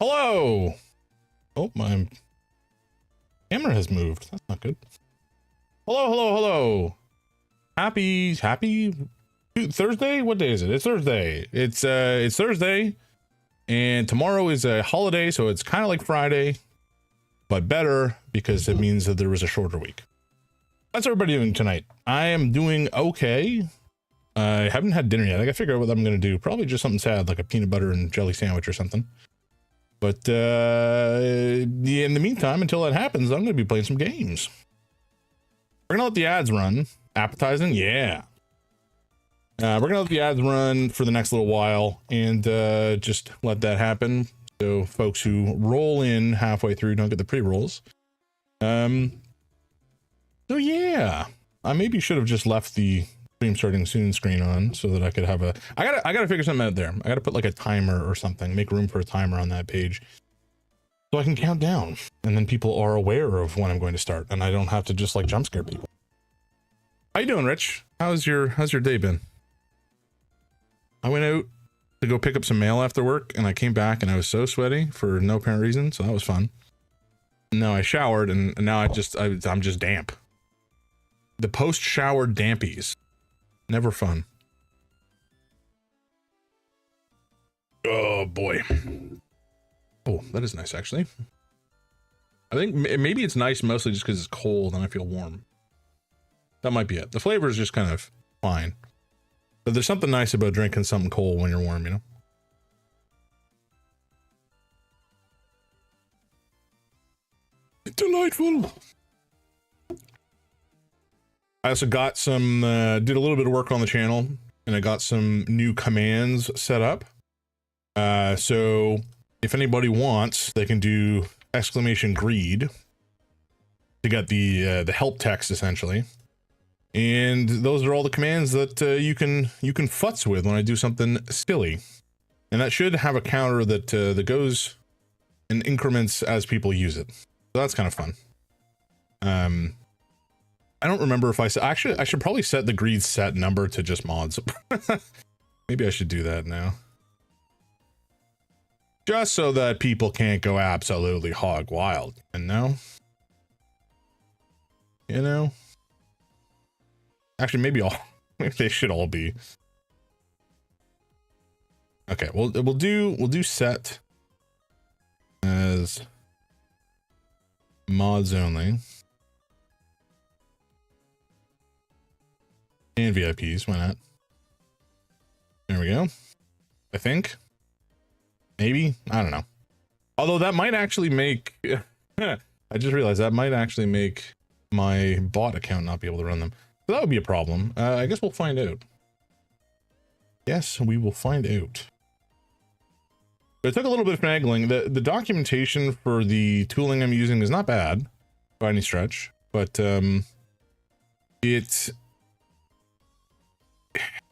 Hello. Oh, my camera has moved. That's not good. Hello, hello, hello. Happy Thursday? What day is it? It's Thursday. It's Thursday, and tomorrow is a holiday, so it's kind of like Friday, but better because it means that there was a shorter week. How's everybody doing tonight? I am doing okay. I haven't had dinner yet. I gotta figure out what I'm gonna do. Probably just something sad, like a peanut butter and jelly sandwich or something. But in the meantime, until that happens, I'm gonna be playing some games. We're gonna let the ads run. Appetizing, yeah. We're gonna let the ads run for the next little while and just let that happen. So folks who roll in halfway through don't get the pre-rolls. So yeah, I maybe should have just left the stream starting soon screen on so that I could have a. I gotta figure something out there. I gotta put like a timer or something. Make room for a timer on that page so I can count down, and then people are aware of when I'm going to start, and I don't have to just like jump scare people. How you doing, Rich? How's your day been? I went out to go pick up some mail after work, and I came back and I was so sweaty for no apparent reason, so that was fun. No, I showered, and now I'm just damp. The post-shower dampies. Never fun. Oh boy. Oh, that is nice actually. I think maybe it's nice mostly just because it's cold and I feel warm. That might be it. The flavor is just kind of fine. But there's something nice about drinking something cold when you're warm, you know? Delightful. I also got some, did a little bit of work on the channel, and I got some new commands set up. So if anybody wants, they can do !greed to get the help text essentially. And those are all the commands that you can futz with when I do something silly. And that should have a counter that that goes in increments as people use it. So that's kind of fun. I don't remember if I said, actually, I should probably set the greed set number to just mods. Maybe I should do that now. Just so that people can't go absolutely hog wild, you know? You know? Actually, maybe they should all be. Okay, we'll do set as mods only. And VIPs, why not? There we go. I think. Maybe? I don't know. Although that might actually make... I just realized that might actually make my bot account not be able to run them. So that would be a problem. I guess we'll find out. Yes, we will find out. But it took a little bit of finagling. The documentation for the tooling I'm using is not bad by any stretch, but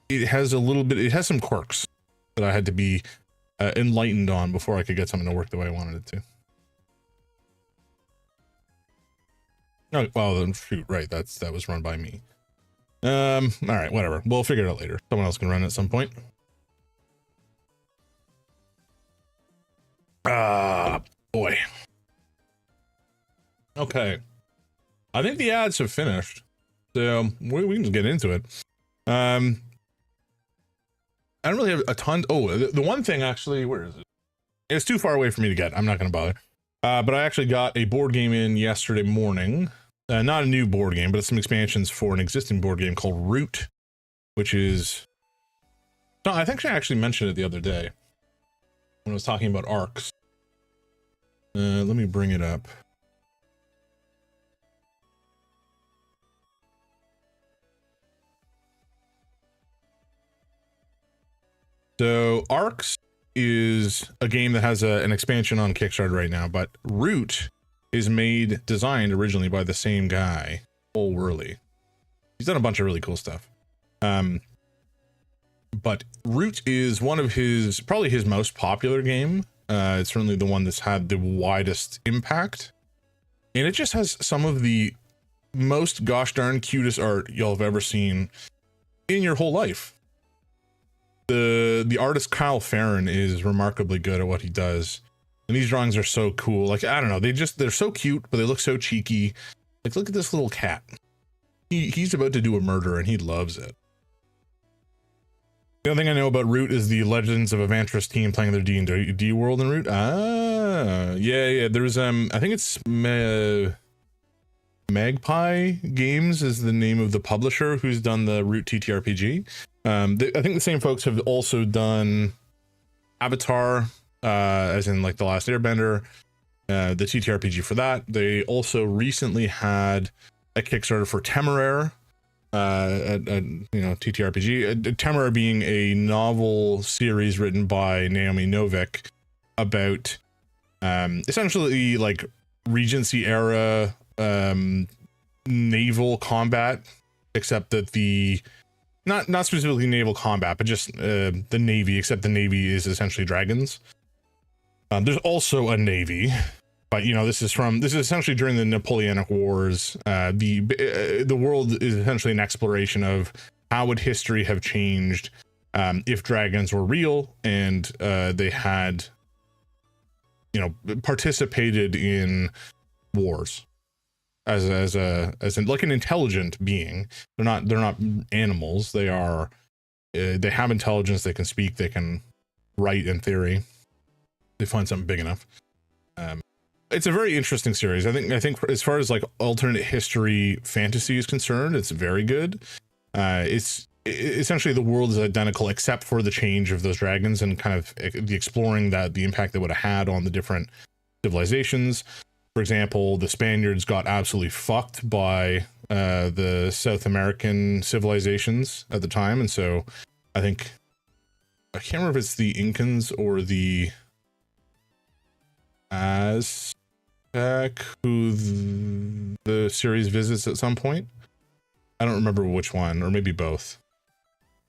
it has a little bit, it has some quirks that I had to be enlightened on before I could get something to work the way I wanted it to. Oh, well, then shoot, right, that was run by me. All right, whatever. We'll figure it out later. Someone else can run it at some point. Boy. Okay. I think the ads have finished, so we can just get into it. I don't really have a ton. Oh, the one thing actually, where is it? It's too far away for me to get. I'm not going to bother. But I actually got a board game in yesterday morning. Not a new board game, but it's some expansions for an existing board game called Root, which is... No, I think I actually mentioned it the other day when I was talking about arcs. Let me bring it up. So Arcs is a game that has an expansion on Kickstarter right now, but Root is designed originally by the same guy, Paul Worley. He's done a bunch of really cool stuff. But Root is one of probably his most popular game. It's certainly the one that's had the widest impact. And it just has some of the most gosh darn cutest art you'll have ever seen in your whole life. The artist Kyle Farron is remarkably good at what he does. And these drawings are so cool. Like, I don't know, they're so cute, but they look so cheeky. Like, look at this little cat. He's about to do a murder and he loves it. The other thing I know about Root is the Legends of Avantris team playing their D&D world in Root. Ah, yeah. There's I think it's Magpie Games is the name of the publisher who's done the Root TTRPG. I think the same folks have also done Avatar, as in like The Last Airbender, the TTRPG for that. They also recently had a Kickstarter for Temeraire, TTRPG. Temeraire being a novel series written by Naomi Novik about essentially like Regency era naval combat, except that the not specifically naval combat, but just the Navy, except the Navy is essentially dragons. There's also a Navy, but this is essentially during the Napoleonic Wars. The world is essentially an exploration of how would history have changed if dragons were real and they had participated in wars as like an intelligent being. They're not animals. They have intelligence. They can speak. They can write in theory. They find something big enough. It's a very interesting series. I think as far as like alternate history fantasy is concerned, it's very good. It's essentially the world is identical except for the change of those dragons and kind of the exploring the impact they would have had on the different civilizations. For example, the Spaniards got absolutely fucked by the South American civilizations at the time, and so I can't remember if it's the Incans or the Aztec who the series visits at some point. I don't remember which one, or maybe both.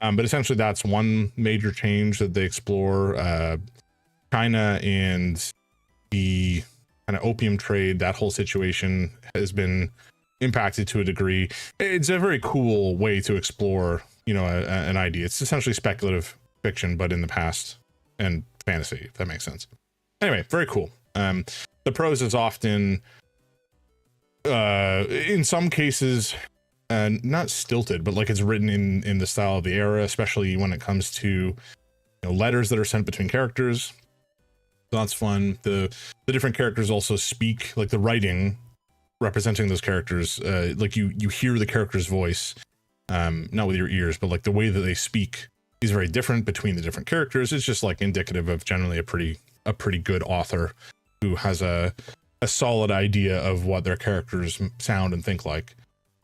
But essentially that's one major change that they explore. China and the kind of opium trade, that whole situation has been impacted to a degree. It's a very cool way to explore, an idea. It's essentially speculative fiction, but in the past, and fantasy, if that makes sense. Anyway, very cool. The prose is often, in some cases, not stilted, but like it's written in the style of the era, especially when it comes to letters that are sent between characters. So that's fun. The different characters also speak, like the writing representing those characters, like you hear the character's voice, not with your ears, but like the way that they speak is very different between the different characters. It's just like indicative of generally a pretty good author who has a solid idea of what their characters sound and think like,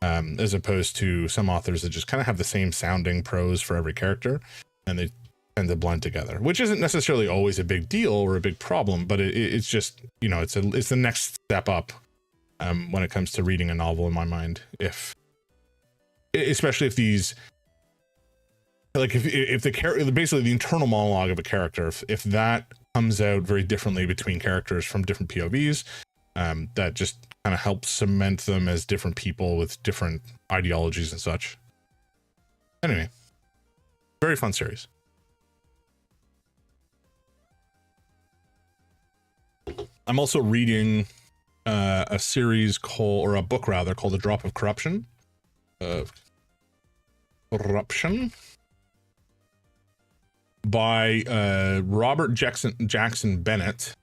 as opposed to some authors that just kind of have the same sounding prose for every character and they tend to blend together, which isn't necessarily always a big deal or a big problem, but it's just it's the next step up when it comes to reading a novel, in my mind. Especially if these, like if the character, basically the internal monologue of a character, if that comes out very differently between characters from different POVs, that just kind of helps cement them as different people with different ideologies and such. Anyway, very fun series. I'm also reading a series called, or a book rather, called A Drop of Corruption. By Robert Jackson Bennett,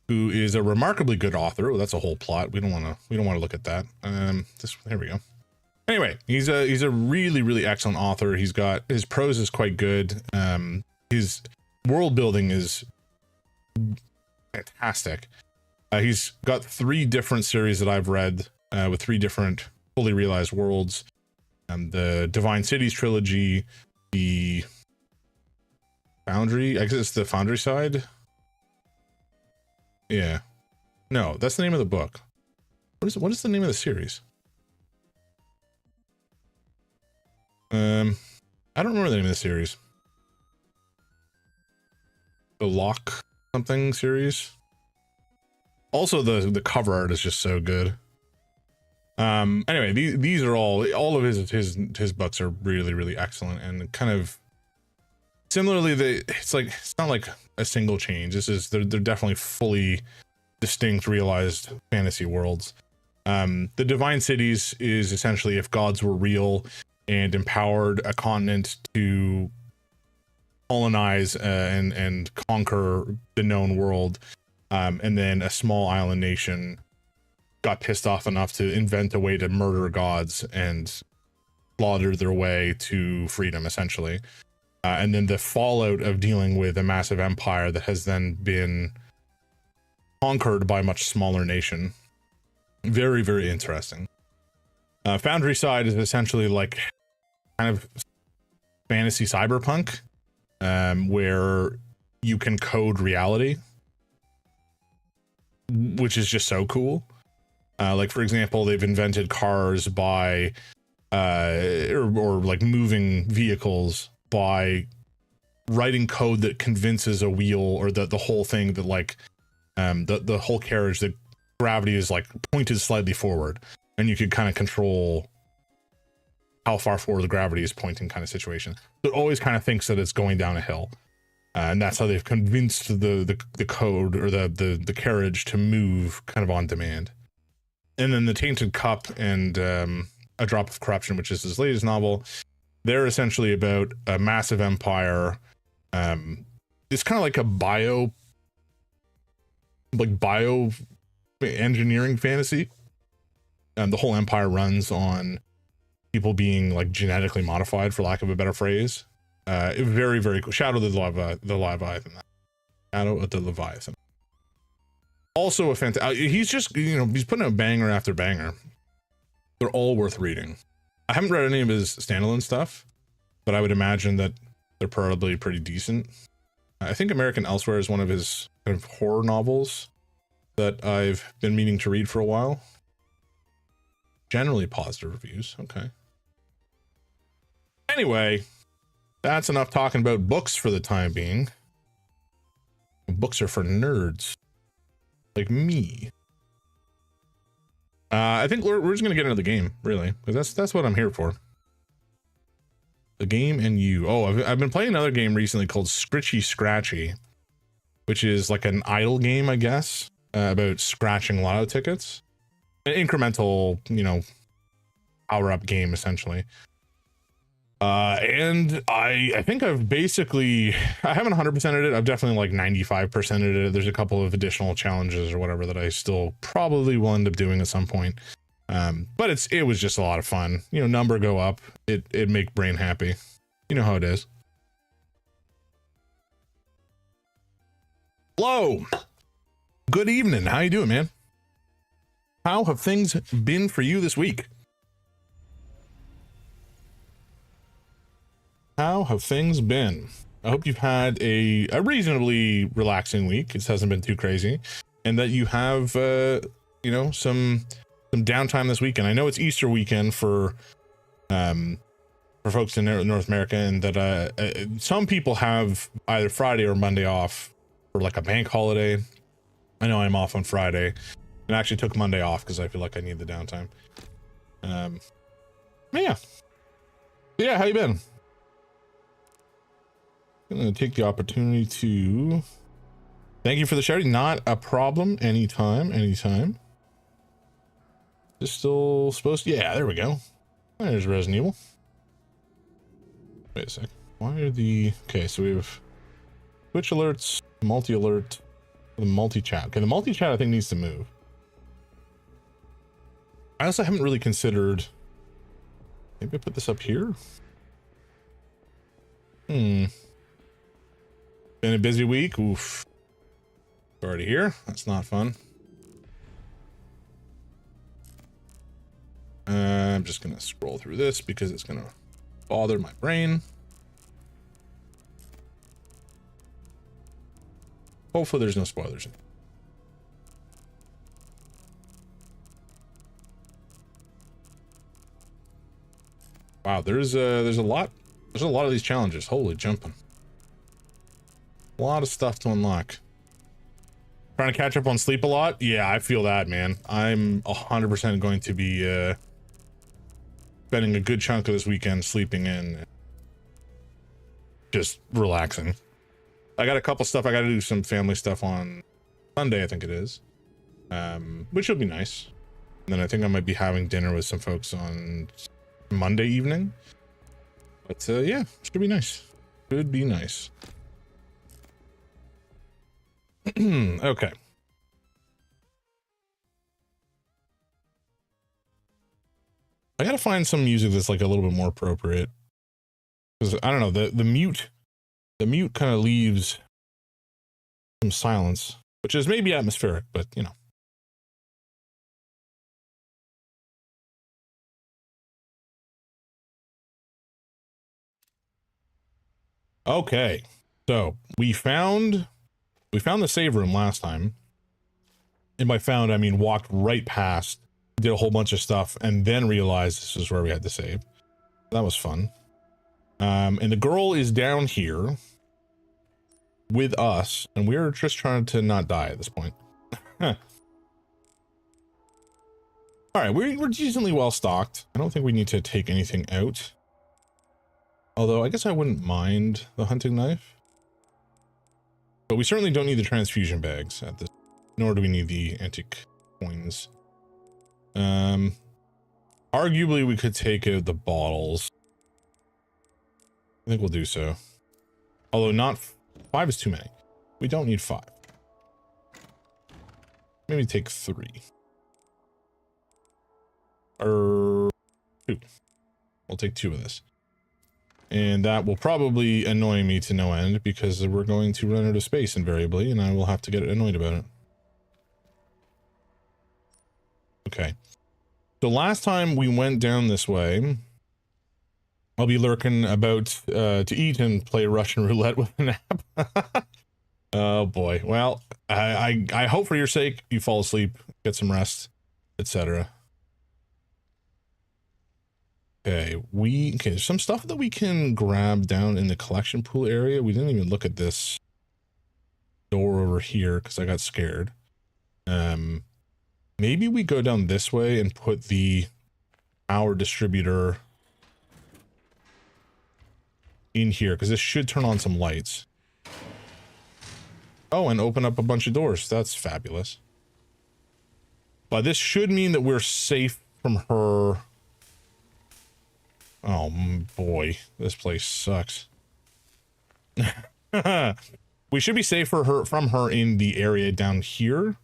who is a remarkably good author. Oh, that's a whole plot. We don't want to look at that. There we go. Anyway, he's a really, really excellent author. His prose is quite good. His world building is fantastic. He's got 3 different series that I've read with 3 different fully realized worlds. The Divine Cities trilogy, the Foundry, I guess it's the Foundry side. Yeah. No, that's the name of the book. What is the name of the series? I don't remember the name of the series. The Lock something series. Also, the cover art is just so good. Anyway, these are all of his books are really, really excellent, and kind of similarly, it's not like a single change. They're definitely fully distinct, realized fantasy worlds. The Divine Cities is essentially if gods were real and empowered a continent to colonize and conquer the known world, and then a small island nation got pissed off enough to invent a way to murder gods and slaughter their way to freedom, essentially. And then the fallout of dealing with a massive empire that has then been conquered by a much smaller nation. Very, very interesting. Foundry Side is essentially like kind of fantasy cyberpunk, where you can code reality, which is just so cool. Like, for example, they've invented cars by or like moving vehicles by writing code that convinces a wheel or the whole thing that like the whole carriage, that gravity is like pointed slightly forward, and you could kind of control how far forward the gravity is pointing, kind of situation. So it always kind of thinks that it's going down a hill, and that's how they've convinced the code or the carriage to move kind of on demand. And then the Tainted Cup and A Drop of Corruption, which is his latest novel, they're essentially about a massive empire. It's kind of like a bio engineering fantasy. The whole empire runs on people being like genetically modified, for lack of a better phrase. Very, very cool. Shadow of the Leviathan. Shadow of the Leviathan. Also a fantastic. He's just, he's putting out banger after banger. They're all worth reading. I haven't read any of his standalone stuff, but I would imagine that they're probably pretty decent. I think American Elsewhere is one of his kind of horror novels that I've been meaning to read for a while. Generally positive reviews. Okay. Anyway, that's enough talking about books for the time being. Books are for nerds like me. I think we're just gonna get into the game, really, because that's what I'm here for. The game and you. Oh, I've been playing another game recently called Scritchy Scratchy, which is like an idle game, I guess, about scratching lotto tickets. An incremental, power-up game, essentially. And I think I've basically, I haven't 100%ed it. I've definitely like 95%ed it. There's a couple of additional challenges or whatever that I still probably will end up doing at some point. But it was just a lot of fun. Number go up. It make brain happy. You know how it is. Hello. Good evening. How you doing, man? How have things been for you this week? How have things been? I hope you've had a reasonably relaxing week. It hasn't been too crazy, and that you have some downtime this weekend. I know it's Easter weekend for folks in North America, and that some people have either Friday or Monday off for like a bank holiday. I know I'm off on Friday, and I actually took Monday off because I feel like I need the downtime. Yeah, how you been? I'm gonna take the opportunity to thank you for the shouting. Not a problem. Anytime. It's still supposed to, yeah, there we go. There's Resident Evil. Wait a sec. Why are okay, so we have Twitch alerts, multi-alert, the multi-chat. Okay, the multi-chat I think needs to move. I also haven't really considered, maybe I put this up here? Been a busy week. Oof. Already here. That's not fun. I'm just gonna scroll through this because it's gonna bother my brain. Hopefully there's no spoilers. Wow, there's a lot of these challenges. Holy jumping. A lot of stuff to unlock. Trying to catch up on sleep a lot. Yeah, I feel that, man. I'm 100% going to be spending a good chunk of this weekend sleeping in, just relaxing. I got a couple stuff. I got to do some family stuff on Sunday, I think it is, which will be nice. And then I think I might be having dinner with some folks on Monday evening. But yeah, should be nice. Should be nice. Okay. I gotta find some music that's like a little bit more appropriate. Because I don't know, the mute kind of leaves some silence, which is maybe atmospheric, but you know. Okay, so we found the save room last time. And by found, I mean walked right past, did a whole bunch of stuff, and then realized this is where we had to save. That was fun. And the girl is down here with us, and we're just trying to not die at this point. All right, we're decently well stocked. I don't think we need to take anything out. Although I guess I wouldn't mind the hunting knife. But we certainly don't need the transfusion bags at this, nor do we need the antique coins. Arguably we could take out the bottles. I think we'll do so. Although not 5 is too many. We don't need 5. Maybe take 3. Or 2. We'll take 2 of this. And that will probably annoy me to no end because we're going to run out of space invariably and I will have to get annoyed about it. Okay. So last time we went down this way, I'll be lurking about to eat and play Russian roulette with a nap. Oh boy. Well, I hope for your sake you fall asleep, get some rest, etc. Okay, there's some stuff that we can grab down in the collection pool area. We didn't even look at this door over here because I got scared. Maybe we go down this way and put the power distributor in here because this should turn on some lights. Oh, and open up a bunch of doors. That's fabulous. But this should mean that we're safe from her. Oh boy, this place sucks. We should be safe from her in the area down here.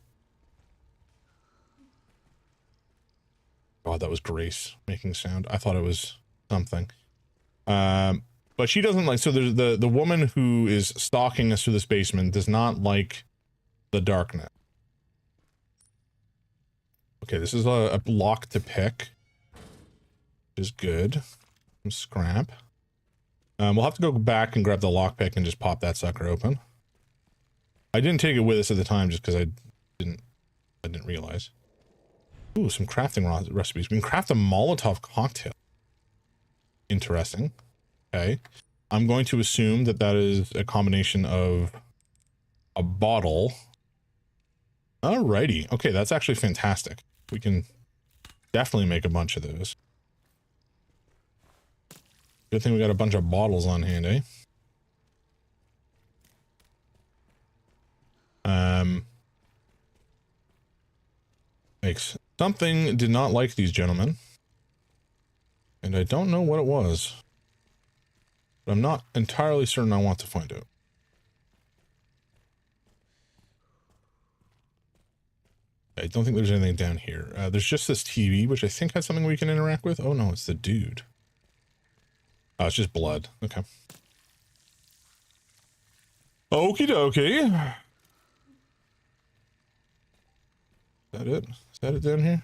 God, that was Grace making sound. I thought it was something. But she doesn't like, so there's the woman who is stalking us through this basement does not like the darkness. Okay, this is a lock to pick. Which is good. Some scrap. We'll have to go back and grab the lockpick and just pop that sucker open. I didn't take it with us at the time just because I didn't realize. Ooh, some crafting recipes. We can craft a Molotov cocktail. Interesting. Okay. I'm going to assume that that is a combination of a bottle. Alrighty. Okay, that's actually fantastic. We can definitely make a bunch of those. Good thing we got a bunch of bottles on hand, eh? Makes something did not like these gentlemen. And I don't know what it was. But I'm not entirely certain I want to find out. I don't think there's anything down here. There's just this TV, which I think has something we can interact with. Oh no, it's the dude. Oh, it's just blood. Okay. Okie dokie. Is that it? Is that it down here?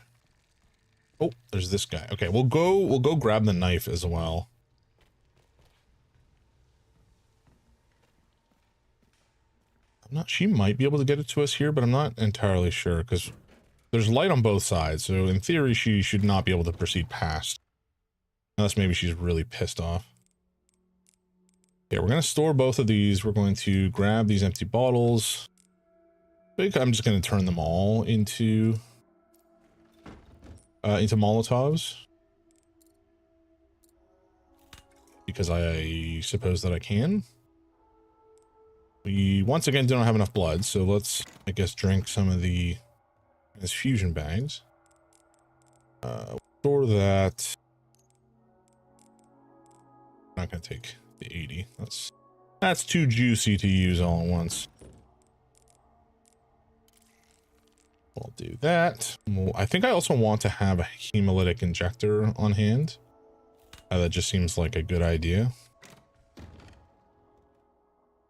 Oh, there's this guy. Okay, we'll go grab the knife as well. She might be able to get it to us here, but I'm not entirely sure because there's light on both sides. So in theory, she should not be able to proceed past. Unless maybe she's really pissed off. Okay, we're going to store both of these. We're going to grab these empty bottles. I think I'm just going to turn them all into Molotovs. Because I suppose that I can. We once again don't have enough blood, so let's, I guess, drink some of the fusion bags. Store that. I'm not gonna take the 80. That's too juicy to use all at once. I'll do that. Well, I think I also want to have a hemolytic injector on hand. That just seems like a good idea.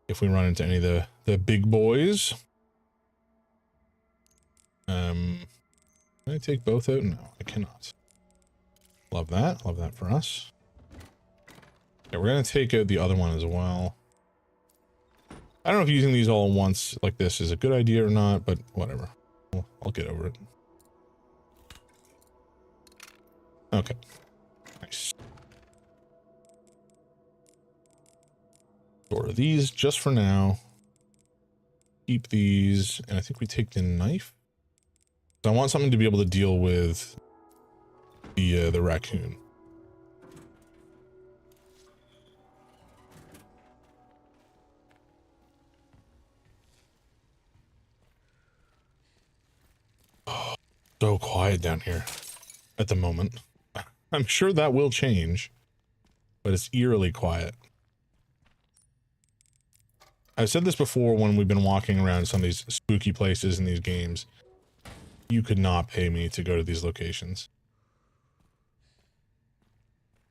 If we run into any of the big boys. Can I take both out? No, I cannot. Love that. Love that for us. Okay, we're gonna take out the other one as well. I don't know if using these all at once like this is a good idea or not, but whatever. I'll get over it. Okay. Nice. Store these just for now. Keep these, and I think we take the knife. So I want something to be able to deal with the raccoon. Oh, so quiet down here at the moment. I'm sure that will change, but it's eerily quiet. I've said this before when we've been walking around some of these spooky places in these games. You could not pay me to go to these locations.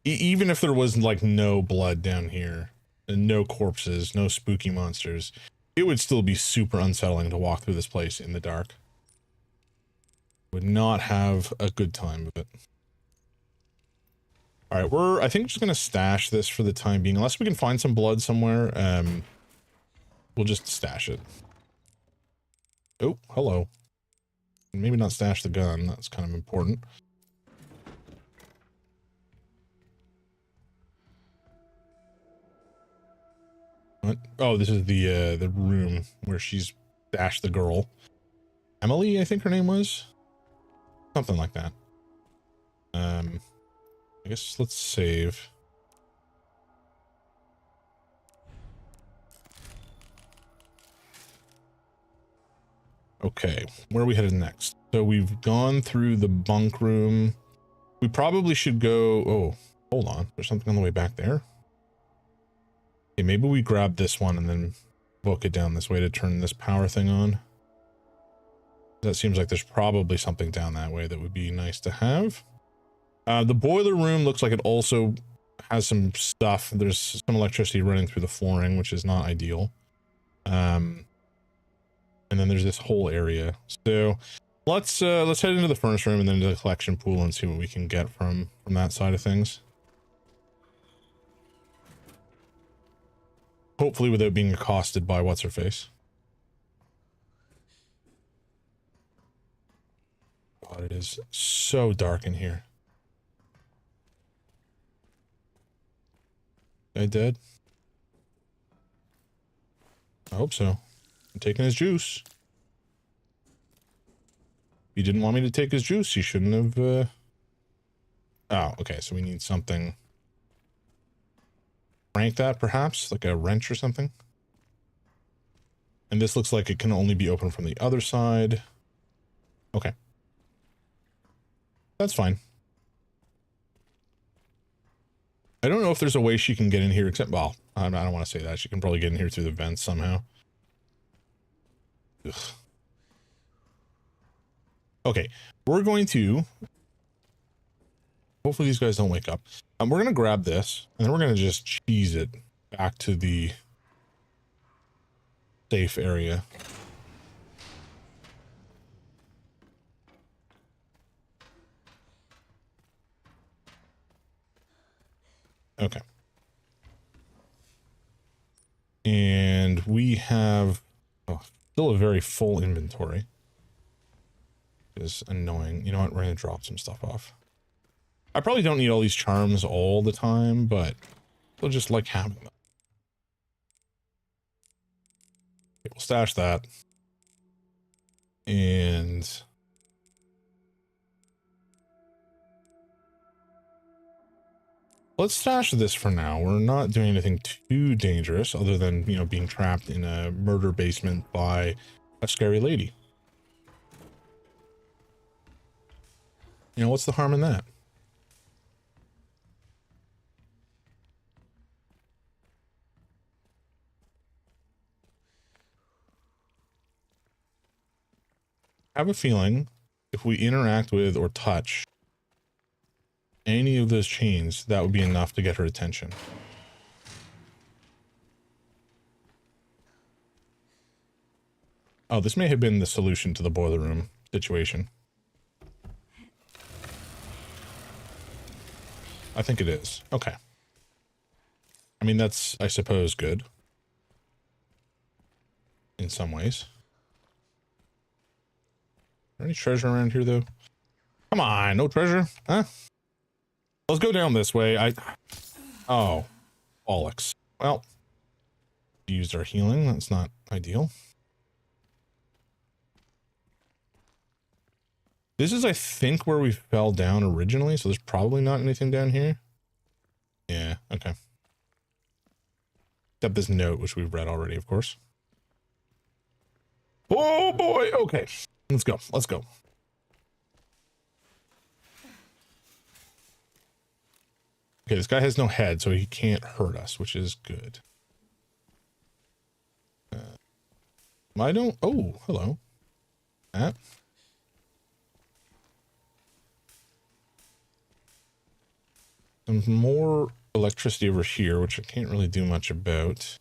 Even if there was like no blood down here and no corpses, no spooky monsters, it would still be super unsettling to walk through this place in the dark. Would not have a good time with it. All right, we're, I think, just gonna stash this for the time being, unless we can find some blood somewhere. We'll just stash it. Oh, hello. Maybe not stash the gun. That's kind of important. What? Oh, this is the room where she's stashed the girl. Emily, I think her name was. Something like that. I guess let's save. Okay, where are we headed next? So we've gone through the bunk room. We probably should go... Oh, hold on. There's something on the way back there. Okay, maybe we grab this one and then book it down this way to turn this power thing on. That seems like there's probably something down that way that would be nice to have. The boiler room looks like it also has some stuff. There's some electricity running through the flooring, which is not ideal. And then there's this whole area. So let's head into the furnace room and then into the collection pool and see what we can get from that side of things. Hopefully without being accosted by what's her face. God, it is so dark in here. Guy dead? I hope so. I'm taking his juice. If he didn't want me to take his juice, he shouldn't have, Oh, okay, so we need something. Crank that, perhaps? Like a wrench or something? And this looks like it can only be opened from the other side. Okay. That's fine. I don't know if there's a way she can get in here except, well, I don't want to say that. She can probably get in here through the vents somehow. Ugh. Okay, we're going to... Hopefully these guys don't wake up. We're going to grab this, and then we're going to just cheese it back to the safe area. Okay. And we have still a very full inventory. Is annoying. You know what? We're going to drop some stuff off. I probably don't need all these charms all the time, but we'll just like having them. Okay, we'll stash that. And Let's stash this for now. We're not doing anything too dangerous other than, you know, being trapped in a murder basement by a scary lady. You know, what's the harm in that? I have a feeling if we interact with or touch any of those chains, that would be enough to get her attention. Oh, this may have been the solution to the boiler room situation. I think it is. Okay. I mean, that's, I suppose, good. In some ways. Is there any treasure around here, though? Come on, no treasure? Huh? Let's go down this way. Oh. Bollocks. Well. Used our healing. That's not ideal. This is, I think, where we fell down originally, so there's probably not anything down here. Yeah, okay. Except this note, which we've read already, of course. Oh boy, okay. Let's go, let's go. Okay, this guy has no head, so he can't hurt us, which is good. I don't... Oh, hello. That. Some more electricity over here, which I can't really do much about.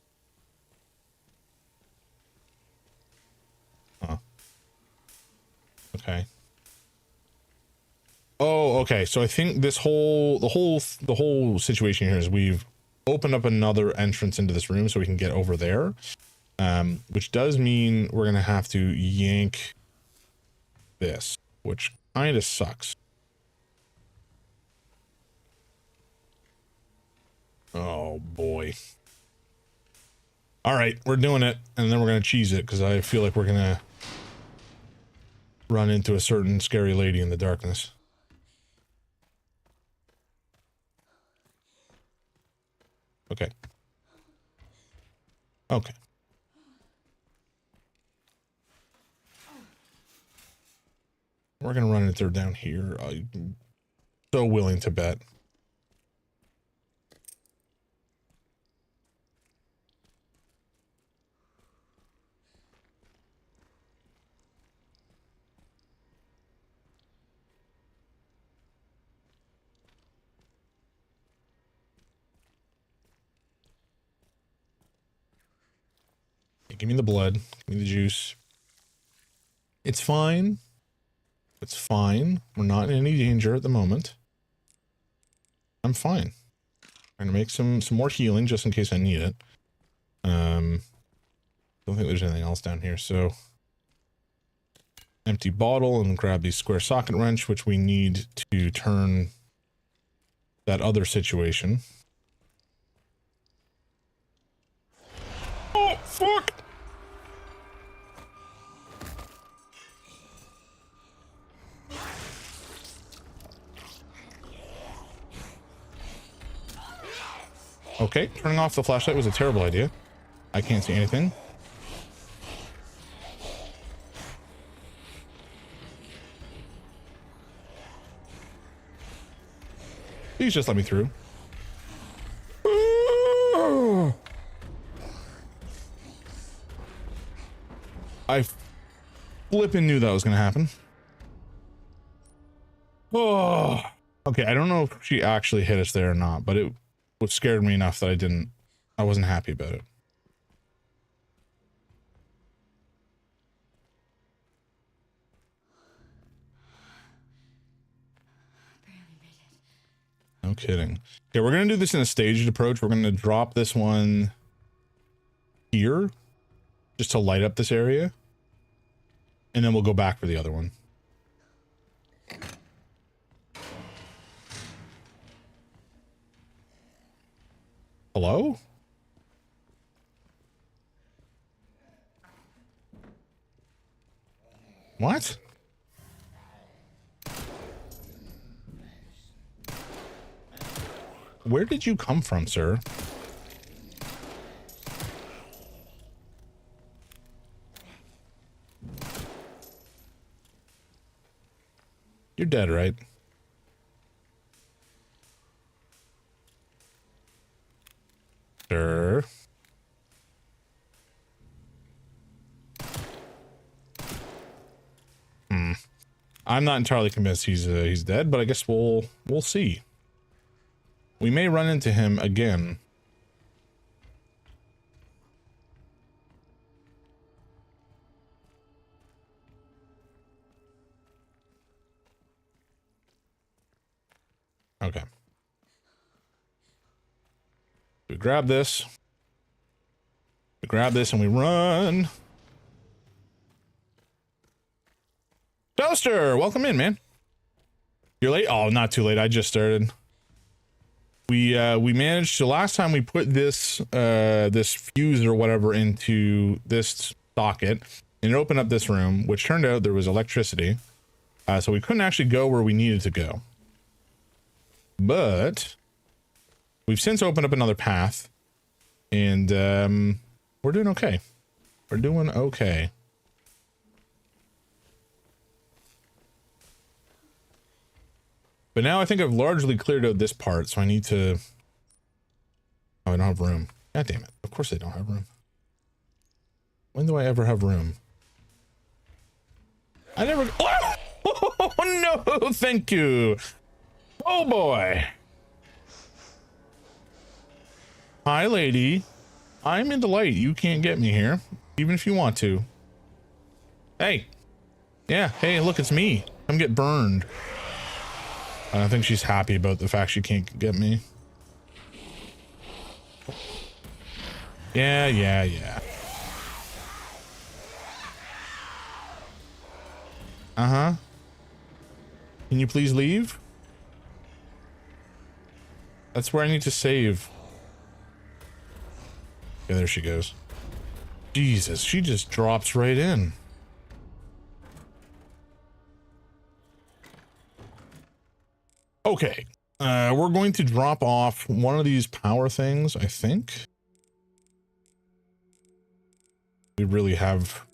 Huh. Okay. Oh, okay. So I think this the whole situation here is we've opened up another entrance into this room so we can get over there. Which does mean we're gonna have to yank this, which kind of sucks. Oh boy. All right, we're doing it, and then we're gonna cheese it because I feel like we're gonna run into a certain scary lady in the darkness. Okay. Okay. We're gonna run into her down here. I'm so willing to bet. Hey, give me the blood. Give me the juice. It's fine. It's fine. We're not in any danger at the moment. I'm fine. I'm gonna make some more healing just in case I need it. Don't think there's anything else down here, so empty bottle and grab the square socket wrench, which we need to turn that other situation. Oh, fuck! Okay, turning off the flashlight was a terrible idea. I can't see anything. Please just let me through. I flippin' knew that was gonna happen. Oh, okay. I don't know if she actually hit us there or not, but it scared me enough that I wasn't happy about it. No kidding. Okay, we're gonna do this in a staged approach. We're gonna drop this one here just to light up this area, and then we'll go back for the other one. Hello? What? Where did you come from, sir? You're dead, right? Sir. I'm not entirely convinced he's dead, but I guess we'll see. We may run into him again. Okay. We grab this. We grab this and we run. Toaster, welcome in, man. You're late? Oh, not too late. I just started. We managed to, last time we put this this fuse or whatever into this socket, and it opened up this room, which turned out there was electricity. So we couldn't actually go where we needed to go. But we've since opened up another path, and we're doing okay. We're doing okay. But now I think I've largely cleared out this part, so I need to... Oh, I don't have room. God damn it. Of course I don't have room. When do I ever have room? I never... Oh, no! Thank you! Oh, boy! Hi, lady. I'm in the light. You can't get me here, even if you want to. Hey! Yeah, hey, look, it's me. Come get burned. I don't think she's happy about the fact she can't get me. Yeah. Uh-huh. Can you please leave? That's where I need to save. Okay, there she goes. Jesus, she just drops right in. Okay, we're going to drop off one of these power things, I think. We really have...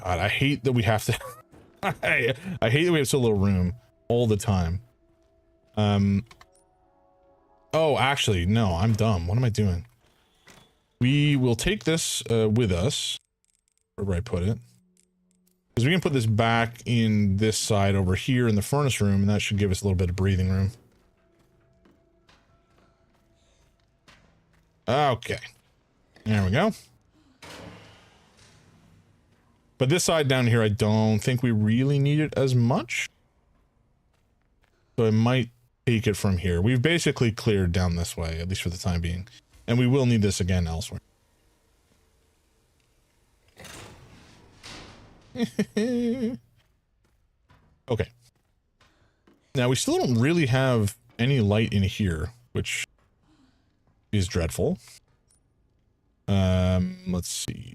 God, I hate that we have to... I hate that we have so little room all the time. Oh, actually, no, I'm dumb. What am I doing? We will take this with us. Wherever I put it. Because we can put this back in this side over here in the furnace room, and that should give us a little bit of breathing room. Okay. There we go. But this side down here, I don't think we really need it as much. So I might take it from here. We've basically cleared down this way, at least for the time being. And we will need this again elsewhere. Okay. Now we still don't really have any light in here, which is dreadful. Let's see.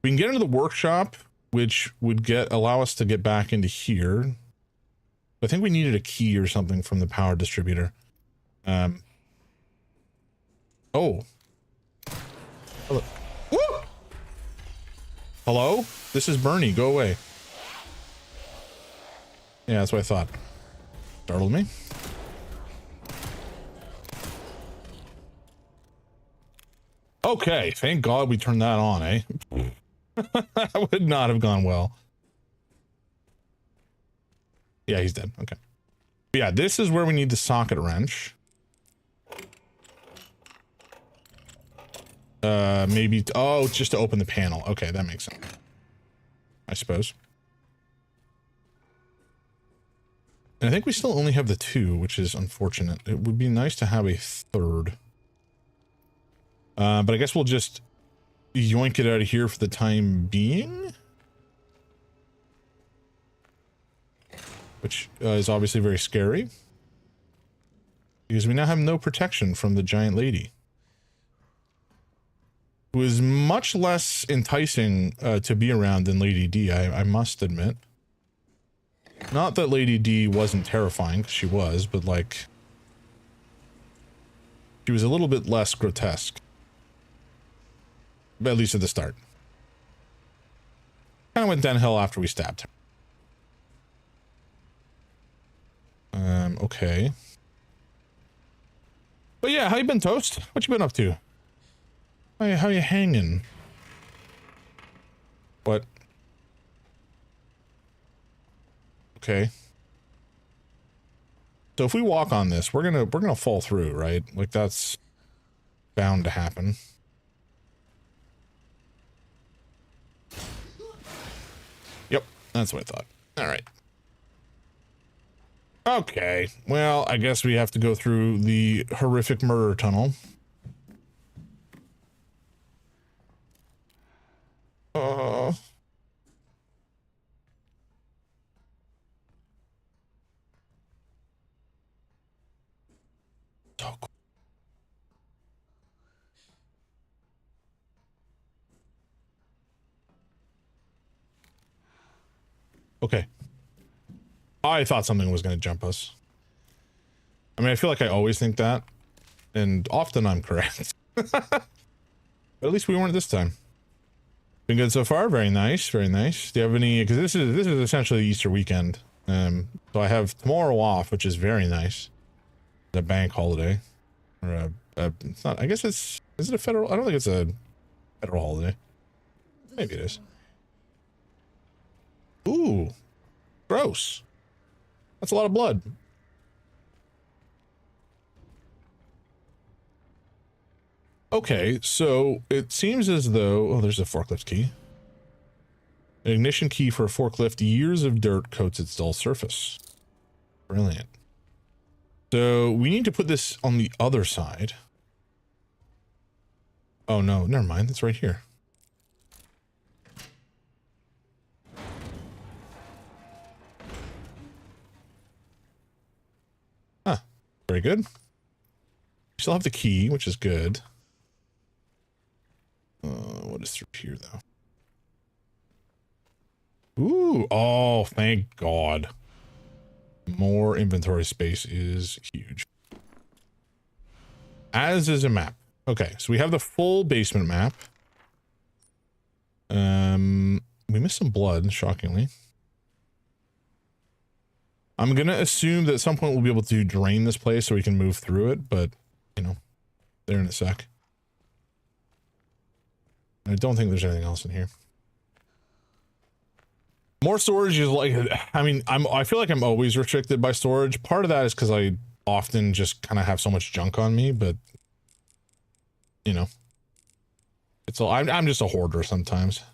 We can get into the workshop, which would allow us to get back into here. I think we needed a key or something from the power distributor. Oh. Hello. Woo! Hello? This is Bernie. Go away. Yeah, that's what I thought. Startled me. Okay, thank God we turned that on, eh? That would not have gone well. Yeah, he's dead. Okay. But yeah, this is where we need the socket wrench. Maybe... Oh, just to open the panel. Okay, that makes sense. I suppose. And I think we still only have the two, which is unfortunate. It would be nice to have a third. But I guess we'll just yoink it out of here for the time being. Which is obviously very scary. Because we now have no protection from the giant lady. Who is much less enticing to be around than Lady D, I must admit. Not that Lady D wasn't terrifying, 'cause she was, but like... she was a little bit less grotesque. At least at the start. Kind of went downhill after we stabbed her. Okay. But yeah, how you been, Toast? What you been up to? How you hanging? What? Okay. So if we walk on this, we're gonna fall through, right? Like that's bound to happen. Yep, that's what I thought. All right. Okay, well, I guess we have to go through the horrific murder tunnel. So cool. Okay. I thought something was going to jump us. I mean, I feel like I always think that, and often I'm correct. But at least we weren't this time. Been good so far. Very nice. Very nice. Do you have any? Because this is essentially Easter weekend. So I have tomorrow off, which is very nice. The bank holiday, or it's not. I guess is it a federal? I don't think it's a federal holiday. Maybe it is. Ooh, gross. That's a lot of blood. Okay, so it seems as though... Oh, there's a forklift key. An ignition key for a forklift. Years of dirt coats its dull surface. Brilliant. So we need to put this on the other side. Oh, no. Never mind. It's right here. Huh. Very good. We still have the key, which is good. What is through here, though? Ooh, oh, thank God. More inventory space is huge. As is a map. Okay, so we have the full basement map. We missed some blood, shockingly. I'm gonna assume that at some point we'll be able to drain this place so we can move through it, but, you know, there in a sec. I don't think there's anything else in here. More storage is like, I mean, I feel like I'm always restricted by storage. Part of that is because I often just kind of have so much junk on me, but you know, it's all, I'm just a hoarder sometimes.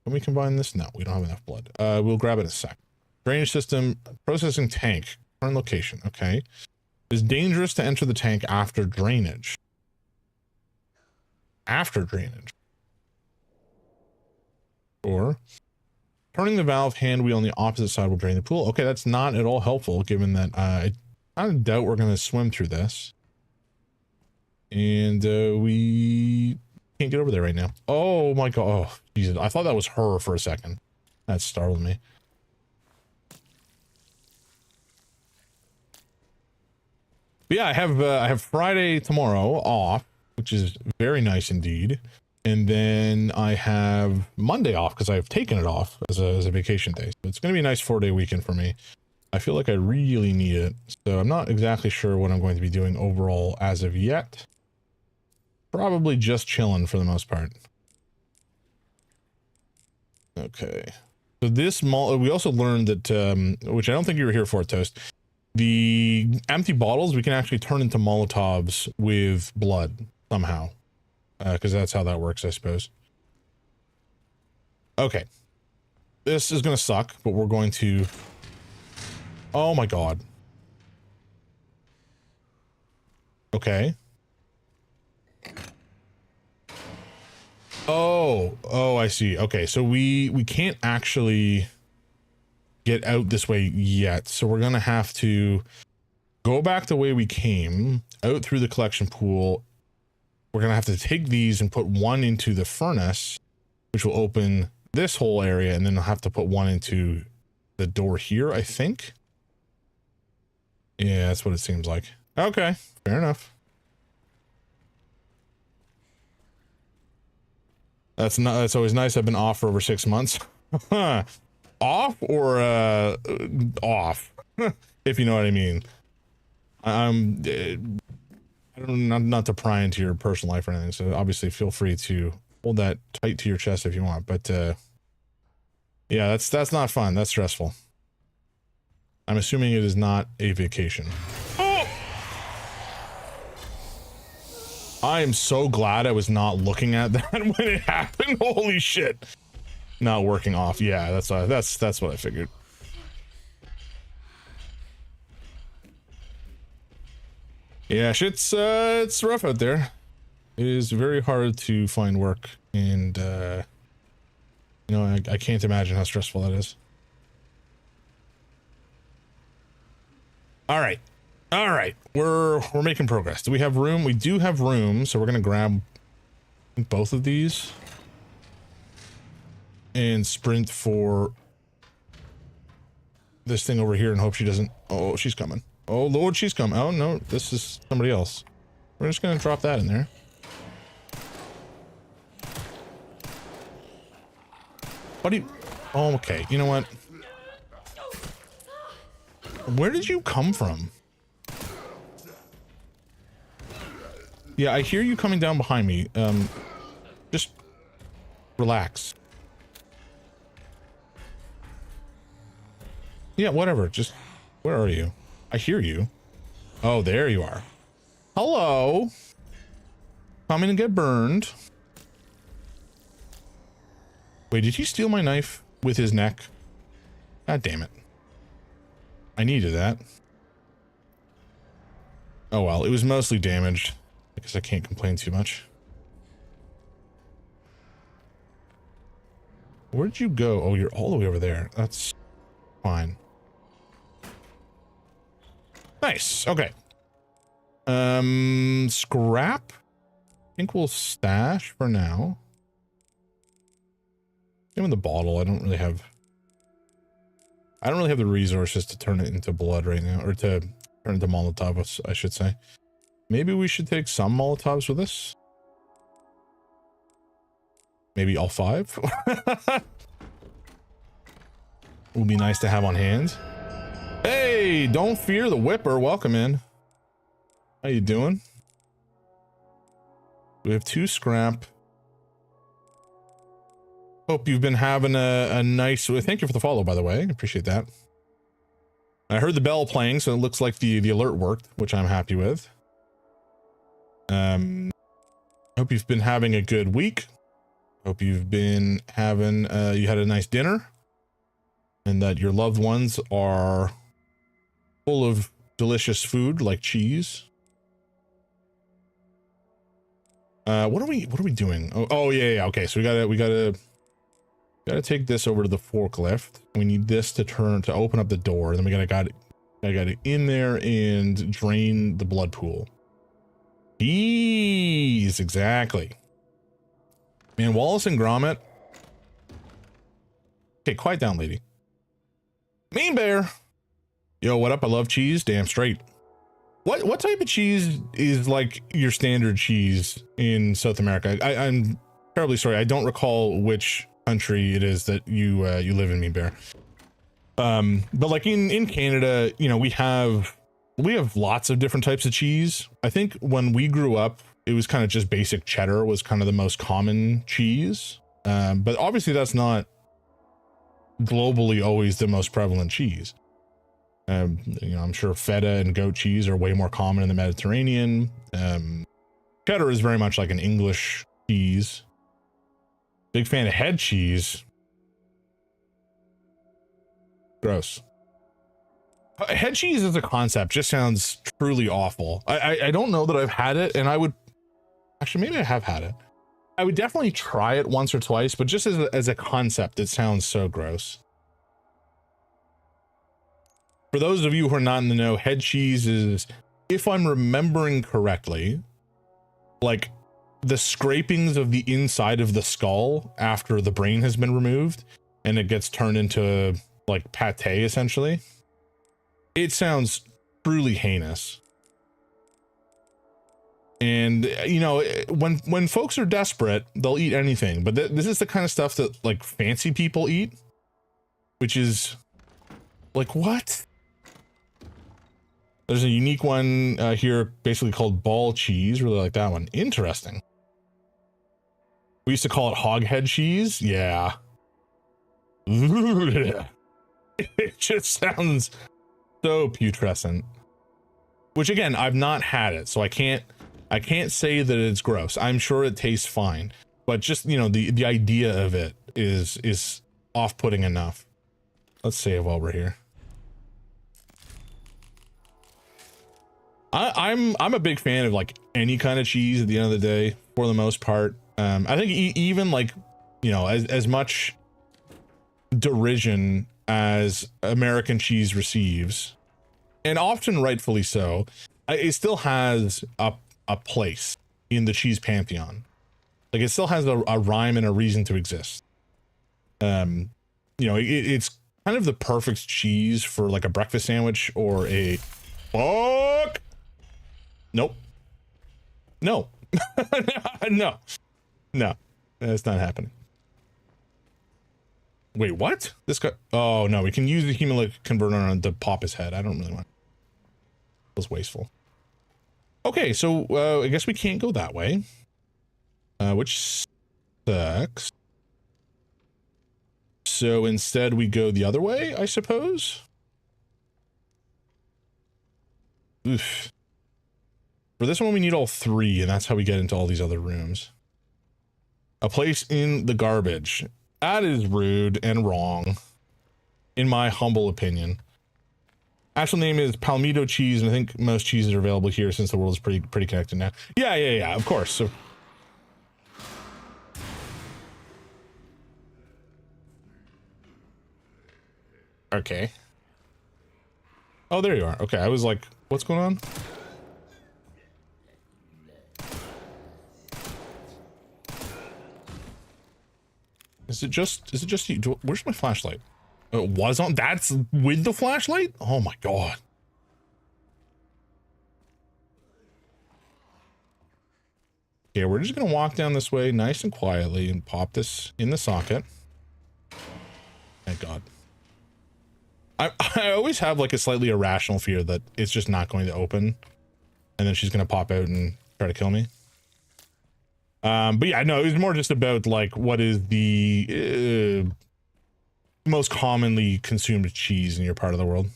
Can we combine this? No, we don't have enough blood. We'll grab it in a sec. Drainage system, processing tank, current location. Okay. It's dangerous to enter the tank after drainage. After drainage. Or turning the valve hand wheel on the opposite side will drain the pool. Okay, that's not at all helpful given that I doubt we're going to swim through this. And we can't get over there right now. Oh my God. Oh, Jesus. I thought that was her for a second. That startled me. But yeah, I have Friday tomorrow off, which is very nice indeed. And then I have Monday off because I've taken it off as a vacation day. So it's going to be a nice 4-day weekend for me. I feel like I really need it. So I'm not exactly sure what I'm going to be doing overall as of yet. Probably just chilling for the most part. Okay. So this we also learned that, which I don't think you were here for, Toast. The empty bottles we can actually turn into Molotovs with blood somehow. Because that's how that works, I suppose. Okay. This is going to suck, but we're going to... Oh my God. Okay. Oh, I see. Okay, so we can't actually get out this way yet. So we're going to have to go back the way we came, out through the collection pool. We're going to have to take these and put one into the furnace, which will open this whole area, and then I'll have to put one into the door here, I think. Yeah, that's what it seems like. Okay, fair enough. That's always nice. I've been off for over 6 months. Off or off, if you know what I mean. I'm I don't not to pry into your personal life or anything, so obviously feel free to hold that tight to your chest if you want, but yeah, that's not fun. That's stressful. I'm assuming it is not a vacation. Oh! I am so glad I was not looking at that when it happened. Holy shit. Not working off. Yeah, that's what I figured. Yeah, shit's it's rough out there. It is very hard to find work, and you know, I can't imagine how stressful that is. All right. All right. We're making progress. Do we have room? We do have room, so we're going to grab both of these and sprint for this thing over here and hope she doesn't. Oh, she's coming. Oh, Lord, she's coming. Oh, no, this is somebody else. We're just going to drop that in there. What do you... Oh, okay. You know what? Where did you come from? Yeah, I hear you coming down behind me. Just relax. Yeah, whatever. Just, where are you? I hear you. Oh, there you are. Hello. Coming to get burned. Wait, did he steal my knife with his neck? God damn it. I needed that. Oh well, it was mostly damaged. I guess I can't complain too much. Where'd you go? Oh, you're all the way over there. That's fine. Nice. Okay. Scrap. I think we'll stash for now. Even the bottle. I don't really have the resources to turn it into blood right now, or to turn it into Molotovs, I should say. Maybe we should take some Molotovs with us. Maybe all 5. Would be nice to have on hand. Hey, don't fear the whipper. Welcome in. How you doing? We have 2 scrap. Hope you've been having a nice... Thank you for the follow, by the way. Appreciate that. I heard the bell playing, so it looks like the alert worked, which I'm happy with. Hope you've been having a good week. Hope you've been having... you had a nice dinner. And that your loved ones are full of delicious food, like cheese. What are we doing? Oh yeah. Okay, so we gotta take this over to the forklift. We need this to open up the door. Then I got it in there and drain the blood pool. Ease, exactly. Man, Wallace and Gromit. Okay, quiet down, lady. Mean Bear. Yo, what up? I love cheese. Damn straight. What type of cheese is like your standard cheese in South America? I'm terribly sorry. I don't recall which country it is that you live in, Mean Bear. But like in Canada, you know, we have lots of different types of cheese. I think when we grew up, it was kind of just basic cheddar was kind of the most common cheese. But obviously that's not globally always the most prevalent cheese. You know, I'm sure feta and goat cheese are way more common in the Mediterranean. Cheddar is very much like an English cheese. Big fan of head cheese. Gross. Head cheese as a concept just sounds truly awful. I don't know that I've had it, and I would actually, maybe I have had it. I would definitely try it once or twice, but just as a concept, it sounds so gross. For those of you who are not in the know, head cheese is, if I'm remembering correctly, like the scrapings of the inside of the skull after the brain has been removed and it gets turned into like pate essentially. It sounds truly heinous. And you know, when folks are desperate, they'll eat anything. But this is the kind of stuff that like fancy people eat, which is like, what? There's a unique one here, basically called ball cheese. Really like that one. Interesting. We used to call it hoghead cheese. Yeah. It just sounds so putrescent. Which again, I've not had it, so I can't say that it's gross. I'm sure it tastes fine, but just, you know, the idea of it is off-putting enough. Let's save while we're here. I'm a big fan of like any kind of cheese at the end of the day, for the most part. I think even like, you know, as much derision as American cheese receives, and often rightfully so, it still has a place in the cheese pantheon. Like it still has a rhyme and a reason to exist. You know, it's kind of the perfect cheese for like a breakfast sandwich or a fuck. Nope. No. No, that's not happening. Wait, what? This guy? Oh no, we can use the hemolytic converter on to pop his head. I don't really want. It was wasteful. Okay, so I guess we can't go that way, which sucks. So instead we go the other way, I suppose. Oof. For this one we need all three, and that's how we get into all these other rooms. A place in the garbage. That is rude and wrong, in my humble opinion. Actual name is Palmito cheese, and I think most cheeses are available here since the world is pretty connected now. Yeah, of course. So okay. Oh, there you are. Okay, I was like, what's going on? Is it just you? Where's my flashlight? It was on. That's with the flashlight? Oh my god. Okay, we're just gonna walk down this way nice and quietly and pop this in the socket. Thank god. I always have like a slightly irrational fear that it's just not going to open, and then she's gonna pop out and try to kill me. But yeah, no, it was more just about like what is the most commonly consumed cheese in your part of the world,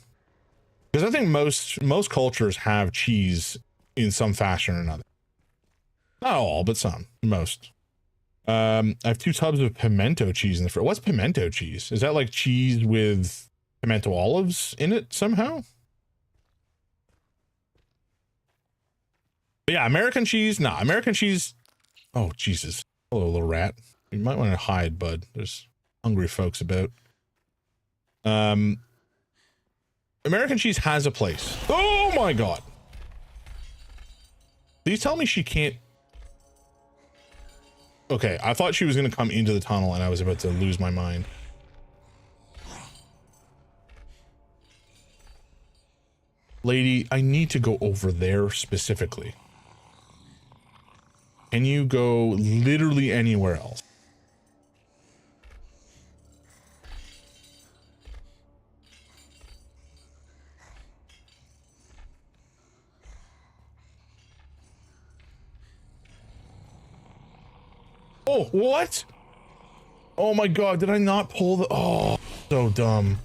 because I think most cultures have cheese in some fashion or another. Not all, but some. Most. I have 2 tubs of pimento cheese in the fridge. What's pimento cheese? Is that like cheese with pimento olives in it somehow? But yeah, American cheese. Nah, American cheese. Oh, Jesus. Hello, little rat. You might want to hide, bud. There's hungry folks about. American cheese has a place. Oh my god. Please tell me she can't. Okay, I thought she was going to come into the tunnel and I was about to lose my mind. Lady, I need to go over there specifically. Can you go literally anywhere else? Oh, what? Oh my god, did I not pull the... Oh, so dumb.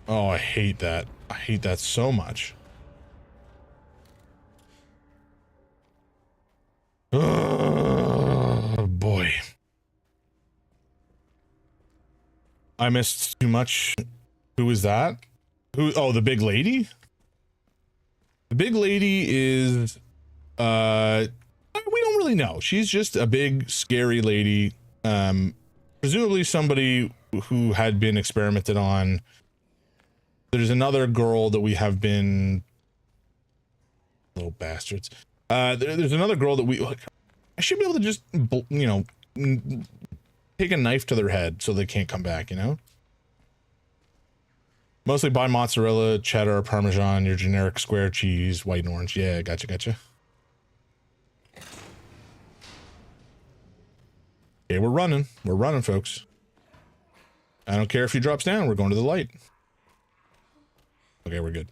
Oh, I hate that. I hate that so much. Oh, boy. I missed too much. Who is that? Who? Oh, the big lady? The big lady is... we don't really know. She's just a big, scary lady. Presumably somebody who had been experimented on. There's another girl that we have been... Little bastards. There's another girl that we... Like, I should be able to just, you know, take a knife to their head so they can't come back, you know? Mostly buy mozzarella, cheddar, parmesan, your generic square cheese, white and orange. Yeah, gotcha, gotcha. Okay, we're running. We're running, folks. I don't care if he drops down. We're going to the light. Okay, we're good.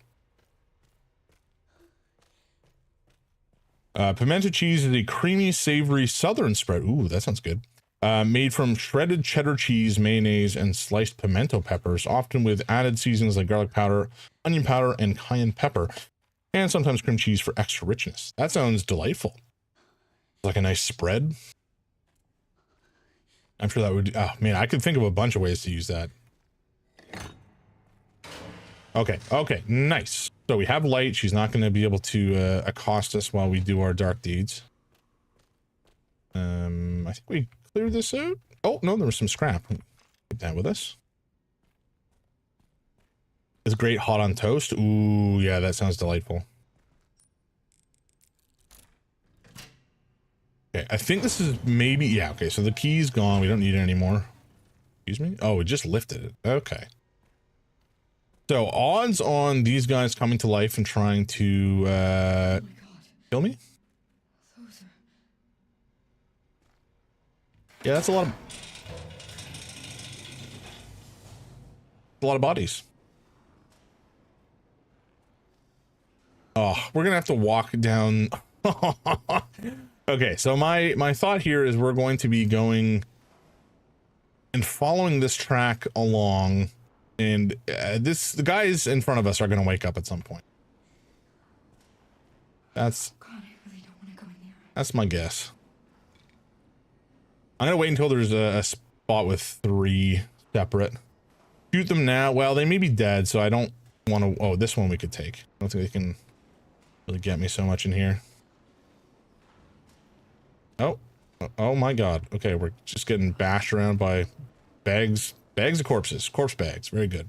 Pimento cheese is a creamy, savory southern spread. Ooh, that sounds good. Made from shredded cheddar cheese, mayonnaise, and sliced pimento peppers, often with added seasonings like garlic powder, onion powder, and cayenne pepper, and sometimes cream cheese for extra richness. That sounds delightful. Like a nice spread. I'm sure that would... Oh, man, I could think of a bunch of ways to use that. Okay, okay, nice. So we have light. She's not going to be able to accost us while we do our dark deeds. I think we cleared this out. Oh, no, there was some scrap. Keep that with us. It's great hot on toast. Ooh, yeah, that sounds delightful. Okay, I think this is maybe... Yeah, okay, so the key's gone. We don't need it anymore. Excuse me? Oh, we just lifted it. Okay. So, odds on these guys coming to life and trying to, kill me? Yeah, that's a lot of bodies. Oh, we're gonna have to walk down. Okay, so my thought here is we're going to be going and following this track along, and the guys in front of us are gonna wake up at some point. That's God, I really don't want to go in there. That's my guess. I'm gonna wait until there's a spot with 3 separate. Shoot them now. Well, they may be dead, so I don't want to... Oh, this one we could take. I don't think they can really get me so much in here. Oh. Oh my god. Okay, we're just getting bashed around by bags of corpses. Corpse bags. Very good.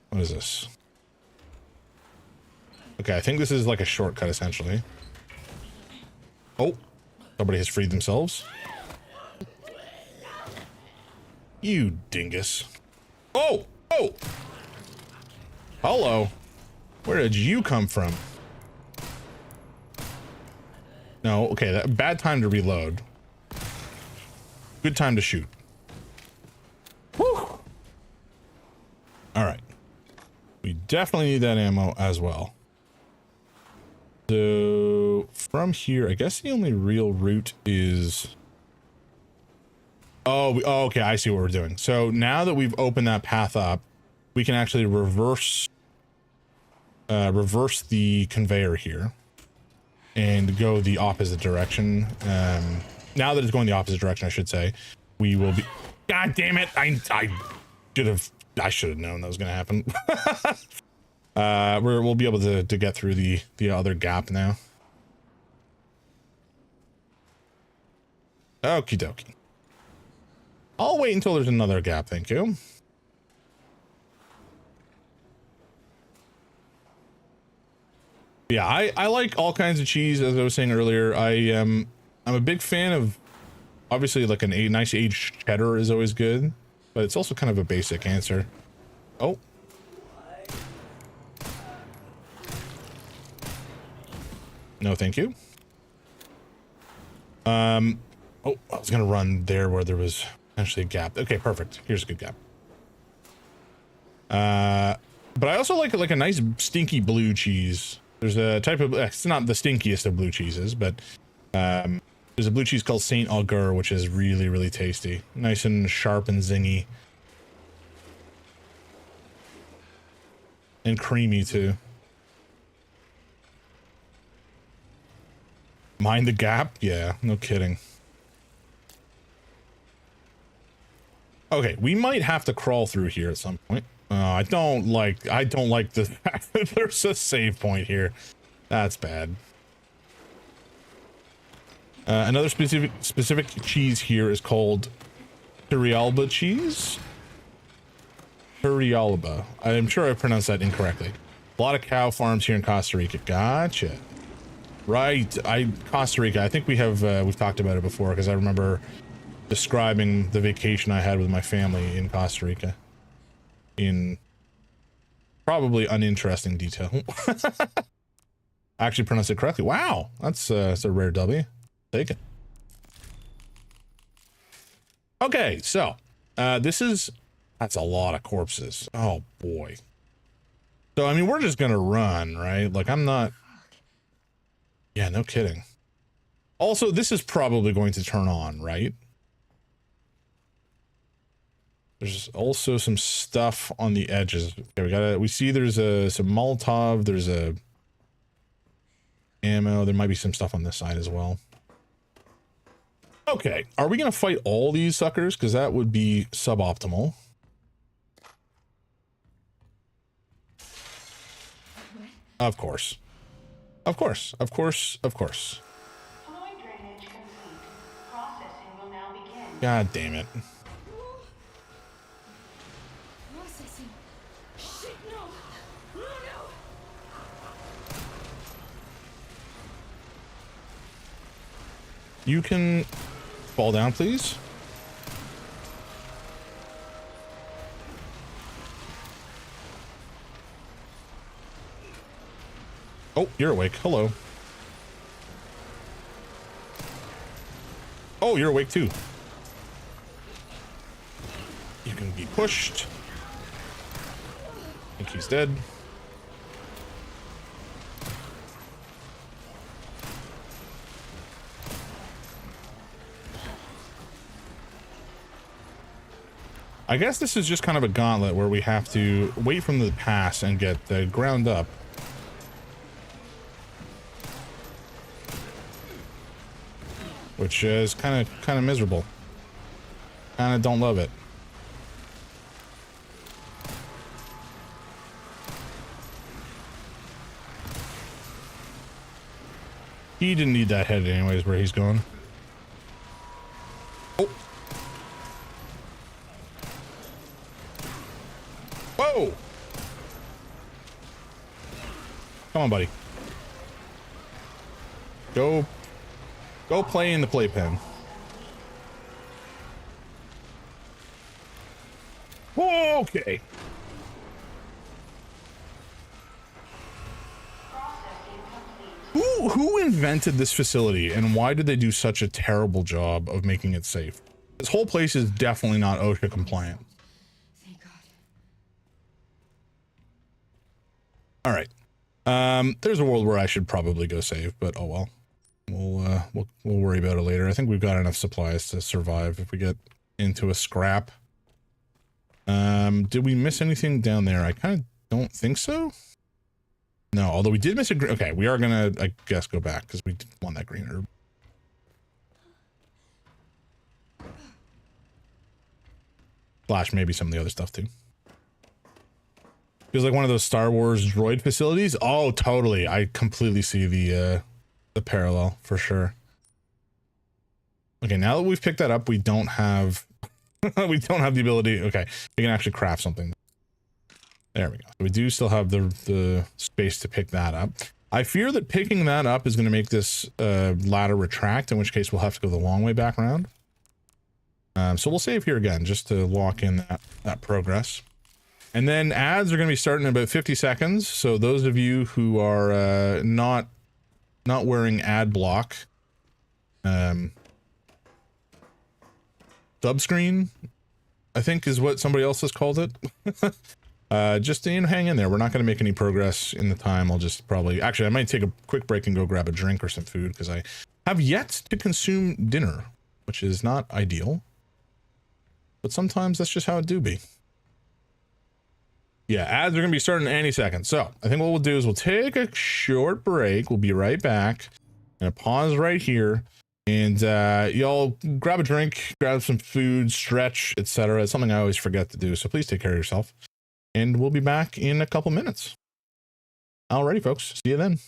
What is this? Okay, I think this is like a shortcut, essentially. Oh, somebody has freed themselves. You dingus. Oh! Oh! Hello. Where did you come from? No, okay, that bad time to reload. Good time to shoot. Whew! Alright. We definitely need that ammo as well. So, from here, I guess the only real route is... Oh, okay, I see what we're doing. So, now that we've opened that path up, we can actually reverse the conveyor here and go the opposite direction. Now that it's going the opposite direction, I should say, we will be... God damn it! I should have known that was going to happen. We'll be able to get through the other gap now. Okie dokie. I'll wait until there's another gap, thank you. Yeah, I like all kinds of cheese, as I was saying earlier. I'm a big fan of, obviously, like a nice aged cheddar is always good, but it's also kind of a basic answer. Oh. No, thank you. Oh, I was gonna run there where there was actually a gap. Okay, perfect. Here's a good gap. But I also like a nice stinky blue cheese. There's a type of, it's not the stinkiest of blue cheeses, but there's a blue cheese called Saint Augur, which is really, really tasty. Nice and sharp and zingy. And creamy too. Mind the gap? Yeah, no kidding. Okay, we might have to crawl through here at some point. I don't like the fact that there's a save point here. That's bad. Another specific cheese here is called Turrialba cheese. Turrialba. I'm sure I pronounced that incorrectly. A lot of cow farms here in Costa Rica. Gotcha. Right, Costa Rica. I think we've talked about it before, because I remember describing the vacation I had with my family in Costa Rica in probably uninteresting detail. I actually pronounced it correctly. Wow, that's a rare W. Take it. Okay, so that's a lot of corpses. Oh boy. So I mean, we're just gonna run, right? Like I'm not. Yeah, no kidding. Also, this is probably going to turn on, right? There's also some stuff on the edges. Okay, we see there's some Molotov, there's a ammo, there might be some stuff on this side as well. Okay, are we gonna fight all these suckers? Because that would be suboptimal. Of course. Of course, of course, of course. Fluid drainage complete. Processing will now begin. God damn it. Processing. Shit, no! No, no! You can fall down, please. Oh, you're awake. Hello. Oh, you're awake too. You can be pushed. I think he's dead. I guess this is just kind of a gauntlet where we have to wait from the pass and get ground up. Which is kind of miserable. Kind of don't love it. He didn't need that head anyways where he's going. Oh. Whoa! Come on, buddy. Go play in the playpen. Okay. Who invented this facility and why did they do such a terrible job of making it safe? This whole place is definitely not OSHA compliant. Thank God. All right. There's a world where I should probably go save, but oh well. We'll worry about it later. I think we've got enough supplies to survive if we get into a scrap. Did we miss anything down there? I kind of don't think so. No, although we did miss a green. Okay, we are gonna, I guess, go back because we want that green herb. Slash maybe some of the other stuff too. Feels like one of those Star Wars droid facilities. Oh, totally. I completely see the parallel for sure. Okay, now that we've picked that up, we don't have we don't have the ability. Okay, we can actually craft something. There we go. We do still have the space to pick that up. I fear that picking that up is going to make this ladder retract, in which case we'll have to go the long way back around. So we'll save here again just to lock in that progress. And then ads are going to be starting in about 50 seconds. So those of you who are not wearing ad block, subscreen, I think is what somebody else has called it. Just hang in there. We're not going to make any progress in the time. I'll just probably, actually, I might take a quick break and go grab a drink or some food because I have yet to consume dinner, which is not ideal. But sometimes that's just how it do be. Yeah, ads are going to be starting any second. So I think what we'll do is we'll take a short break. We'll be right back. And pause right here. And y'all grab a drink, grab some food, stretch, etc. It's something I always forget to do. So please take care of yourself. And we'll be back in a couple minutes. Alrighty, folks. See you then.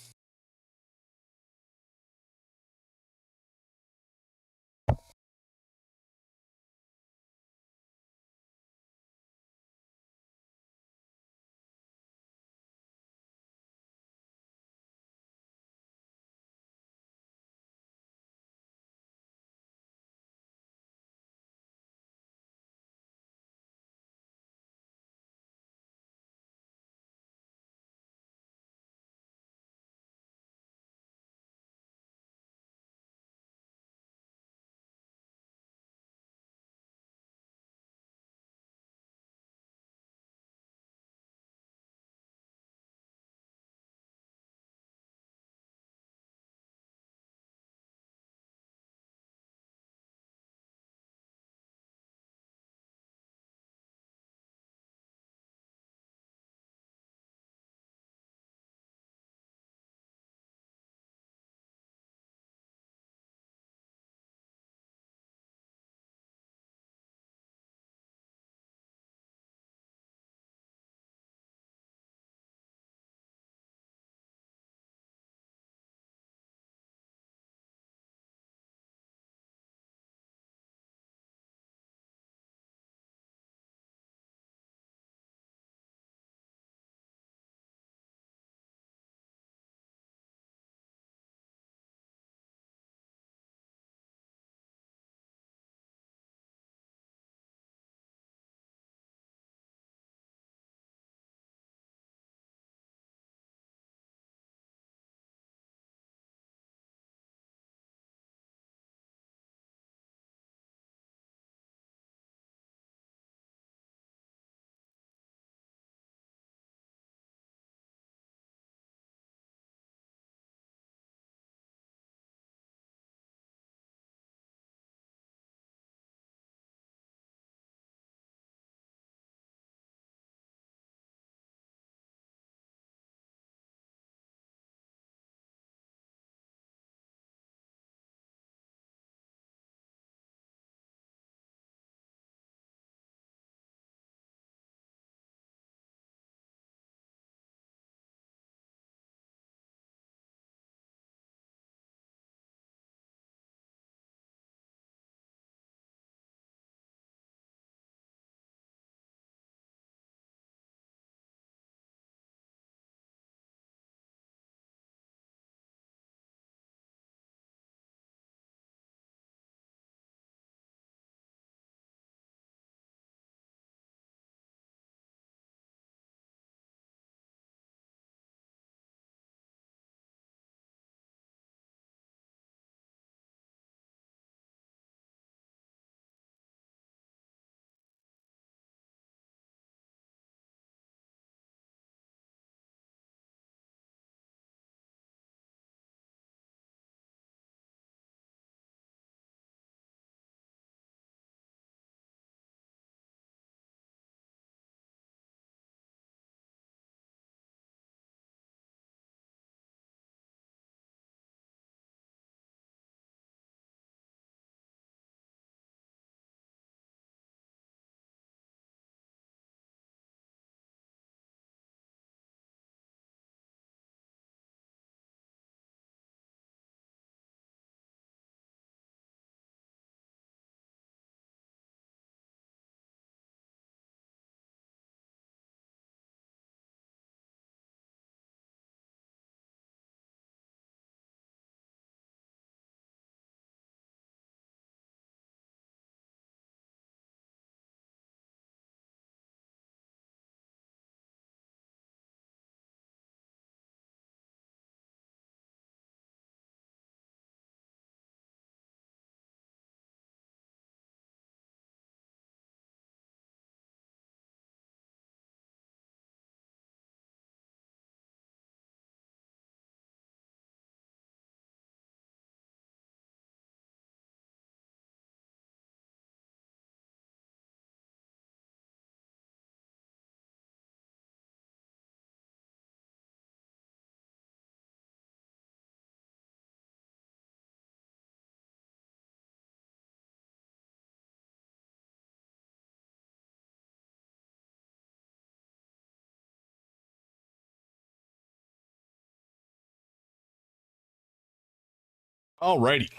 Alrighty,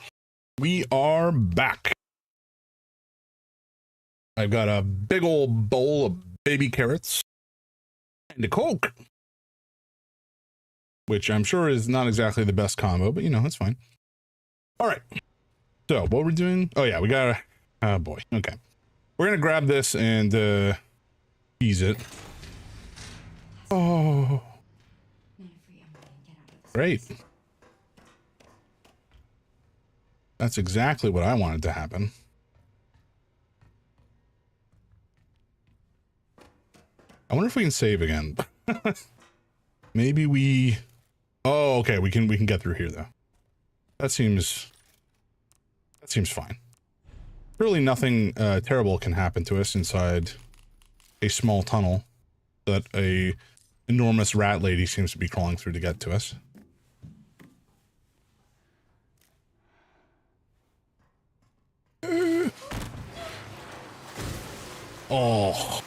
we are back. I've got a big old bowl of baby carrots and a Coke, which I'm sure is not exactly the best combo, but you know, it's fine. All right, so what we're doing, oh yeah, we gotta, oh boy, okay. We're gonna grab this and ease it. Oh, great. That's exactly what I wanted to happen. I wonder if we can save again. Maybe we, oh, okay, we can get through here though. That seems fine. Really nothing terrible can happen to us inside a small tunnel that a enormous rat lady seems to be crawling through to get to us. Oh.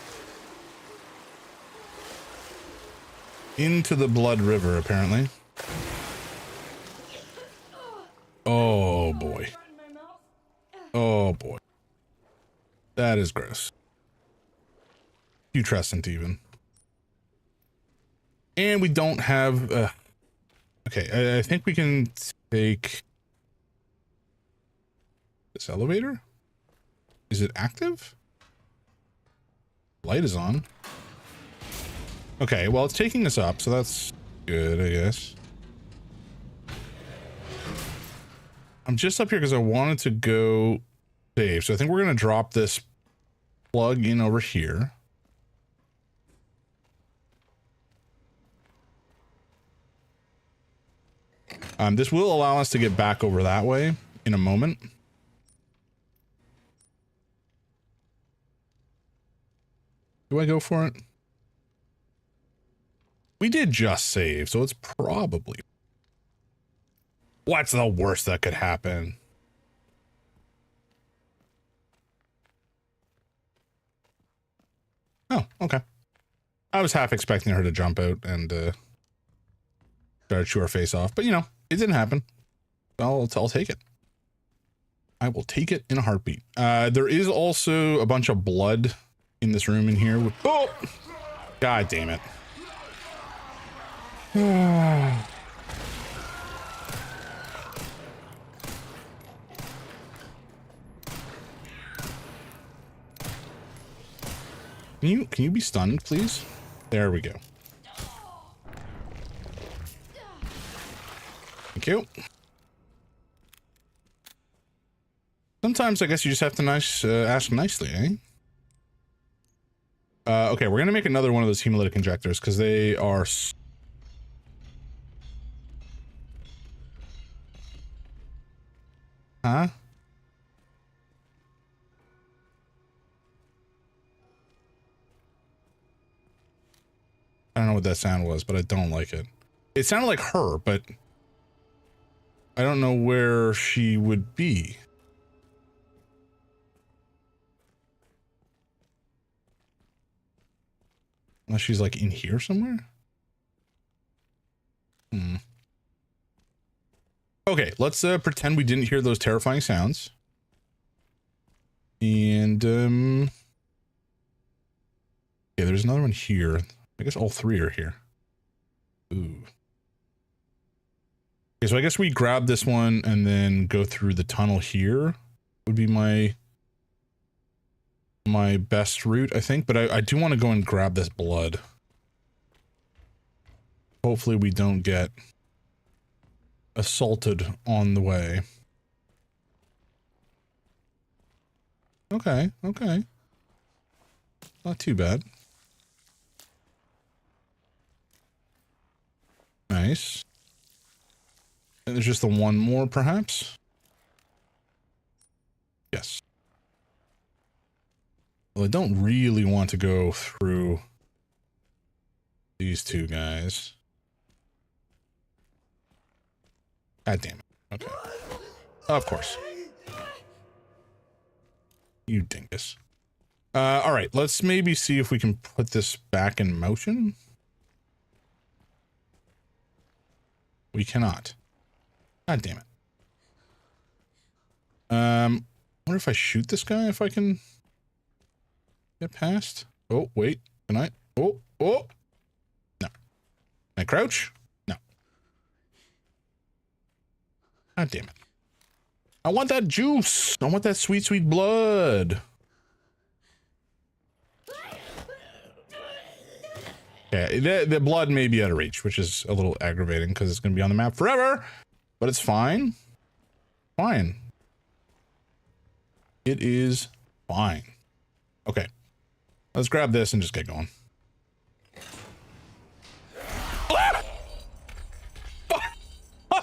Into the blood river, apparently. Oh boy. Oh boy. That is gross. Putrescent even. And we don't have okay, I think we can take this elevator. Is it active? Light is on. Okay, well, it's taking us up, so that's good, I guess. I'm just up here because I wanted to go save, so I think we're going to drop this plug in over here. This will allow us to get back over that way in a moment. Do I go for it? We did just save, so it's probably... What's the worst that could happen? Oh, okay. I was half expecting her to jump out and try to chew her face off, but you know, it didn't happen. I'll take it. I will take it in a heartbeat. There is also a bunch of blood in this room in here. Oh! God damn it. Can you be stunned, please? There we go. Thank you. Sometimes I guess you just have to ask nicely, eh? Okay, we're gonna make another one of those hemolytic injectors because they are... Huh? I don't know what that sound was, but I don't like it. It sounded like her, but I don't know where she would be. Unless she's like in here somewhere? Okay, let's pretend we didn't hear those terrifying sounds. And yeah, there's another one here. I guess all three are here. Ooh. Okay, so I guess we grab this one and then go through the tunnel here would be my best route, I think, but I do want to go and grab this blood. Hopefully we don't get assaulted on the way. Okay, okay. Not too bad. Nice. And there's just the one more, perhaps? Yes. Well, I don't really want to go through these two guys. God damn it. Okay. Of course. You dingus. All right, let's maybe see if we can put this back in motion. We cannot. God damn it. Wonder if I shoot this guy, if I can get past. Oh, wait. Can I? Oh. No. Can I crouch? No. God damn it. I want that juice. I want that sweet, sweet blood. Yeah, the blood may be out of reach, which is a little aggravating because it's going to be on the map forever, but it's fine. Fine. It is fine. Okay. Let's grab this and just get going.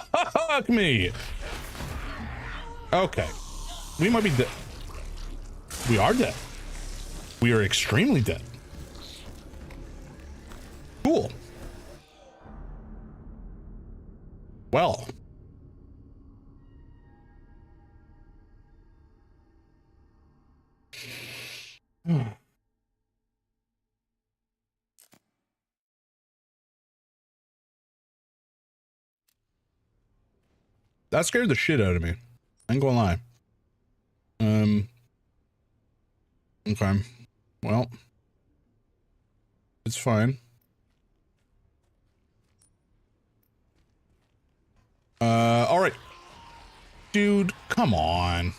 Fuck me. Okay. We might be dead. We are dead. We are extremely dead. Cool. Well. That scared the shit out of me. I ain't gonna lie. Okay. Well. It's fine. Alright. Dude, come on.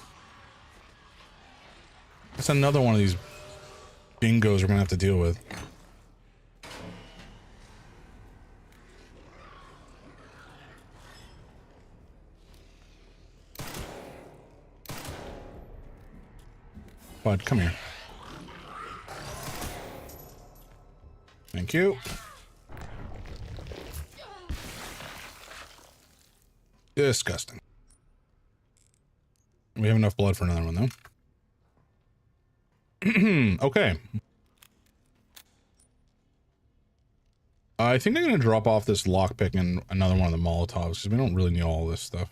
That's another one of these bingos we're gonna have to deal with. Bud, come here. Thank you. Disgusting. We have enough blood for another one, though. Okay. I think I'm going to drop off this lockpick and another one of the Molotovs, because we don't really need all this stuff.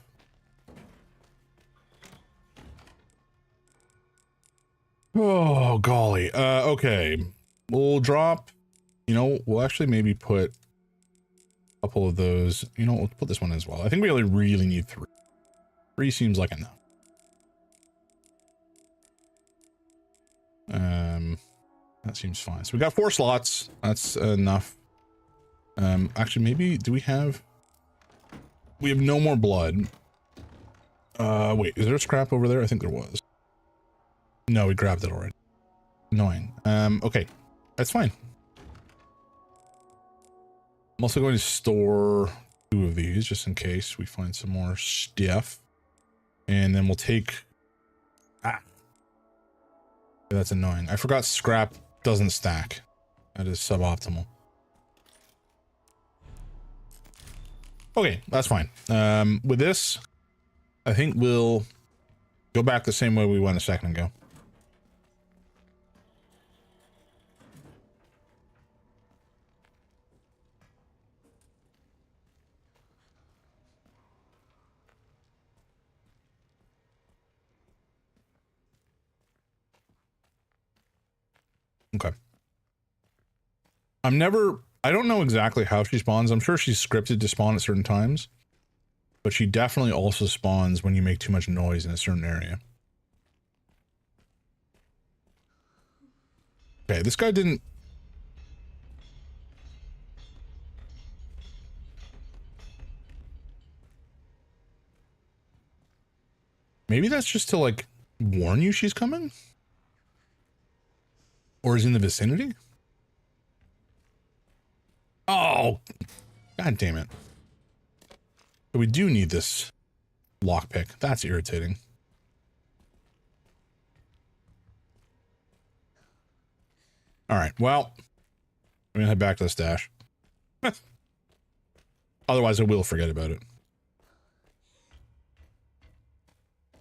Oh, golly. Okay. We'll drop... You know, we'll actually maybe put a couple of those. You know, we'll put this one as well. I think we only really need 3. 3 seems like enough. That seems fine. So we got 4 slots. That's enough. Actually, maybe do we have no more blood. Wait, is there a scrap over there? I think there was. No, we grabbed it already. Annoying. Okay. That's fine. I'm also going to store 2 of these just in case we find some more stuff. And then we'll take... Ah. Yeah, that's annoying. I forgot scrap doesn't stack. That is suboptimal. Okay, that's fine. With this, I think we'll go back the same way we went a second ago. Okay. I don't know exactly how she spawns. I'm sure she's scripted to spawn at certain times, but she definitely also spawns when you make too much noise in a certain area. Okay, this guy didn't... Maybe that's just to, like, warn you she's coming? Or is in the vicinity? Oh, god damn it. But we do need this lockpick. That's irritating. Alright, well, I'm gonna head back to the stash. Otherwise, I will forget about it.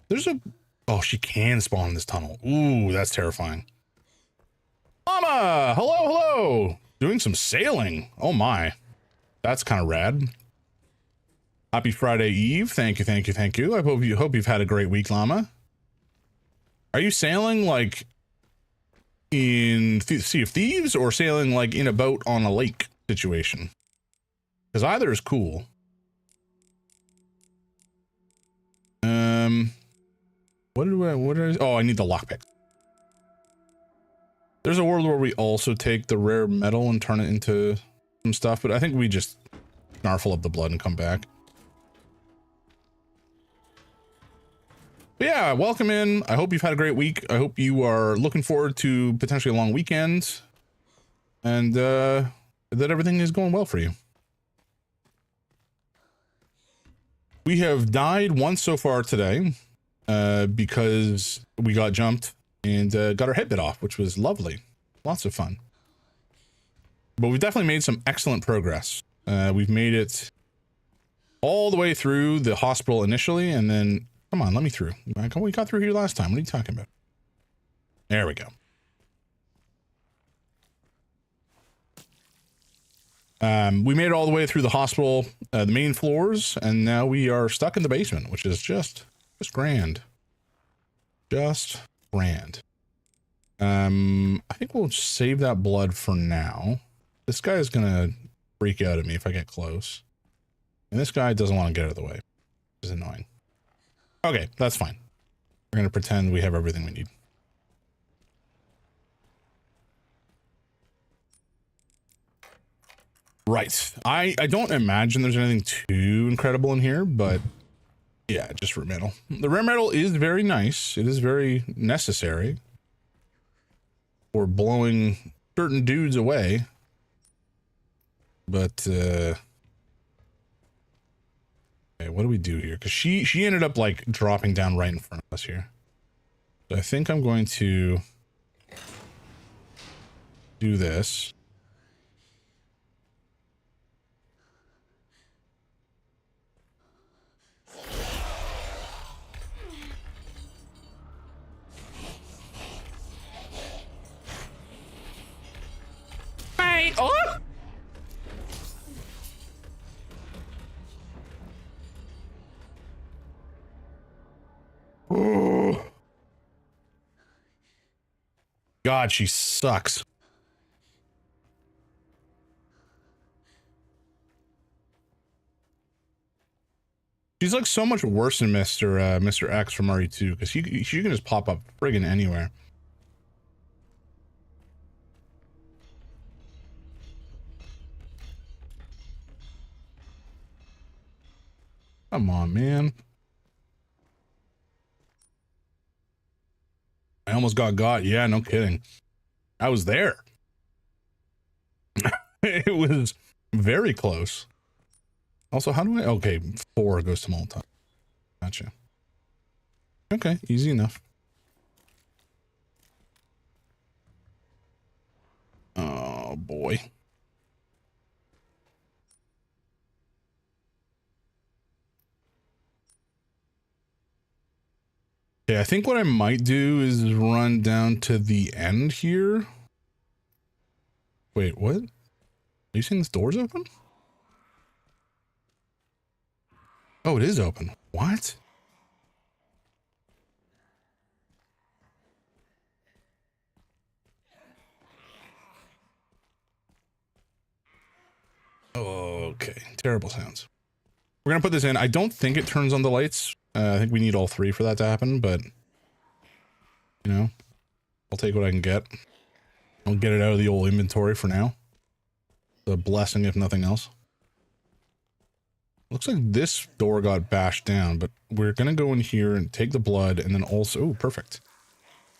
There's a... Oh, she can spawn in this tunnel. Ooh, that's terrifying. Mama! Hello, hello! Doing some sailing. Oh my. That's kind of rad. Happy Friday Eve. Thank you, thank you, thank you. I hope you've had a great week, Llama. Are you sailing like in Sea of Thieves or sailing like in a boat on a lake situation? Because either is cool. Oh, I need the lockpick. There's a world where we also take the rare metal and turn it into some stuff, but I think we just snarfle up the blood and come back. But yeah, welcome in. I hope you've had a great week. I hope you are looking forward to potentially a long weekend, and that everything is going well for you. We have died once so far today because we got jumped and got our head bit off, which was lovely. Lots of fun. But we've definitely made some excellent progress. We've made it all the way through the hospital initially, and then, come on, let me through. We got through here last time. What are you talking about? There we go. We made it all the way through the hospital, the main floors, and now we are stuck in the basement, which is just grand. Just grand. I think we'll save that blood for now. This guy is gonna freak out at me if I get close. And this guy doesn't want to get out of the way. Which is annoying. Okay, that's fine. We're gonna pretend we have everything we need. Right. I don't imagine there's anything too incredible in here, but yeah, just rare metal. The rare metal is very nice. It is very necessary for blowing certain dudes away. But okay, what do we do here? Because she ended up like dropping down right in front of us here. So I think I'm going to do this. Hey, oh! Oh. God, she sucks. She's like so much worse than Mr. X from RE2 because she can just pop up friggin' anywhere. Come on, man. I almost got. Yeah, no kidding. I was there. It was very close. Also, how do I... Okay, 4 goes to multi. Gotcha. Okay, easy enough. Oh, boy. Okay, I think what I might do is run down to the end here. Wait, what? Are you saying this door's open? Oh, it is open. What? Okay, terrible sounds. We're gonna put this in. I don't think it turns on the lights. I think we need all 3 for that to happen, but you know, I'll take what I can get. I'll get it out of the old inventory for now. The blessing, if nothing else. Looks like this door got bashed down, but we're gonna go in here and take the blood, and then also, oh, perfect,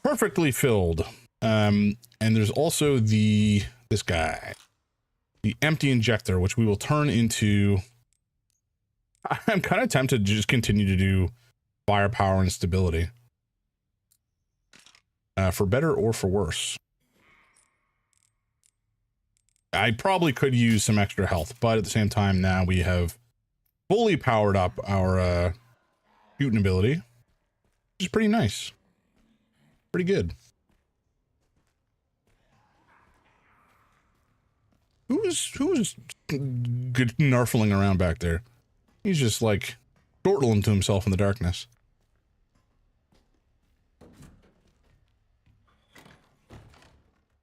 perfectly filled. And there's also this guy, the empty injector, which we will turn into. I'm kind of tempted to just continue to do firepower and stability. For better or for worse. I probably could use some extra health, but at the same time, now we have fully powered up our shooting ability, which is pretty nice. Pretty good. Who's good narfling around back there? He's just like chortling to himself in the darkness.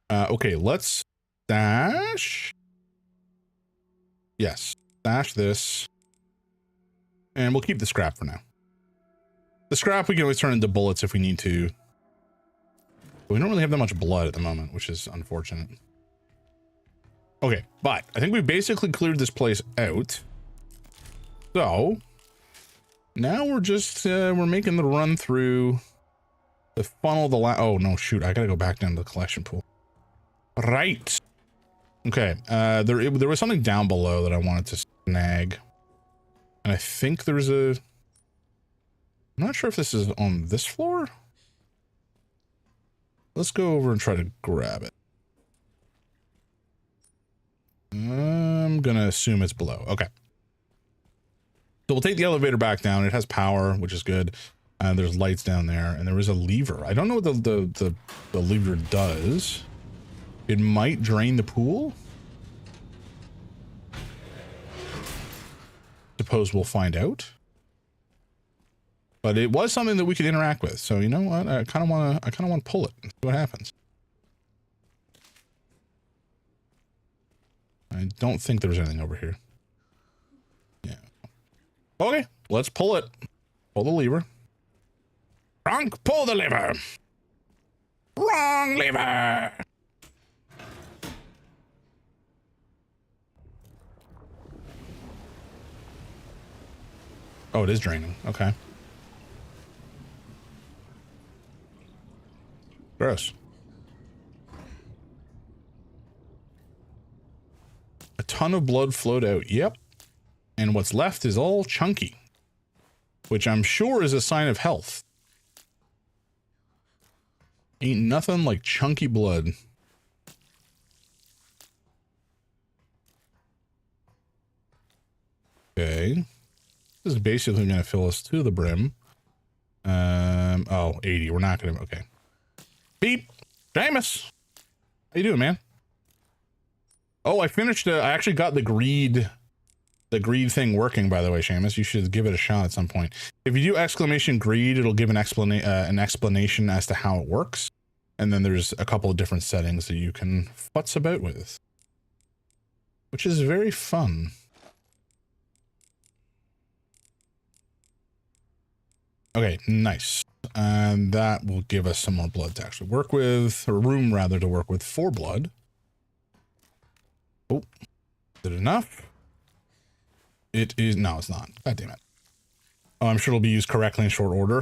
Okay, let's stash. Yes, stash this. And we'll keep the scrap for now. The scrap we can always turn into bullets if we need to. But we don't really have that much blood at the moment, which is unfortunate. Okay, but I think we basically cleared this place out. So now we're just we're making the run through the funnel. Oh no, shoot! I gotta go back down to the collection pool. Right. Okay. There was something down below that I wanted to snag, and I think there's a. I'm not sure if this is on this floor. Let's go over and try to grab it. I'm gonna assume it's below. Okay. So we'll take the elevator back down. It has power, which is good. There's lights down there, and there is a lever. I don't know what the lever does. It might drain the pool. Suppose we'll find out. But it was something that we could interact with. So you know what? I kind of want to pull it and see what happens. I don't think there's anything over here. Yeah. Okay, let's pull it. Pull the lever. Drunk, pull the lever. Wrong lever. Oh, it is draining. Okay. Gross. A ton of blood flowed out. Yep. And what's left is all chunky, which I'm sure is a sign of health. Ain't nothing like chunky blood. Okay. This is basically going to fill us to the brim. Oh, 80. We're not going to. Okay. Beep. Jameis. How you doing, man? Oh, I finished. I actually got the greed thing working, by the way, Seamus. You should give it a shot at some point. If you do exclamation greed, it'll give an explanation as to how it works. And then there's a couple of different settings that you can futz about with, which is very fun. Okay, nice. And that will give us some more blood to actually work with, or room rather to work with for blood. Oh, is it enough? It is. No, it's not. God damn it. Oh, I'm sure it'll be used correctly in short order.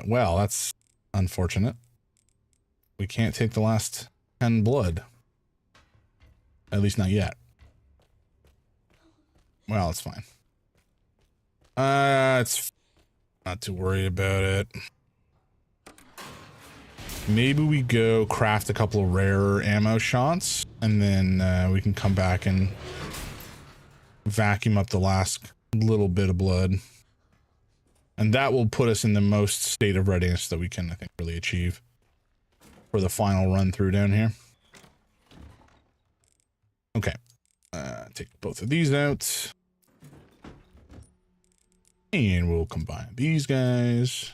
Well, that's unfortunate. We can't take the last 10 blood. At least not yet. Well, it's fine. It's not too worried about it. Maybe we go craft a couple of rarer ammo shots, and then we can come back and vacuum up the last little bit of blood. And that will put us in the most state of readiness that we can, I think, really achieve for the final run through down here. Okay. Take both of these out. And we'll combine these guys.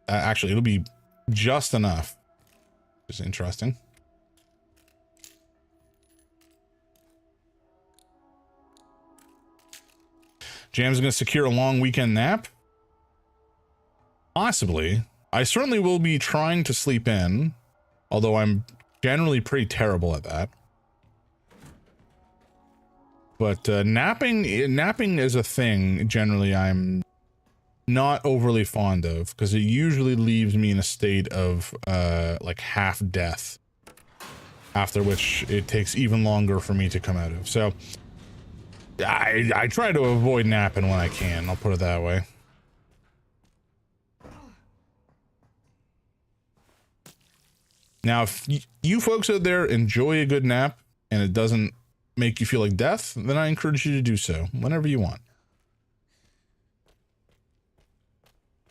Actually, it'll be just enough. Which is interesting. Jam's going to secure a long weekend nap? Possibly. I certainly will be trying to sleep in, although I'm generally pretty terrible at that. But napping is a thing generally I'm not overly fond of, because it usually leaves me in a state of like half death, after which it takes even longer for me to come out of. So I try to avoid napping when I can, I'll put it that way. Now, if you folks out there enjoy a good nap and it doesn't make you feel like death, then I encourage you to do so whenever you want.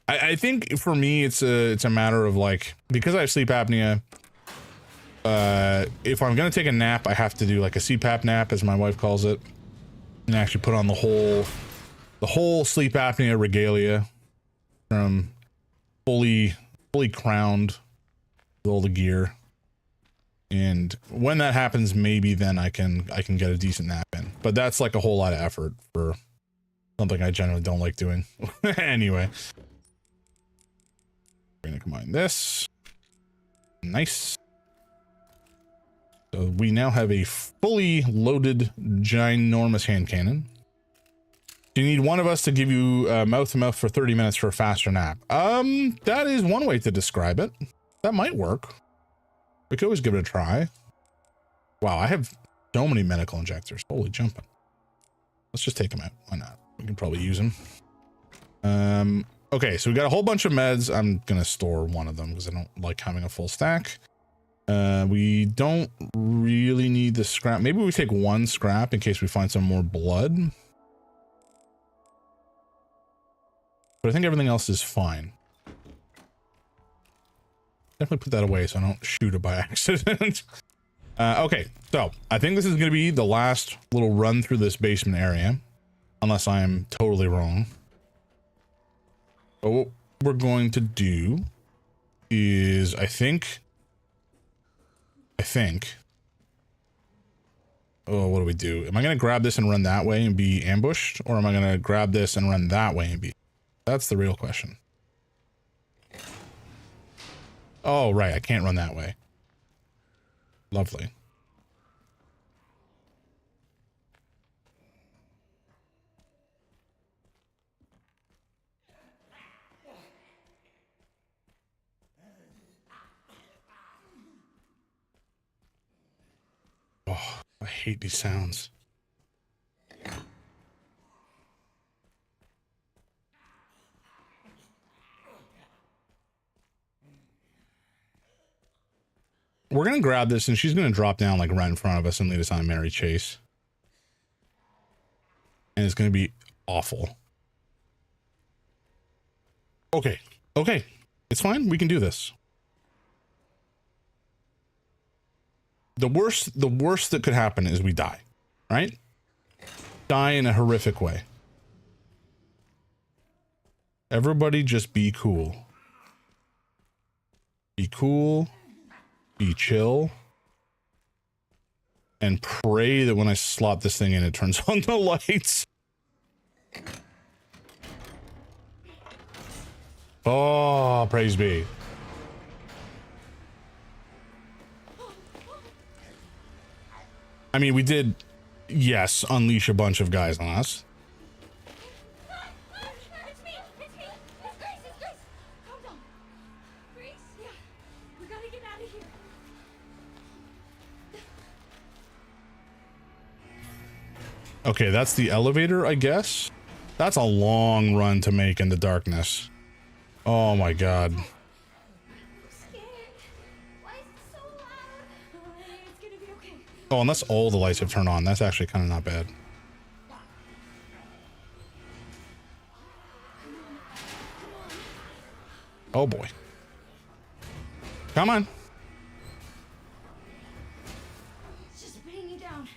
I think for me it's a matter of, like, because I have sleep apnea, if I'm gonna take a nap, I have to do like a CPAP nap, as my wife calls it, and actually put on the whole sleep apnea regalia, from fully crowned with all the gear, And when that happens, maybe then I can get a decent nap in. But that's like a whole lot of effort for something I generally don't like doing. Anyway. We're gonna combine this. Nice. So we now have a fully loaded ginormous hand cannon. You need one of us to give you mouth to mouth for 30 minutes for a faster nap. That is one way to describe it. That might work. We could always give it a try. Wow, I have so many medical injectors. Holy jumping. Let's just take them out. Why not? We can probably use them. Okay, so we got a whole bunch of meds. I'm gonna store one of them because I don't like having a full stack. We don't really need the scrap. Maybe we take one scrap in case we find some more blood. But I think everything else is fine. Definitely put that away so I don't shoot it by accident. Okay, so I think this is going to be the last little run through this basement area. Unless I am totally wrong. But what we're going to do is, I think. Oh, what do we do? Am I going to grab this and run that way and be ambushed? Or am I going to grab this and run that way and be... That's the real question. Oh, right. I can't run that way. Lovely. Oh, I hate these sounds. We're gonna grab this and she's gonna drop down like right in front of us and lead us on a merry chase. And it's gonna be awful. Okay, okay. It's fine. We can do this. The worst that could happen is we die, right? Die in a horrific way. Everybody just be cool. Be cool. Be chill. And pray that when I slot this thing in, it turns on the lights. Oh, praise be. I mean, we did, yes, unleash a bunch of guys on us. It's me! It's Grace! It's Grace! Calm down. Grace? Yeah. We gotta get out of here. Okay, that's the elevator, I guess. That's a long run to make in the darkness. Oh my god. I'm scared. Why is it so loud? It's gonna be okay. Oh, unless all the lights have turned on. That's actually kind of not bad. Oh boy. Come on. It's just bringing you down.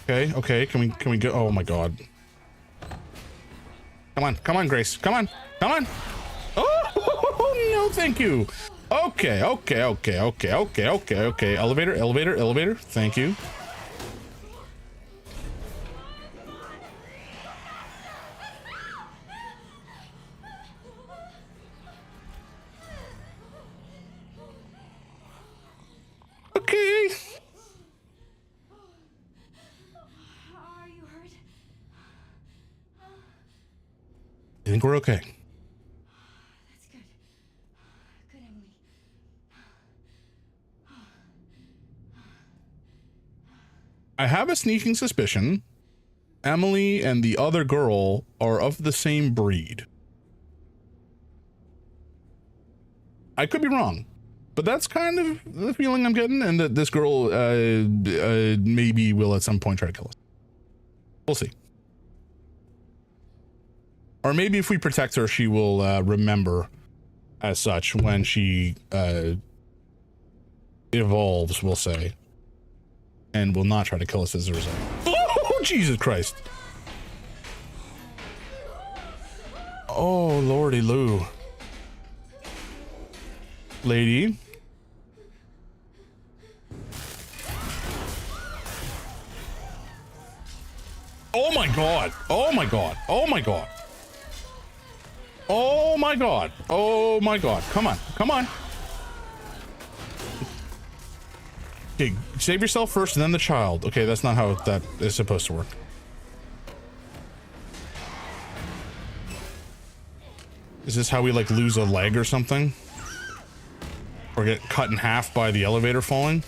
Okay, okay. Can we go? Oh my god. Come on, Grace. Come on. Oh, no, thank you. Okay. Elevator. Thank you. Okay. Are you hurt? I think we're okay. That's good. Good, Emily. I have a sneaking suspicion Emily and the other girl are of the same breed. I could be wrong, but that's kind of the feeling I'm getting, and that this girl maybe will at some point try to kill us. We'll see. Or maybe if we protect her, she will remember as such when she evolves, we'll say, and will not try to kill us as a result. Oh, Jesus Christ. Oh, Lordy Lou. lady. Oh my god. Oh my god. Oh my god. Oh my god. Oh my god. Come on. Come on. Okay, save yourself first and then the child. Okay, that's not how that is supposed to work. Is this how we like lose a leg or something? Or get cut in half by the elevator falling?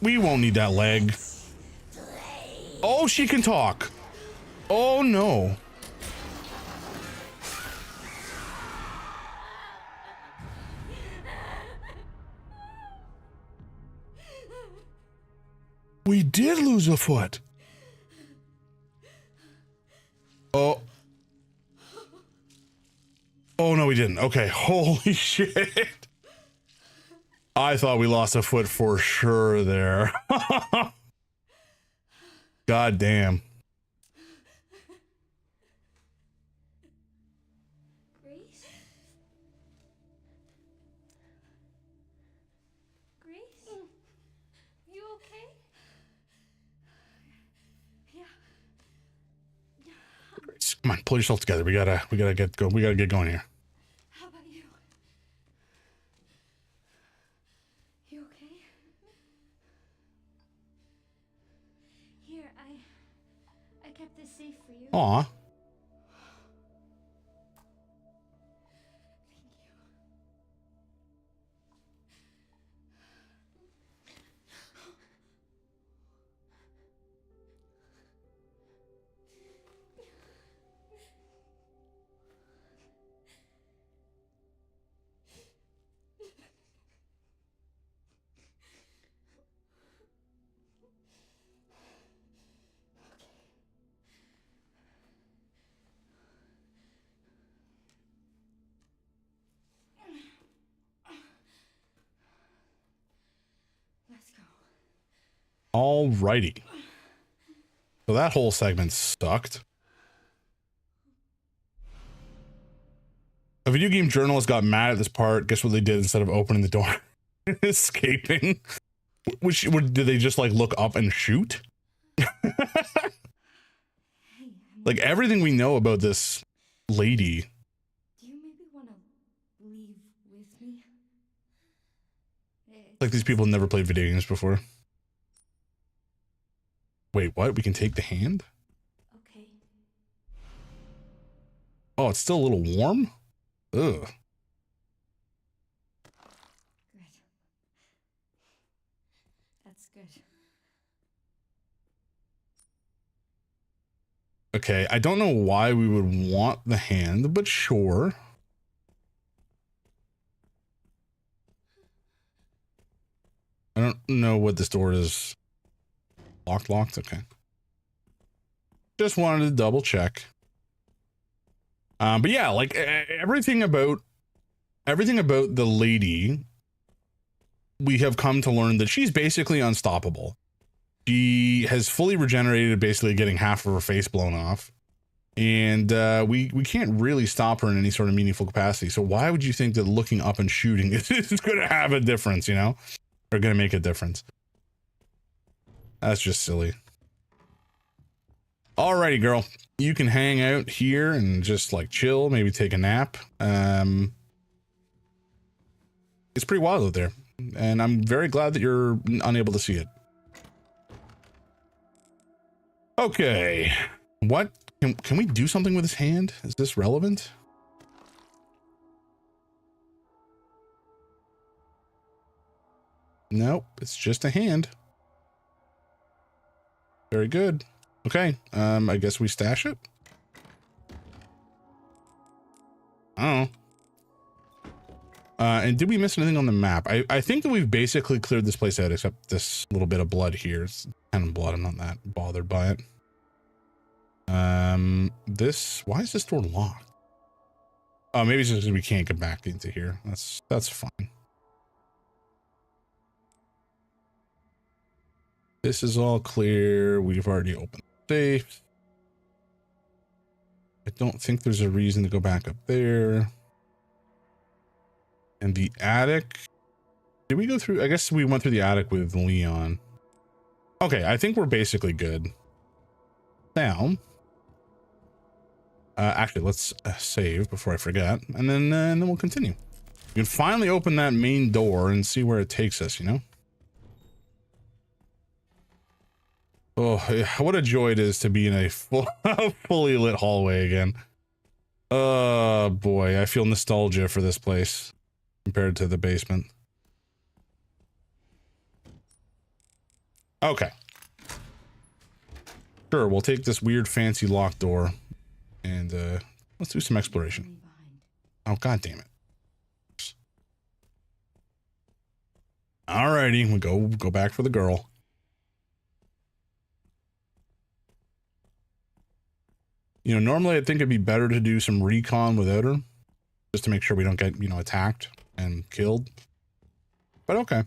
We won't need that leg. Oh, she can talk. Oh no. We did lose a foot. Oh. Oh no, we didn't. Okay, holy shit. I thought we lost a foot for sure there. God damn. Grace? Grace? You okay? Yeah. Come on, pull yourself together. We gotta get going here. How about you? You okay? Here, I kept this safe for you. Aw. Let's go. Alrighty. So that whole segment sucked. A video game journalist got mad at this part. Guess what they did instead of opening the door? Escaping. Which did they just like look up and shoot? Like everything we know about this lady. Do you maybe want to leave with me? Like these people never played video games before. Wait, what? We can take the hand? Okay. Oh, it's still a little warm? Ugh. Good. That's good. Okay, I don't know why we would want the hand, but sure. I don't know what this door is. Locked? Okay. Just wanted to double check. But yeah, like everything about the lady, we have come to learn that she's basically unstoppable. She has fully regenerated, basically getting half of her face blown off. And we can't really stop her in any sort of meaningful capacity. So why would you think that looking up and shooting is going to have a difference, you know? Or going to make a difference? That's just silly. Alrighty, girl. You can hang out here and just like chill, maybe take a nap. It's pretty wild out there. And I'm very glad that you're unable to see it. Okay. What? Can we do something with his hand? Is this relevant? Nope, it's just a hand. Very good. Okay, I guess we stash it. Oh. And did we miss anything on the map? I think that we've basically cleared this place out, except this little bit of blood here. It's kind of blood. I'm not that bothered by it. Why is this door locked? Oh, maybe it's just because we can't get back into here. That's fine. This is all clear. We've already opened the safe. I don't think there's a reason to go back up there. And the attic. Did we go through? I guess we went through the attic with Leon. Okay, I think we're basically good. Now, actually, let's save before I forget, and then we'll continue. We can finally open that main door and see where it takes us, you know? Oh, what a joy it is to be in a fully lit hallway again. Oh boy, I feel nostalgia for this place compared to the basement. Okay. Sure, we'll take this weird fancy locked door and let's do some exploration. Oh, god damn it. Alrighty, we go back for the girl. You know, normally I think it'd be better to do some recon without her, just to make sure we don't get, you know, attacked and killed. But okay.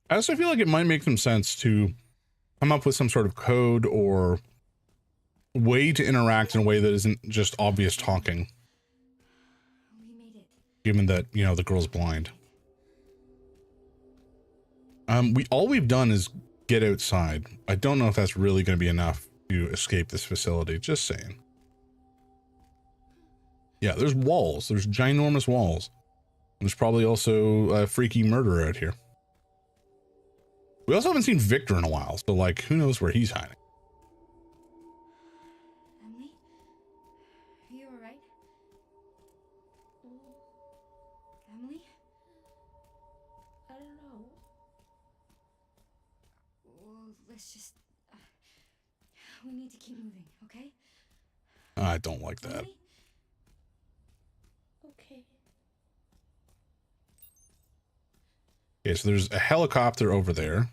I also feel like it might make some sense to come up with some sort of code or way to interact in a way that isn't just obvious talking. We made it. Given that, you know, the girl's blind. All we've done is get outside. I don't know if that's really going to be enough to escape this facility. Just saying. Yeah, there's walls. There's ginormous walls. There's probably also a freaky murderer out here. We also haven't seen Victor in a while, so like, who knows where he's hiding? Emily? Are you alright? Emily? I don't know. Well, let's just... we need to keep moving, okay? I don't like that. Emily? Okay. Okay, so there's a helicopter over there.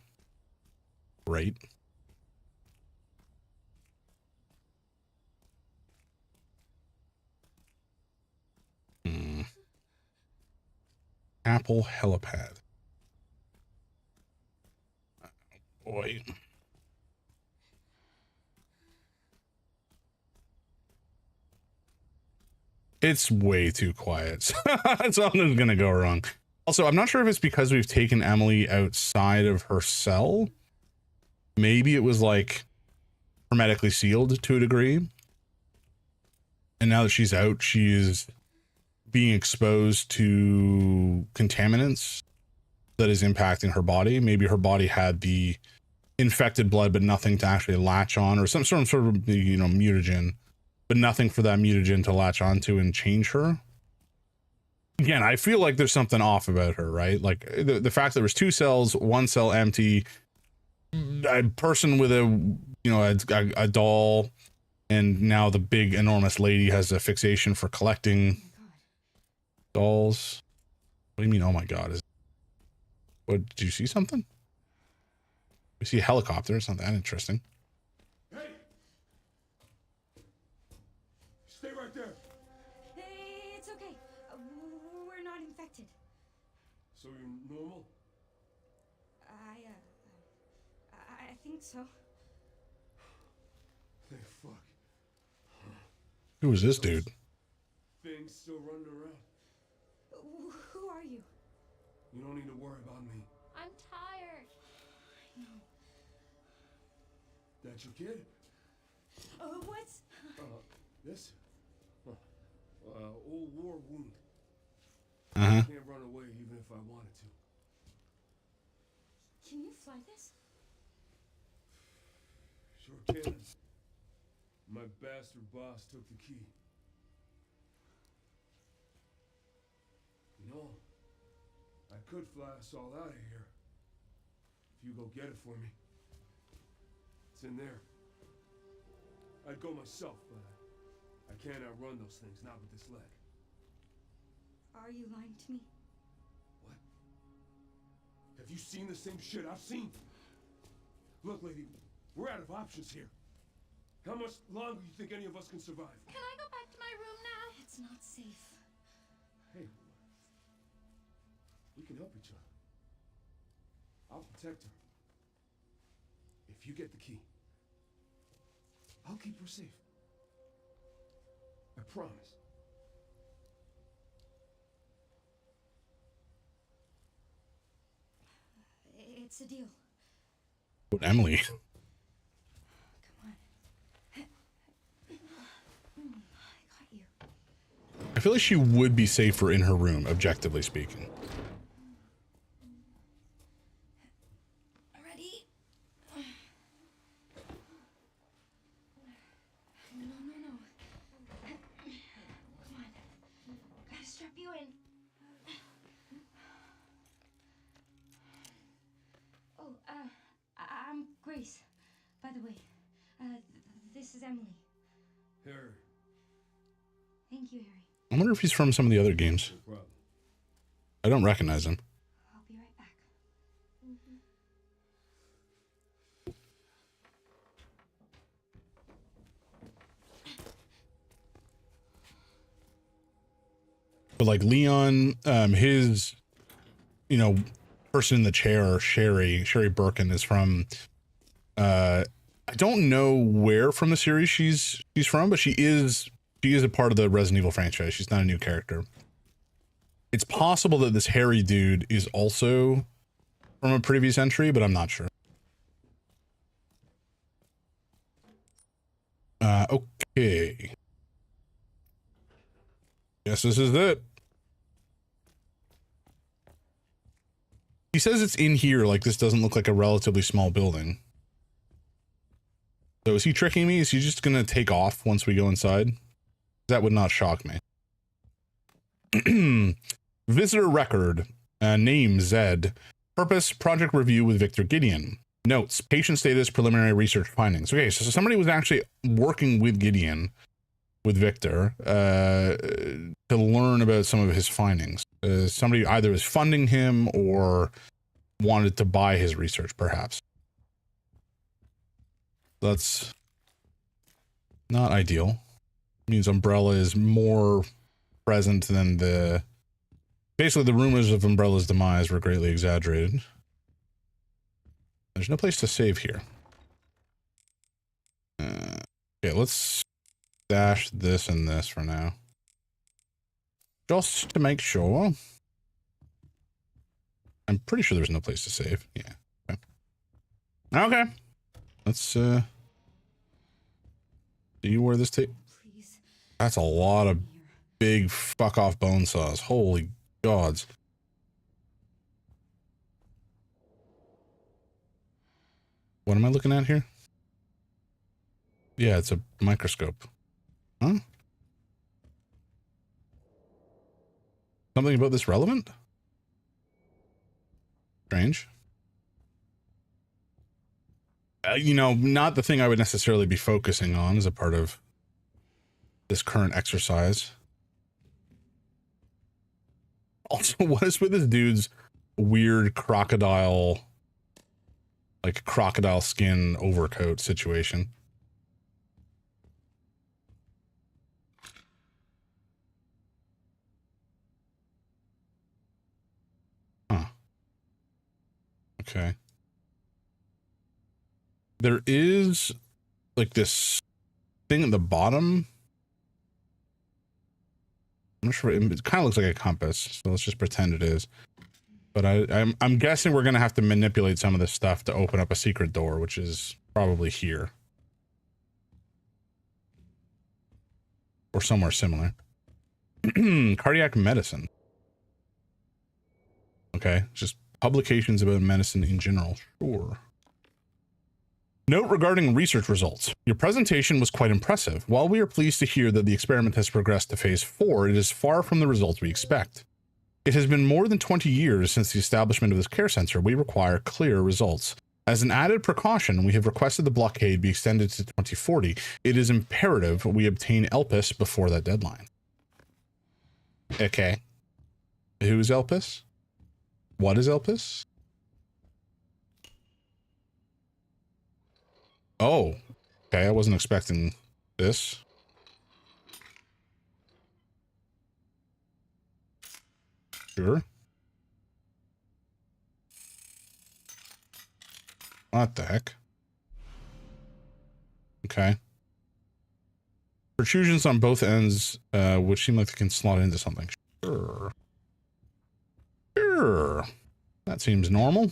Right. Apple helipad. Boy. It's way too quiet. Something's gonna go wrong. Also, I'm not sure if it's because we've taken Emily outside of her cell. Maybe it was like hermetically sealed to a degree. And now that she's out, she's being exposed to contaminants that is impacting her body. Maybe her body had the infected blood, but nothing to actually latch on, or some sort of, you know, mutagen, but nothing for that mutagen to latch onto and change her. Again, I feel like there's something off about her, right? Like the fact that there was 2 cells, 1 cell empty, a person with a, you know, a doll, and now the big enormous lady has a fixation for collecting dolls. What do you mean, oh my god? What, did you see something? We see a helicopter. It's not that interesting. Hey! Stay right there. It's okay. We're not infected. So you're normal? I think so. Thank fuck. Who is this dude? Things still running around. Who are you? You don't need to worry about me. I'm tired. No. That's your kid? What's... This? Old war wound. Uh-huh. Can't run away even if I wanted to. Can you fly this? Sure can. My bastard boss took the key. You know, I could fly us all out of here. If you go get it for me. It's in there. I'd go myself, but I can't outrun those things, not with this leg. Are you lying to me? What? Have you seen the same shit I've seen? Look, lady, we're out of options here. How much longer do you think any of us can survive? Can I go back to my room now? It's not safe. Hey, we can help each other. I'll protect her. If you get the key, I'll keep her safe. I promise. It's a deal. But Emily. Come on. I got you. I feel like she would be safer in her room, objectively speaking. Ready? No. Come on. Gotta strap you in. Oh, I'm Grace, by the way. This is Emily. Harry, Thank you, Harry. I wonder if he's from some of the other games. no problem. I don't recognize him. I'll be right back. But like Leon, his, you know, person in the chair, Sherry Birkin, is from, I don't know where from the series she's from, but she is a part of the Resident Evil franchise. She's not a new character. It's possible that this Harry dude is also from a previous entry, but I'm not sure. Okay. Guess this is it. He says it's in here, like this doesn't look like a relatively small building. So is he tricking me? Is he just gonna take off once we go inside? That would not shock me. Visitor record. Name Zed. Purpose project review with Victor Gideon. Notes patient status preliminary research findings. Okay, so somebody was actually working with Gideon, with Victor, to learn about some of his findings. Somebody either was funding him or wanted to buy his research, perhaps. That's not ideal. Means Umbrella is more present than basically the rumors of Umbrella's demise were greatly exaggerated. There's no place to save here. Okay, let's dash this and this for now. Just to make sure. I'm pretty sure there's no place to save. Yeah. Okay. Let's see where this takes. Please. That's a lot of big fuck off bone saws. Holy gods. What am I looking at here? Yeah, it's a microscope. Huh? Something about this relevant? Strange. You know, not the thing I would necessarily be focusing on as a part of this current exercise. Also, what is with this dude's weird crocodile skin overcoat situation? Huh. Okay. There is like this thing at the bottom. I'm not sure. It kind of looks like a compass, so let's just pretend it is. But I'm guessing we're gonna have to manipulate some of this stuff to open up a secret door, which is probably here or somewhere similar. Cardiac medicine. Okay, just publications about medicine in general. Sure. Note regarding research results. Your presentation was quite impressive. While we are pleased to hear that the experiment has progressed to phase 4, it is far from the results we expect. It has been more than 20 years since the establishment of this care center. We require clear results. As an added precaution, we have requested the blockade be extended to 2040. It is imperative we obtain Elpis before that deadline. Okay. Who is Elpis? What is Elpis? Oh, okay. I wasn't expecting this. Sure. What the heck? Okay. Protrusions on both ends, which seem like they can slot into something. Sure. Sure. That seems normal.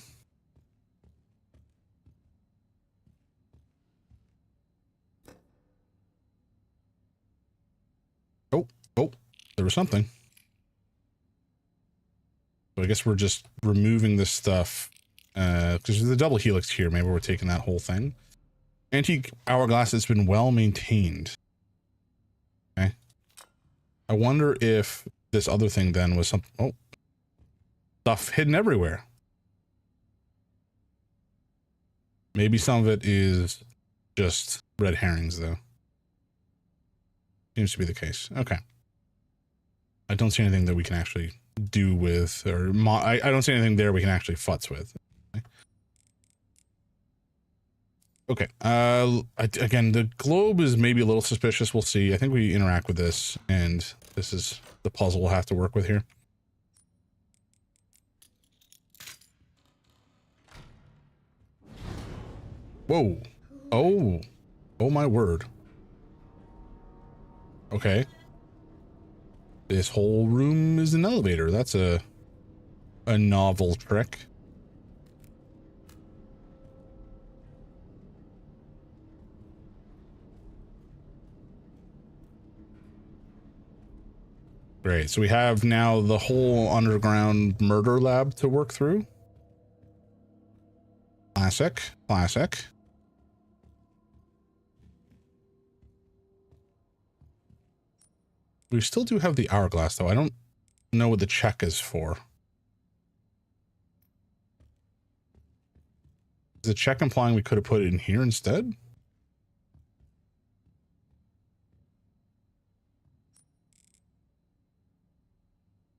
Oh, oh, there was something. So I guess we're just removing this stuff, because there's a double helix here. Maybe we're taking that whole thing. Antique hourglass has been well maintained. Okay. I wonder if this other thing then was some, oh, stuff hidden everywhere. Maybe some of it is just red herrings though. Seems to be the case. Okay. I don't see anything that we can actually do with, or I don't see anything there we can actually futz with. Okay. Again, the globe is maybe a little suspicious. We'll see. I think we interact with this, and this is the puzzle we'll have to work with here. Whoa. Oh. Oh my word. Okay. This whole room is an elevator. That's a novel trick. Great. So we have now the whole underground murder lab to work through. Classic. Classic. We still do have the hourglass, though. I don't know what the check is for. Is the check implying we could have put it in here instead?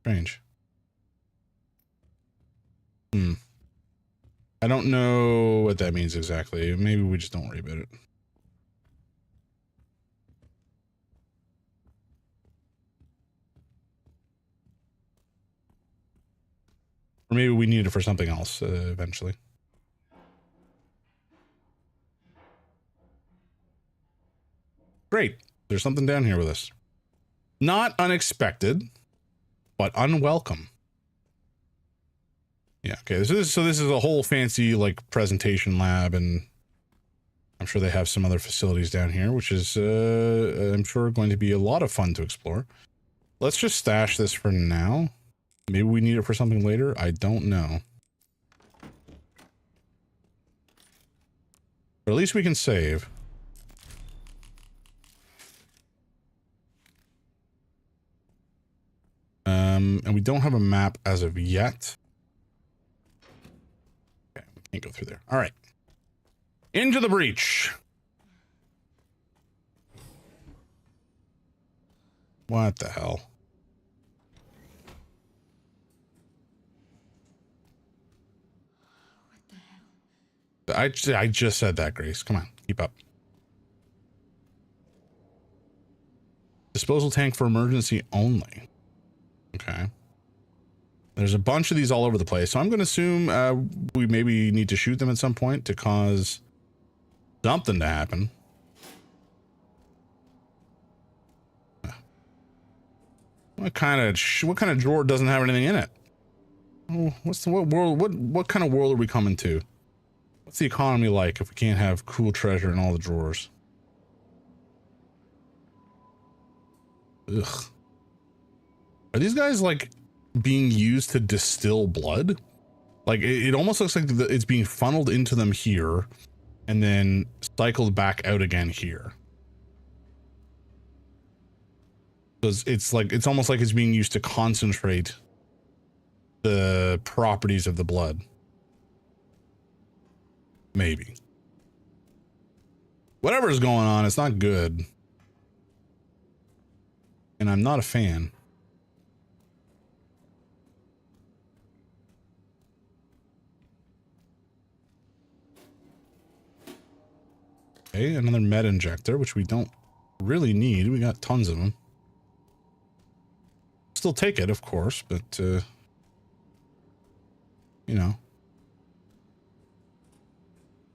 Strange. I don't know what that means exactly. Maybe we just don't worry about it. Or maybe we need it for something else eventually. Great. There's something down here with us. Not unexpected, but unwelcome. Yeah, okay. So this is a whole fancy like presentation lab, and I'm sure they have some other facilities down here, which is I'm sure going to be a lot of fun to explore. Let's just stash this for now. Maybe we need it for something later. I don't know. But at least we can save. And we don't have a map as of yet. Okay, we can't go through there. All right. Into the breach. What the hell? What the hell? I just said that, Grace. Come on, keep up. Disposal tank for emergency only. Okay. There's a bunch of these all over the place, so I'm going to assume we maybe need to shoot them at some point to cause something to happen. What kind of drawer doesn't have anything in it? Oh, what kind of world are we coming to? What's the economy like if we can't have cool treasure in all the drawers? Ugh. Are these guys like being used to distill blood? Like it almost looks like it's being funneled into them here and then cycled back out again here. Because it's almost like it's being used to concentrate the properties of the blood. Maybe. Whatever's going on, it's not good. And I'm not a fan. Okay, another med injector, which we don't really need. We got tons of them. Still take it, of course, but, you know.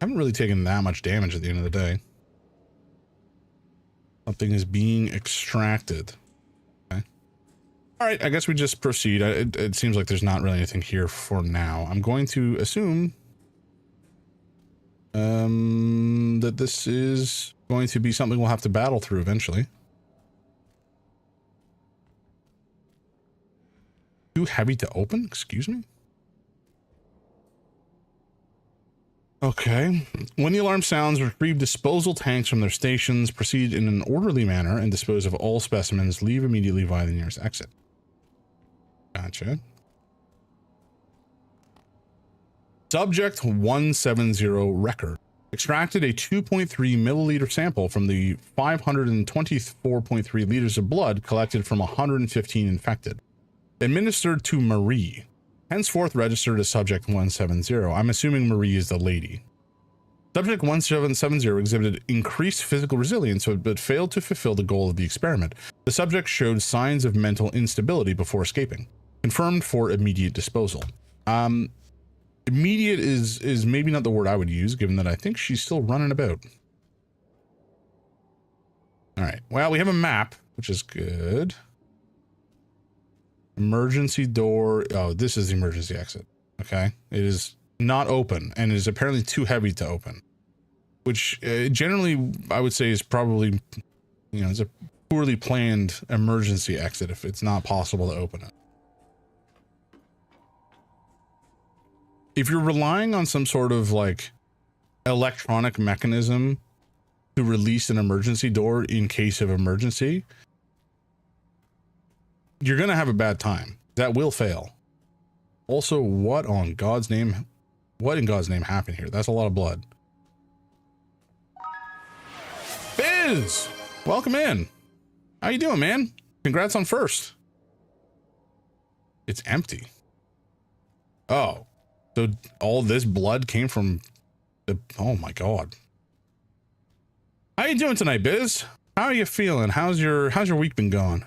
Haven't really taken that much damage at the end of the day. Something is being extracted. Okay. All right, I guess we just proceed. It seems like there's not really anything here for now. I'm going to assume that this is going to be something we'll have to battle through eventually. Too heavy to open? Excuse me? Okay. When the alarm sounds, retrieve disposal tanks from their stations, proceed in an orderly manner, and dispose of all specimens. Leave immediately via the nearest exit. Gotcha. Subject 170 record. Extracted a 2.3 milliliter sample from the 524.3 liters of blood collected from 115 infected. Administered to Marie. Henceforth registered as Subject 170. I'm assuming Marie is the lady. Subject 1770 exhibited increased physical resilience, but failed to fulfill the goal of the experiment. The subject showed signs of mental instability before escaping. Confirmed for immediate disposal. Immediate is maybe not the word I would use, given that I think she's still running about. All right. Well, we have a map, which is good. Emergency door. Oh, this is the emergency exit. Okay. It is not open and is apparently too heavy to open, which generally I would say is probably, you know, it's a poorly planned emergency exit if it's not possible to open it. If you're relying on some sort of like electronic mechanism to release an emergency door in case of emergency, you're going to have a bad time. That will fail. Also, what in God's name happened here? That's a lot of blood. Biz! Welcome in. How you doing, man? Congrats on first. It's empty. Oh, so all this blood came from the... Oh my God. How you doing tonight, Biz? How are you feeling? How's your week been going?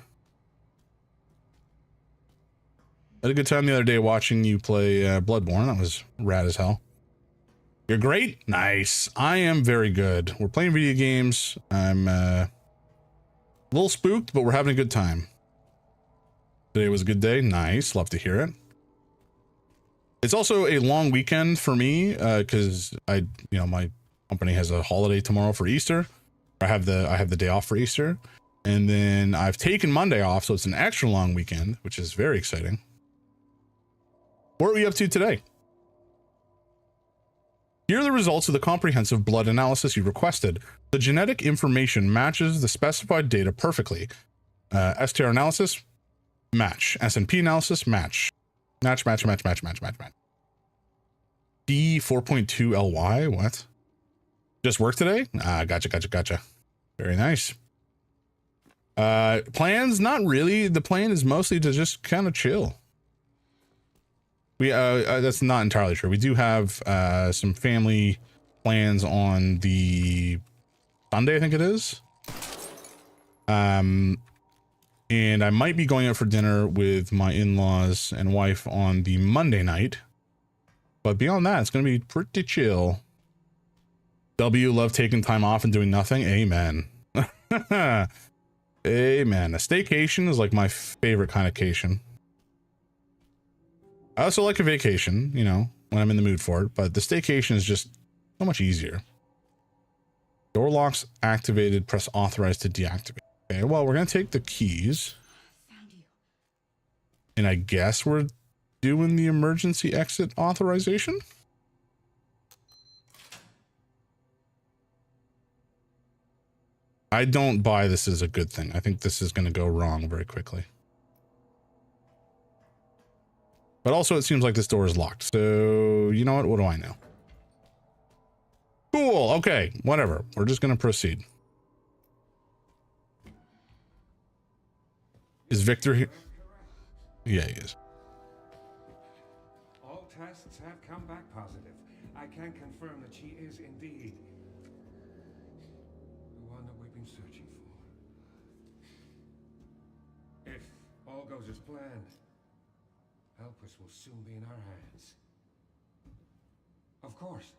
I had a good time the other day watching you play Bloodborne. That was rad as hell. You're great? Nice. I am very good. We're playing video games. I'm a little spooked, but we're having a good time. Today was a good day. Nice. Love to hear it. It's also a long weekend for me because my company has a holiday tomorrow for Easter. I have the day off for Easter, and then I've taken Monday off, so it's an extra long weekend, which is very exciting. What are we up to today? Here are the results of the comprehensive blood analysis you requested. The genetic information matches the specified data perfectly. STR analysis, match. SNP analysis, match. Match. D 4.2 LY, what? Just work today? Ah, gotcha. Very nice. Plans? Not really. The plan is mostly to just kind of chill. That's not entirely true. We do have some family plans on the Sunday, I think it is. And I might be going out for dinner with my in-laws and wife on the Monday night. But beyond that, it's going to be pretty chill. W, love taking time off and doing nothing. Amen. Amen. A staycation is like my favorite kind of cation. I also like a vacation, you know, when I'm in the mood for it, but the staycation is just so much easier. Door locks activated. Press authorize to deactivate. Okay, well, we're going to take the keys. Found you. And I guess we're doing the emergency exit authorization. I don't buy this as a good thing. I think this is going to go wrong very quickly. But also it seems like this door is locked. So, you know what? What do I know? Cool. Okay. Whatever. We're just going to proceed. Is Victor here? Yeah, he is. All tests have come back positive. I can confirm that she is indeed goes as planned, Helpers will soon be in our hands. Of course.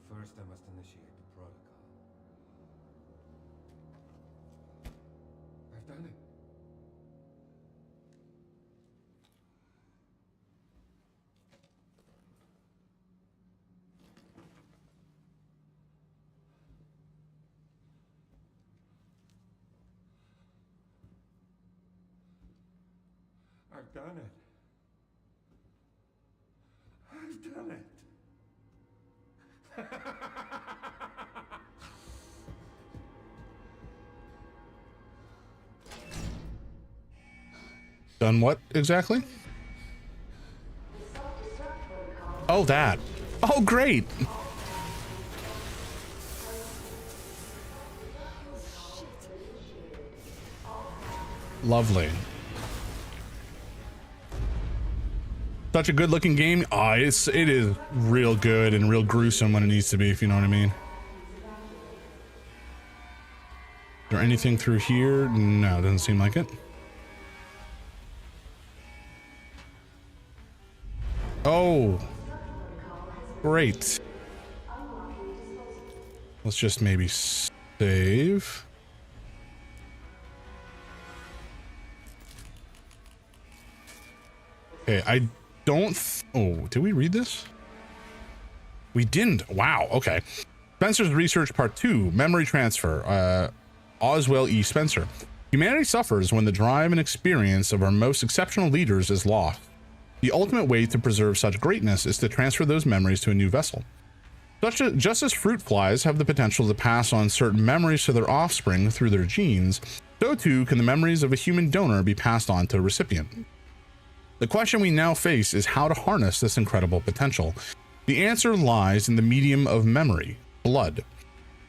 But first, I must initiate the protocol. I've done it. I've done it. I've done it. Done what exactly? Oh, that. Oh, great. Lovely. Such a good looking game. Oh, it is real good and real gruesome when it needs to be, if you know what I mean. Is there anything through here? No, it doesn't seem like it. Oh, great. Let's just maybe save. Okay, I don't. Oh, did we read this? We didn't. Wow. Okay. Spencer's Research Part 2, Memory Transfer. Oswell E. Spencer. Humanity suffers when the drive and experience of our most exceptional leaders is lost. The ultimate way to preserve such greatness is to transfer those memories to a new vessel. Just as fruit flies have the potential to pass on certain memories to their offspring through their genes, so too can the memories of a human donor be passed on to a recipient. The question we now face is how to harness this incredible potential. The answer lies in the medium of memory, blood.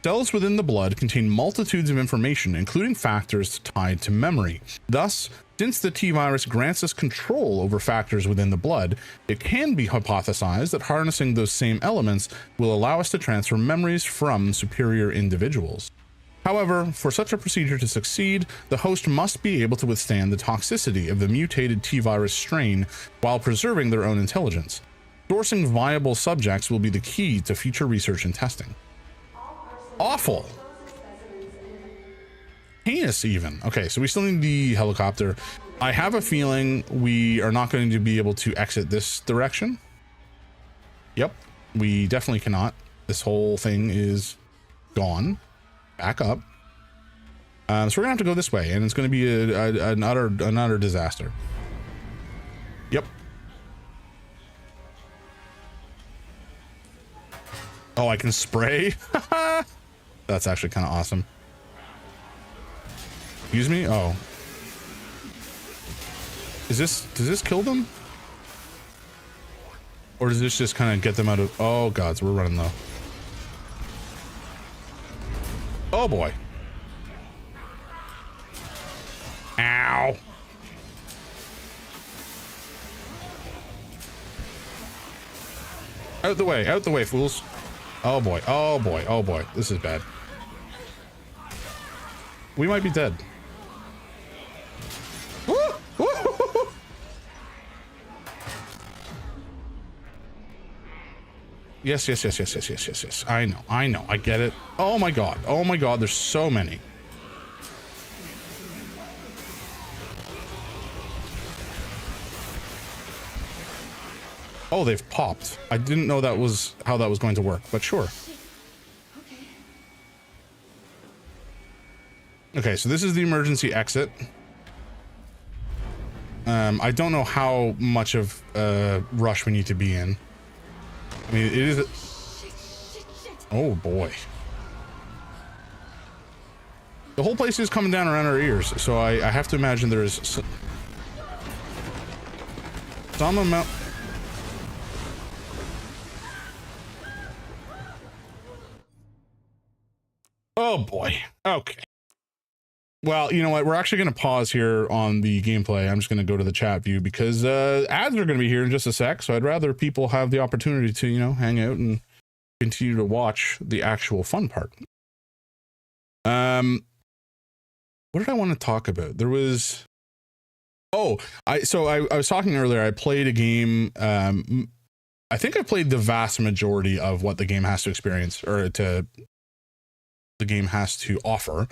Cells within the blood contain multitudes of information, including factors tied to memory. Thus, since the T-virus grants us control over factors within the blood, it can be hypothesized that harnessing those same elements will allow us to transfer memories from superior individuals. However, for such a procedure to succeed, the host must be able to withstand the toxicity of the mutated T-virus strain while preserving their own intelligence. Sourcing viable subjects will be the key to future research and testing. Awful. Heinous even. Okay, so we still need the helicopter. I have a feeling we are not going to be able to exit this direction. Yep, we definitely cannot. This whole thing is gone. Back up. So we're gonna have to go this way, and it's going to be an utter disaster. Yep. Oh, I can spray. That's actually kind of awesome. Excuse me. Oh, does this kill them, or does this just kind of get them out of? Oh god, so we're running low. Oh boy. Ow. Out the way, fools. Oh boy, oh boy, oh boy. This is bad. We might be dead. Woo! Woo! Yes. I know. I get it. Oh my god. There's so many. Oh, they've popped. I didn't know that was how that was going to work, but sure. Okay, so this is the emergency exit. I don't know how much of a rush we need to be in. I mean, it is. Oh boy. The whole place is coming down around our ears, so I have to imagine there is some amount. Oh boy. Okay. Well, you know what? We're actually going to pause here on the gameplay. I'm just going to go to the chat view because ads are going to be here in just a sec. So I'd rather people have the opportunity to, you know, hang out and continue to watch the actual fun part. what did I want to talk about? There was, oh, I was talking earlier. I played a game. I think I played the vast majority of what the game has to experience, or the game has to offer.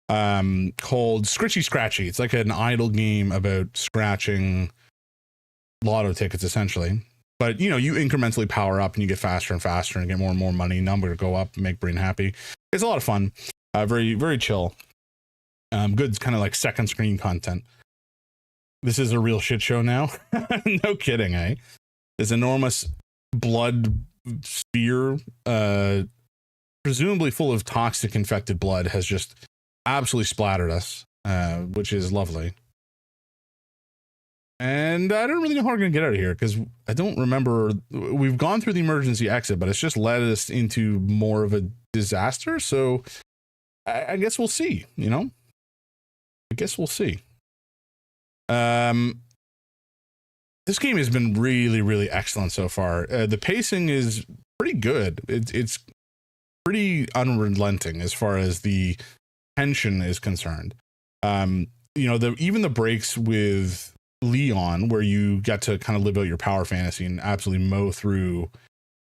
Called Scritchy Scratchy. It's like an idle game about scratching lotto tickets, essentially. But you know, you incrementally power up and you get faster and faster and get more and more money. Number go up, make brain happy. It's a lot of fun. Very, very chill. Good kind of like second screen content. This is a real shit show now. No kidding, eh? This enormous blood sphere, presumably full of toxic infected blood, has just absolutely splattered us, which is lovely. And I don't really know how we're going to get out of here, because I don't remember. We've gone through the emergency exit, but it's just led us into more of a disaster. So I guess we'll see, you know? I guess we'll see. This game has been really, really excellent so far. The pacing is pretty good. It's pretty unrelenting as far as the tension is concerned. You know, even the breaks with Leon, where you get to kind of live out your power fantasy and absolutely mow through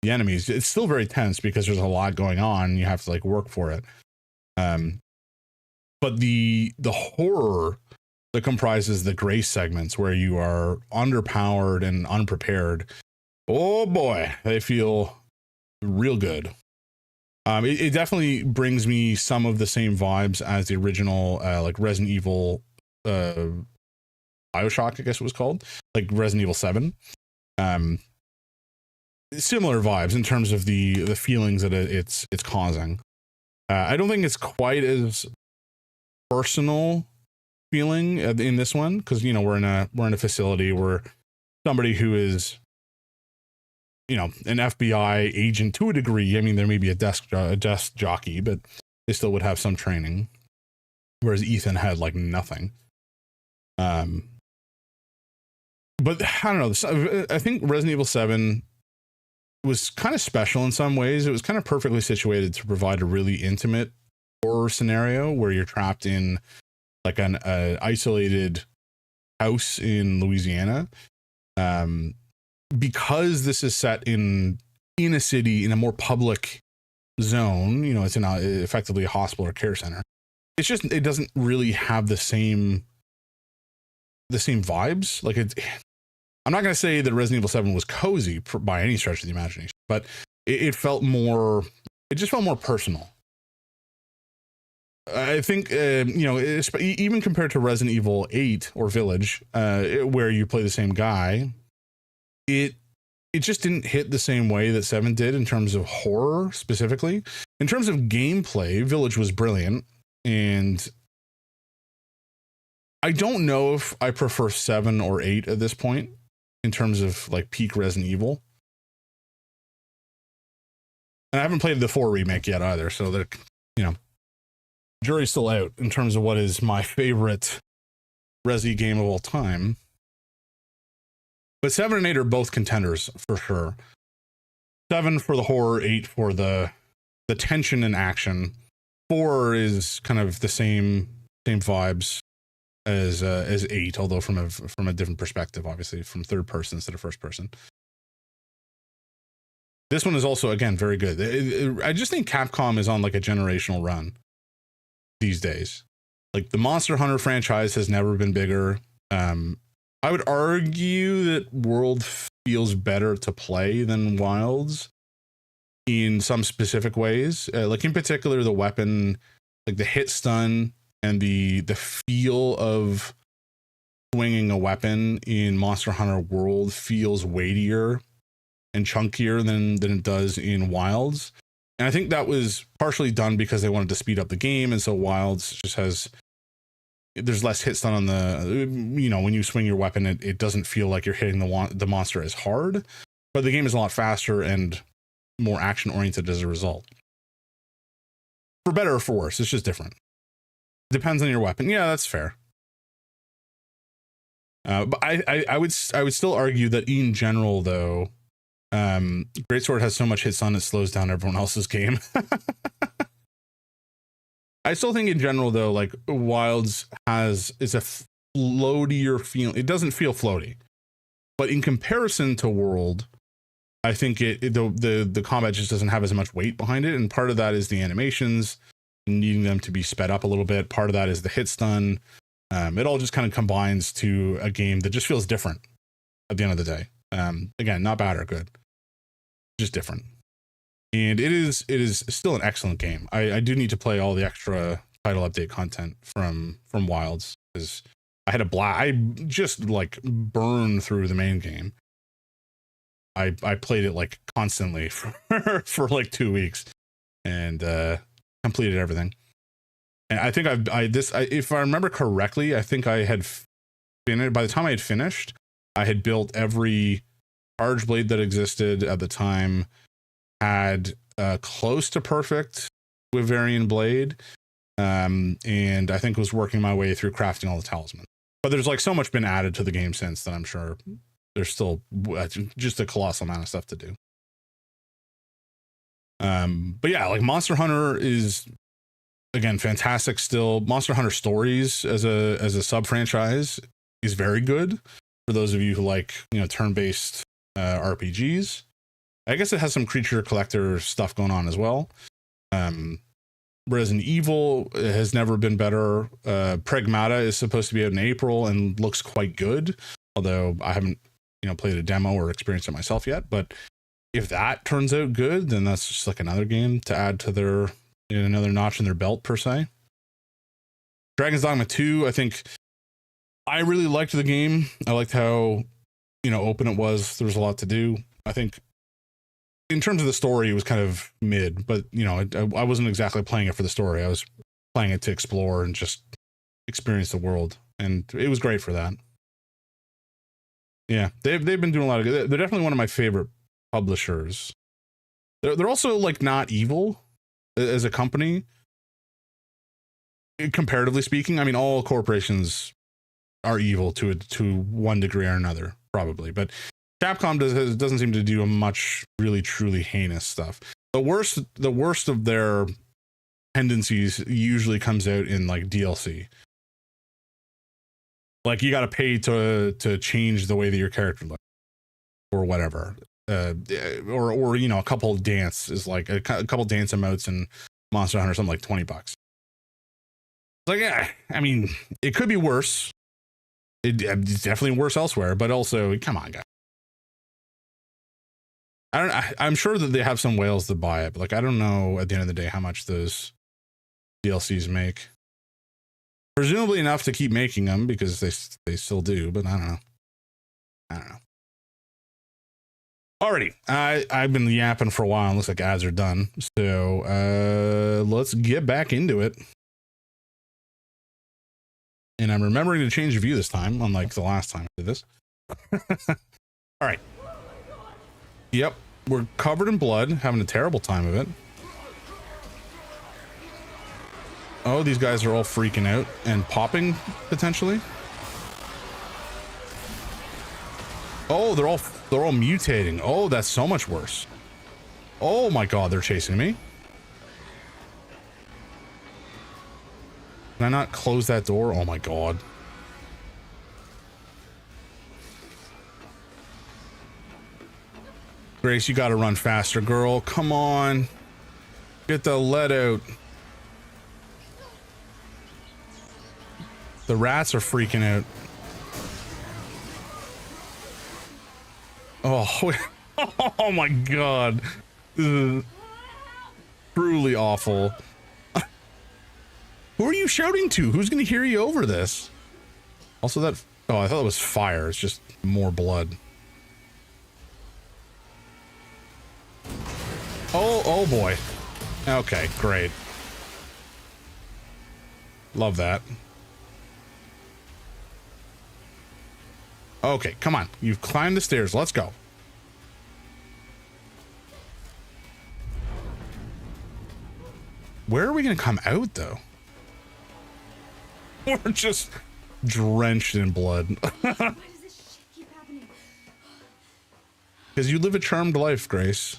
the enemies, it's still very tense because there's a lot going on and you have to like work for it. But the horror that comprises the grace segments, where you are underpowered and unprepared, oh boy, they feel real good. It definitely brings me some of the same vibes as the original like Resident Evil Bioshock, I guess it was called, like Resident Evil 7. Similar vibes in terms of the feelings that it's causing. I don't think it's quite as personal feeling in this one, because you know we're in a facility where somebody who is, you know, an FBI agent to a degree. I mean, there may be a desk jockey, but they still would have some training, whereas Ethan had like nothing. But I don't know. I think Resident Evil 7 was kind of special in some ways. It was kind of perfectly situated to provide a really intimate horror scenario where you're trapped in like an isolated house in Louisiana. Because this is set in a city, in a more public zone, you know, it's in effectively a hospital or care center. It's just, it doesn't really have the same vibes. Like I'm not going to say that Resident Evil 7 was cozy by any stretch of the imagination, but it felt more, it just felt more personal. I think, you know, even compared to Resident Evil 8 or Village, where you play the same guy, it just didn't hit the same way that 7 did in terms of horror specifically. In terms of gameplay, Village was brilliant, and I don't know if I prefer 7 or 8 at this point in terms of like peak Resident Evil. And I haven't played the 4 remake yet either, so they're, you know, jury's still out in terms of what is my favorite Resi game of all time. But 7 and 8 are both contenders for sure. 7 for the horror, 8 for the tension and action. 4 is kind of the same vibes as 8, although from a different perspective, obviously from third person instead of first person. This one is also, again, very good. I just think Capcom is on like a generational run these days. Like the Monster Hunter franchise has never been bigger. I would argue that World feels better to play than Wilds in some specific ways. Like in particular, the weapon, like the hit stun and the feel of swinging a weapon in Monster Hunter World feels weightier and chunkier than it does in Wilds. And I think that was partially done because they wanted to speed up the game. And so Wilds just has, there's less hit stun on the, you know, when you swing your weapon, it doesn't feel like you're hitting the monster as hard, but the game is a lot faster and more action oriented as a result. For better or for worse, it's just different. Depends on your weapon. Yeah, that's fair. But I would still argue that in general, though, Greatsword has so much hit stun it slows down everyone else's game. I still think in general though, like Wilds is a floatier feel. It doesn't feel floaty, but in comparison to World, I think the combat just doesn't have as much weight behind it, and part of that is the animations needing them to be sped up a little bit. Part of that is the hit stun. It all just kind of combines to a game that just feels different at the end of the day. Again, not bad or good, just different. And it is still an excellent game. I do need to play all the extra title update content from Wilds, because I had a blast. I just like burned through the main game. I played it like constantly for like 2 weeks, and completed everything. And I think if I remember correctly, I think I had finished. By the time I had finished, I had built every charge blade that existed at the time. Had close to perfect Wyverian blade, and I think was working my way through crafting all the talismans. But there's like so much been added to the game since that I'm sure there's still just a colossal amount of stuff to do. But yeah, like Monster Hunter is again fantastic still. Monster Hunter Stories as a sub franchise is very good for those of you who like, you know, turn-based RPGs. I guess it has some creature collector stuff going on as well. Resident Evil has never been better. Pragmata is supposed to be out in April and looks quite good, although I haven't, you know, played a demo or experienced it myself yet. But if that turns out good, then that's just like another game to add to their, you know, another notch in their belt per se. Dragon's Dogma 2, I think I really liked the game. I liked how, you know, open it was. There was a lot to do. I think in terms of the story, it was kind of mid, but you know, I wasn't exactly playing it for the story. I was playing it to explore and just experience the world, and it was great for that. Yeah, they've been doing a lot of good. They're definitely one of my favorite publishers. They're also like not evil as a company, comparatively speaking. I mean, all corporations are evil to one degree or another, probably, but Capcom doesn't seem to do much really truly heinous stuff. The worst of their tendencies usually comes out in like DLC. Like you got to pay to change the way that your character looks or whatever. Or you know, a couple dance is like a couple dance emotes in Monster Hunter, something like $20. It's like, yeah, I mean, it could be worse. It's definitely worse elsewhere, but also, come on, guys. I'm sure that they have some whales that buy it, but like I don't know at the end of the day how much those DLCs make. Presumably enough to keep making them, because they still do, but I don't know. Alrighty, I've been yapping for a while. It looks like ads are done, so let's get back into it. And I'm remembering to change the view this time, unlike the last time I did this. All right. Yep, we're covered in blood, having a terrible time of it. Oh, these guys are all freaking out and popping, potentially. Oh, they're all mutating. Oh, that's so much worse. Oh my god, they're chasing me. Can I not close that door? Oh my god. Grace, you gotta run faster, girl. Come on. Get the lead out. The rats are freaking out. Oh, oh my god. Ugh. Truly awful. Who are you shouting to? Who's gonna hear you over this? Also that, oh, I thought it was fire. It's just more blood. Oh boy. Okay, great. Love that. Okay, come on. You've climbed the stairs. Let's go. Where are we going to come out, though? We're just drenched in blood. Why does this shit keep happening? Because you live a charmed life, Grace.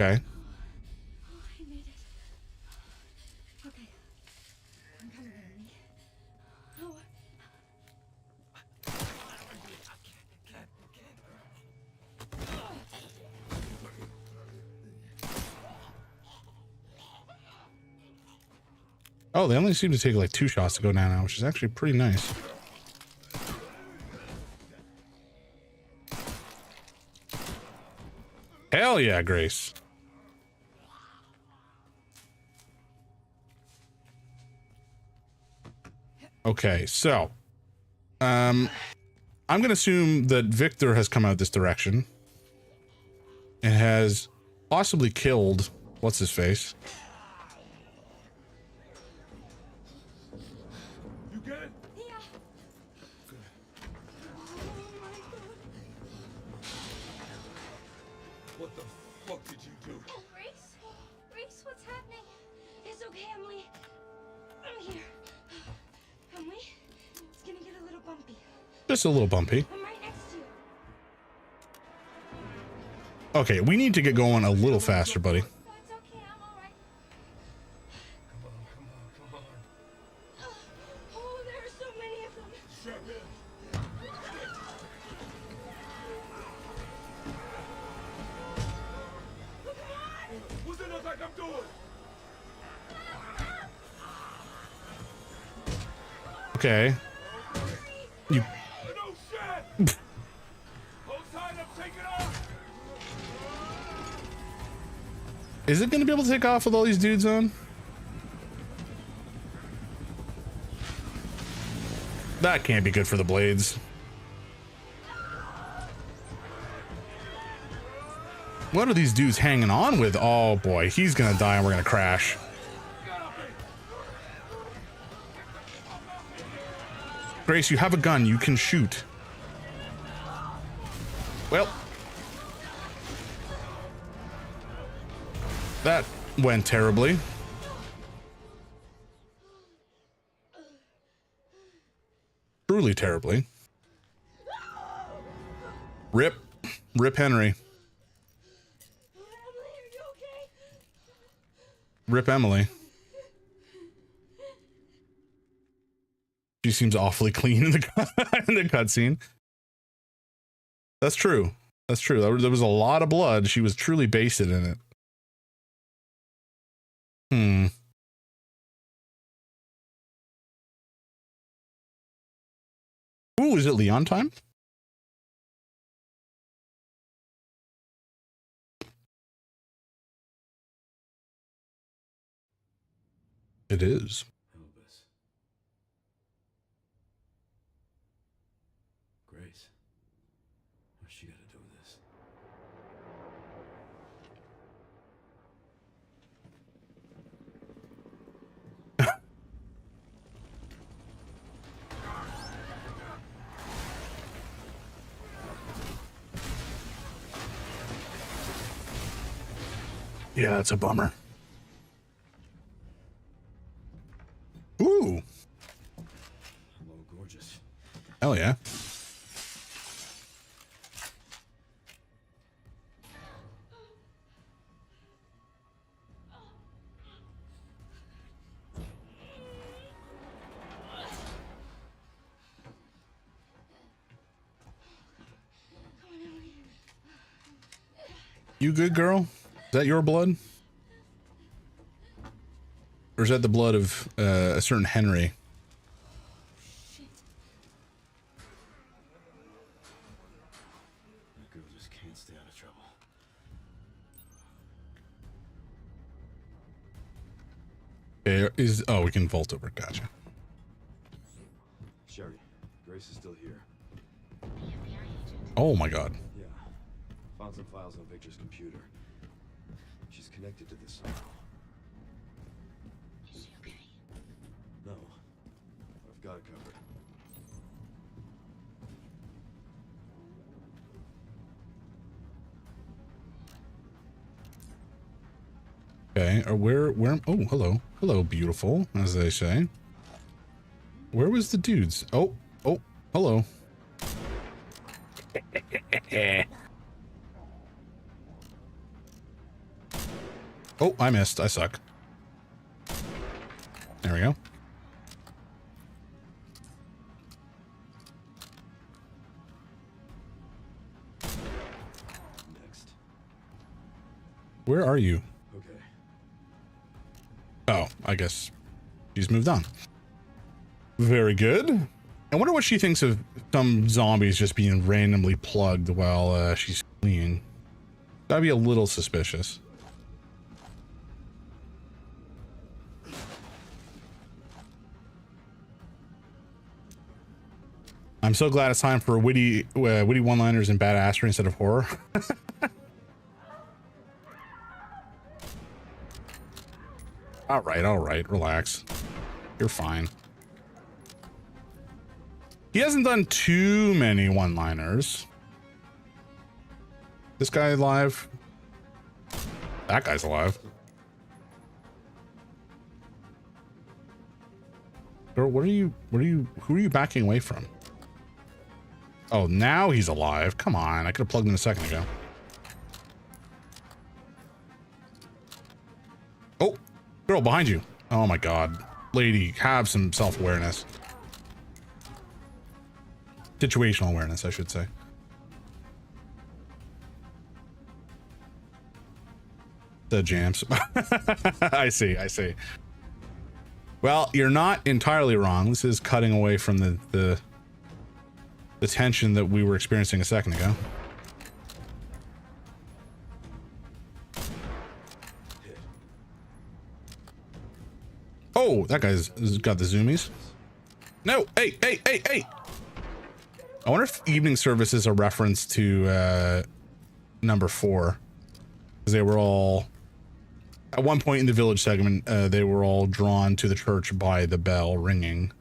Okay. Oh, I made it. Okay. I'm coming, Emily. Oh. Oh, they only seem to take like 2 shots to go down now, which is actually pretty nice. Hell yeah, Grace. Okay, so I'm gonna assume that Victor has come out this direction and has possibly killed what's his face. You good? Yeah. Good. Oh my god. What the fuck did you do? Grace? Grace, what's happening? It's okay, Emily. I'm here. Emily, it's gonna get a little bumpy. Just a little bumpy. I'm right next to you. Okay, we need to get going a little faster, buddy. No, it's okay. I'm all right. Come on. Oh, there are so many of them. Strap in. What's it look like I'm doing? Okay. You. No shit! Hold tight, I'm taking off! Is it going to be able to take off with all these dudes on? That can't be good for the blades. What are these dudes hanging on with? Oh boy, he's gonna die and we're gonna crash. Grace, you have a gun, you can shoot. Well, that went terribly. Truly terribly. Rip Henry. Emily, are you okay? Rip Emily. She seems awfully clean in the cutscene. That's true. That's true. There was a lot of blood. She was truly basted in it. Ooh, is it Leon time? It is. Elvis. Grace. What's she got to do with this? Yeah, it's a bummer. Ooh. Hello, gorgeous. Hell yeah. You good, girl? Is that your blood? Or is that the blood of a certain Henry? That girl just can't stay out of trouble. Okay, oh, we can vault over. Gotcha. Sherry, Grace is still here. Oh my god. Yeah. Found some files on Victor's computer. She's connected to this somehow. Is she okay? No. I've got it covered. Okay, or where, oh, hello, beautiful, as they say. Where was the dudes? Oh, hello. Oh, I missed. I suck. There we go. Next. Where are you? Okay. Oh, I guess she's moved on. Very good. I wonder what she thinks of some zombies just being randomly plugged while she's fleeing. That'd be a little suspicious. I'm so glad it's time for witty one-liners and badassery instead of horror. all right, relax. You're fine. He hasn't done too many one-liners. This guy alive? That guy's alive. Girl, who are you backing away from? Oh, now he's alive. Come on, I could have plugged him a second ago. Oh, girl, behind you. Oh my God. Lady, have some self-awareness. Situational awareness, I should say. The jams. I see. Well, you're not entirely wrong. This is cutting away from the tension that we were experiencing a second ago. Oh, that guy's got the zoomies. No, hey. I wonder if evening service is a reference to number 4. Because they were all, at one point in the village segment, they were all drawn to the church by the bell ringing.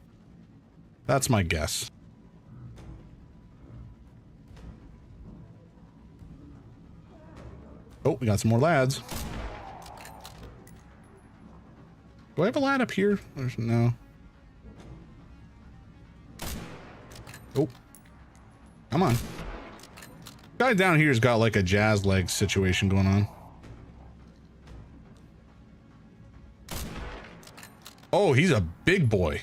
That's my guess. Oh, we got some more lads. Do I have a lad up here? No. Oh. Come on. Guy down here's got like a jazz leg situation going on. Oh, he's a big boy.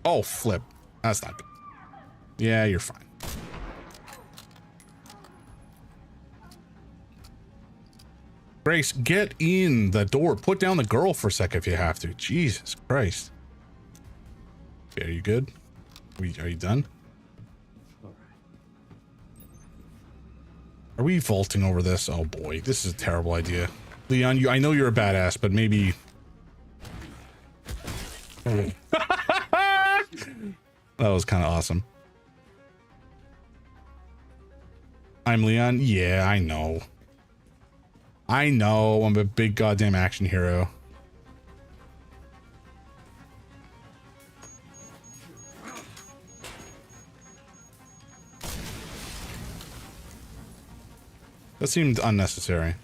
Oh, flip. That's not good. Yeah, you're fine. Grace, get in the door. Put down the girl for a sec if you have to. Jesus Christ. Okay, are you good? Are you done? Are we vaulting over this? Oh boy, this is a terrible idea. Leon, I know you're a badass, but maybe... That was kind of awesome. I'm Leon? Yeah, I know. I'm a big goddamn action hero. That seemed unnecessary.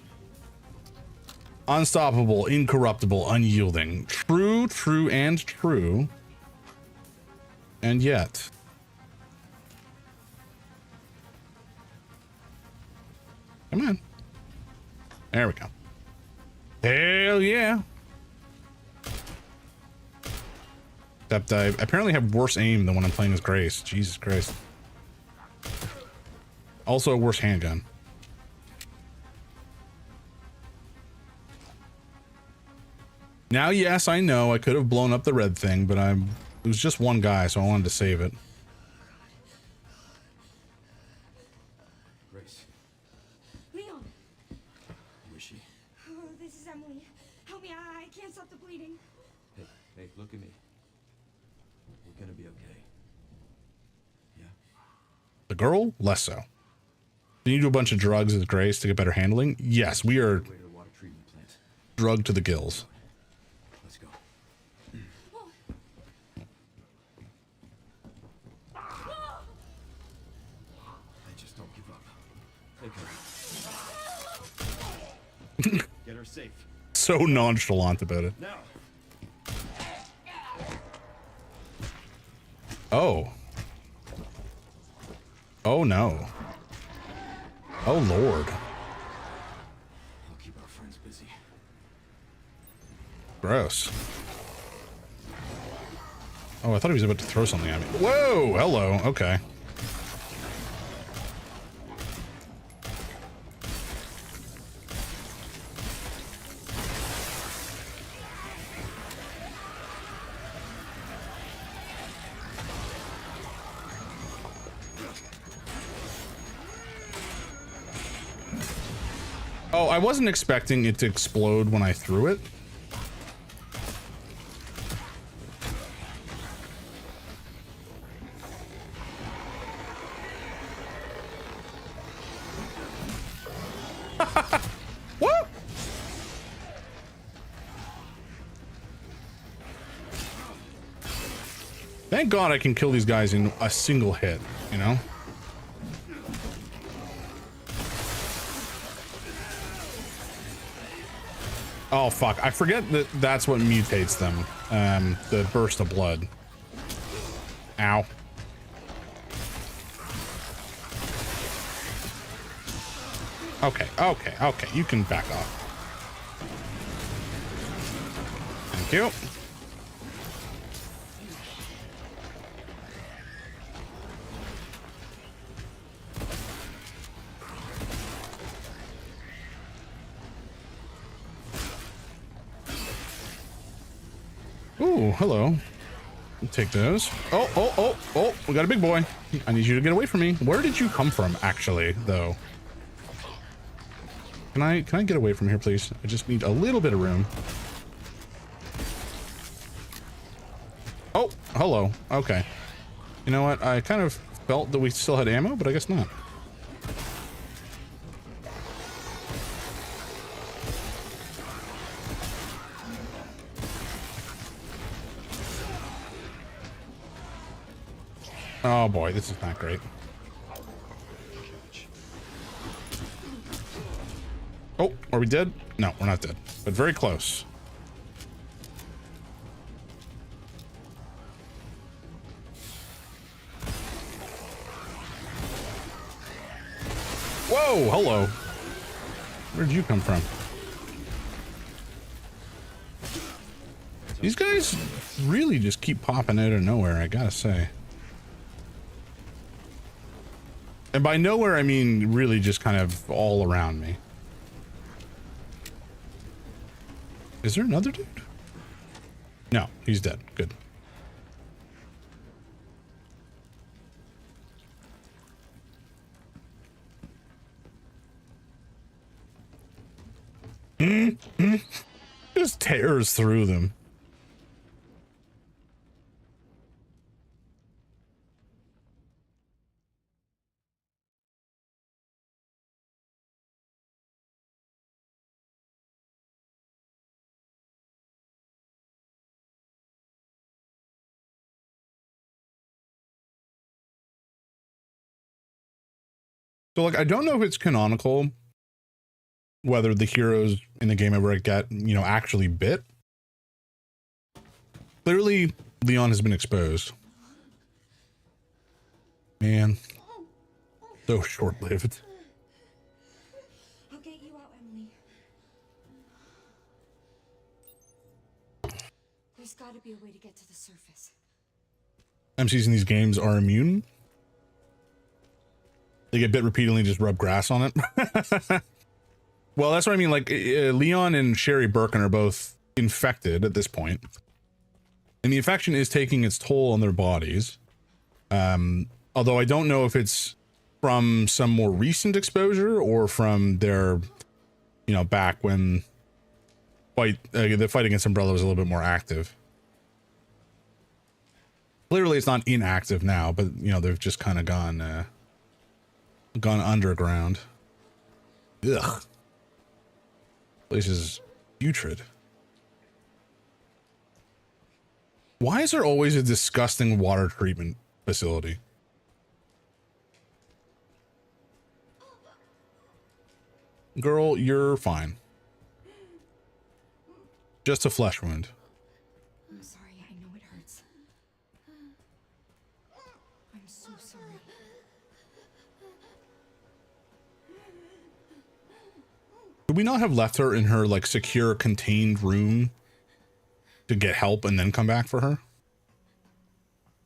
Unstoppable, incorruptible, unyielding. True, and true. And yet. Come on. There we go. Hell yeah. Except I apparently have worse aim than when I'm playing as Grace. Jesus Christ. Also a worse handgun. Now, yes, I know I could have blown up the red thing, but it was just one guy, so I wanted to save it. Grace, Leon! who is she? Oh, this is Emily. Help me, I can't stop the bleeding. Hey, look at me. We're gonna be okay. Yeah? The girl? Less so. Do you do a bunch of drugs as Grace to get better handling? Yes, we are Way to the water treatment plant. drugged to the gills. Let's go. I just don't give up. Take her. Get her safe. So nonchalant about it. Now! Oh. Oh no. Oh lord. I'll keep our friends busy. Gross. Oh, I thought he was about to throw something at me. Whoa, hello, okay. Oh, I wasn't expecting it to explode when I threw it. What? Thank God I can kill these guys in a single hit, you know? Oh fuck, I forget that that's what mutates them. The burst of blood. Ow. Okay, okay, okay, you can back off. Thank you. Ooh, hello. Take those. Oh, oh, oh, oh, we got a big boy. I need you to get away from me. Where did you come from, actually, though? Can I get away from here, please? I just need a little bit of room. Oh, hello. Okay. You know what? I kind of felt that we still had ammo, but I guess not. Oh boy, this is not great. Oh, are we dead? No, we're not dead, but very close. Whoa, hello. Where'd you come from? These guys really just keep popping out of nowhere, I gotta say. And by nowhere, I mean really just kind of all around me. Is there another dude? No, he's dead. Good. Just tears through them. So, like, I don't know if it's canonical, whether the heroes in the game ever get, you know, actually bit. Clearly, Leon has been exposed. Man, so short-lived. I'll get you out, Emily. There's got to be a way to get to the surface. MCs in these games are immune. They get bit repeatedly and just rub grass on it. Well, that's what I mean. Like, Leon and Sherry Birkin are both infected at this point. And the infection is taking its toll on their bodies. Although I don't know if it's from some more recent exposure or from their, you know, back when the fight against Umbrella was a little bit more active. Clearly it's not inactive now, but, you know, they've just kind of gone underground. Ugh. Place is putrid. Why is there always a disgusting water treatment facility? Girl, you're fine. Just a flesh wound. I'm sorry, I know it hurts. I'm so sorry. Could we not have left her in her like secure contained room to get help and then come back for her?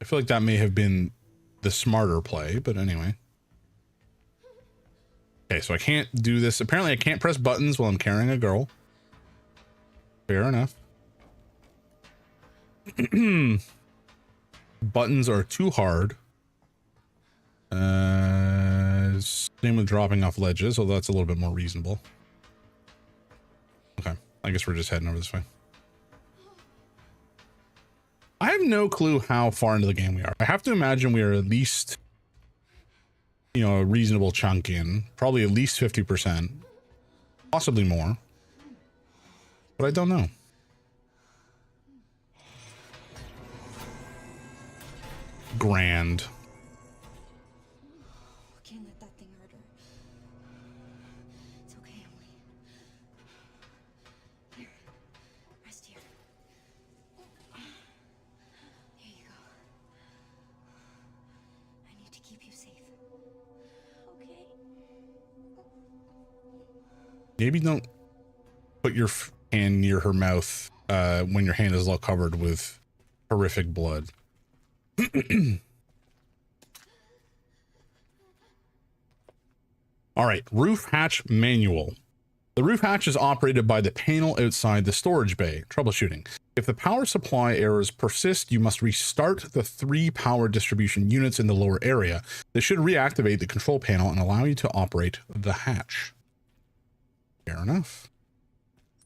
I feel like that may have been the smarter play, but anyway. Okay, so I can't do this. Apparently I can't press buttons while I'm carrying a girl. Fair enough. Buttons are too hard. Same with dropping off ledges, although that's a little bit more reasonable. Okay, I guess we're just heading over this way. I have no clue how far into the game we are. I have to imagine we are at least, you know, a reasonable chunk in, probably at least 50%, possibly more, but I don't know. Grand. Can't let that thing hurt her. It's okay, Emily. Here, rest here. Here you go. I need to keep you safe. Okay. Maybe don't put your hand near her mouth when your hand is all covered with horrific blood. All right, roof hatch manual. The roof hatch is operated by the panel outside the storage bay. Troubleshooting. If the power supply errors persist, you must restart the 3 power distribution units in the lower area. This should reactivate the control panel and allow you to operate the hatch. Fair enough.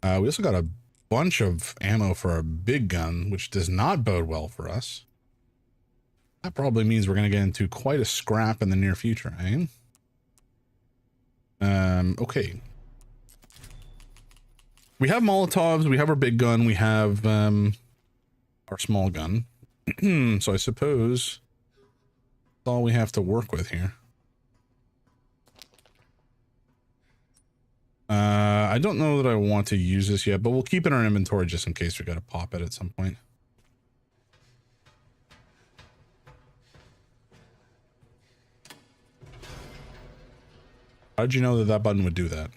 We also got a bunch of ammo for our big gun, which does not bode well for us. That probably means we're going to get into quite a scrap in the near future, eh? Okay. We have Molotovs, we have our big gun, we have our small gun. So I suppose that's all we have to work with here. I don't know that I want to use this yet, but we'll keep it in our inventory just in case we got to pop it at some point. How did you know that that button would do that?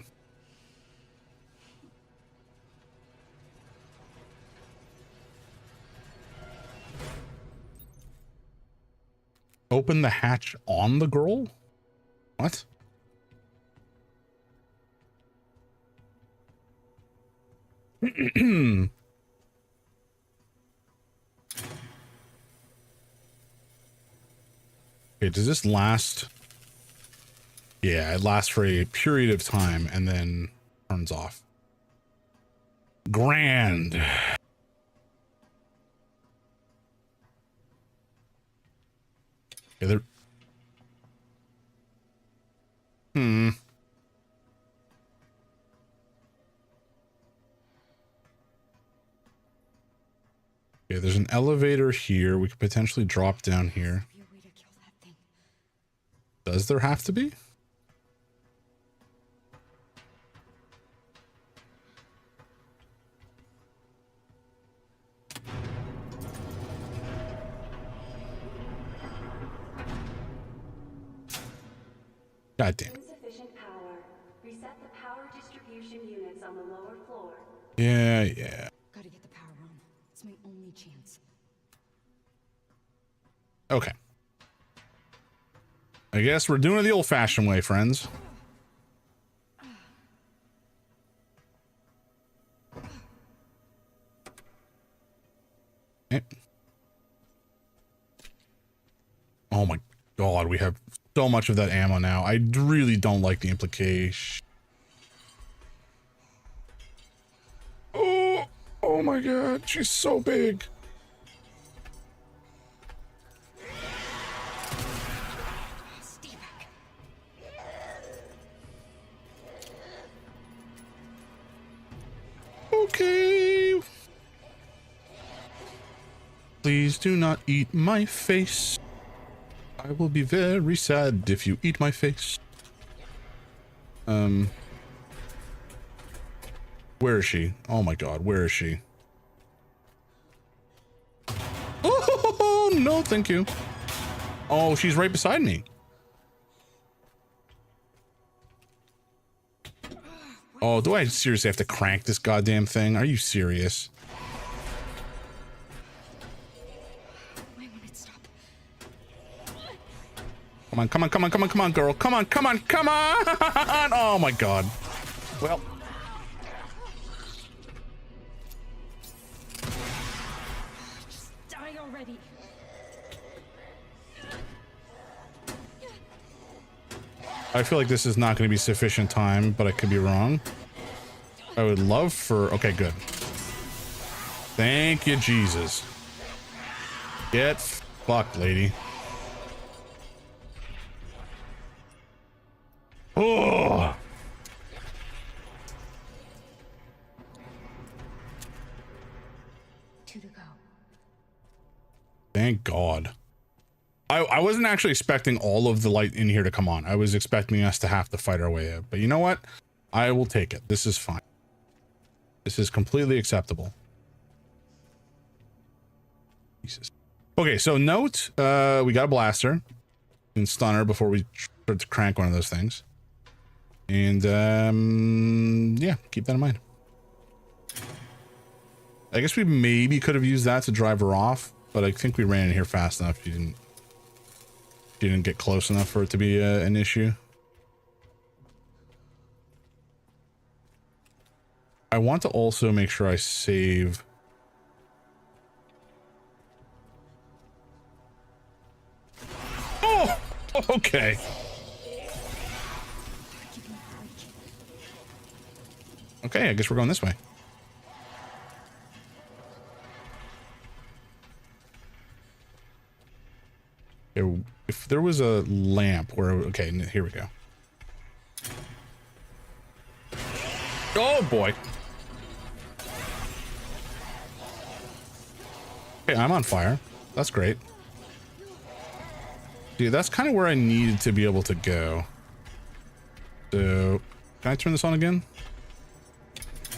Open the hatch on the girl? What? Okay, does this last? Yeah, it lasts for a period of time and then turns off. Grand. Okay, Okay, there's an elevator here. We could potentially drop down here. Be a way to kill that thing. Does there have to be? God damn it. Insufficient power. Reset the power distribution units on the lower floor. Yeah. Gotta get the power on. It's my only chance. Okay. I guess we're doing it the old-fashioned way, friends. Okay. Oh my god, we have so much of that ammo now. I really don't like the implication. Oh my god, she's so big. Stay back. Okay. Please do not eat my face. I will be very sad if you eat my face. Where is she? Oh my god, where is she? Oh, no, thank you. Oh, she's right beside me. Oh, do I seriously have to crank this goddamn thing? Are you serious? Wait, when it stop. Come on, come on, come on, come on, come on, girl. Come on, come on, come on. Oh my God. Well. Just die already. I feel like this is not going to be sufficient time, but I could be wrong. I would love for... Okay, good. Thank you, Jesus. Get fucked, lady. Oh! Two to go. Thank God. I wasn't actually expecting all of the light in here to come on. I was expecting us to have to fight our way out. But you know what? I will take it. This is fine. This is completely acceptable. Jesus. Okay, so note, we got a blaster. And stun her before we start to crank one of those things. And, yeah, keep that in mind. I guess we maybe could have used that to drive her off, but I think we ran in here fast enough. She didn't get close enough for it to be an issue. I want to also make sure I save. Oh, okay. Okay, I guess we're going this way. If there was a lamp where... Okay, here we go. Oh, boy. Okay, I'm on fire. That's great. Dude, that's kind of where I needed to be able to go. So, can I turn this on again?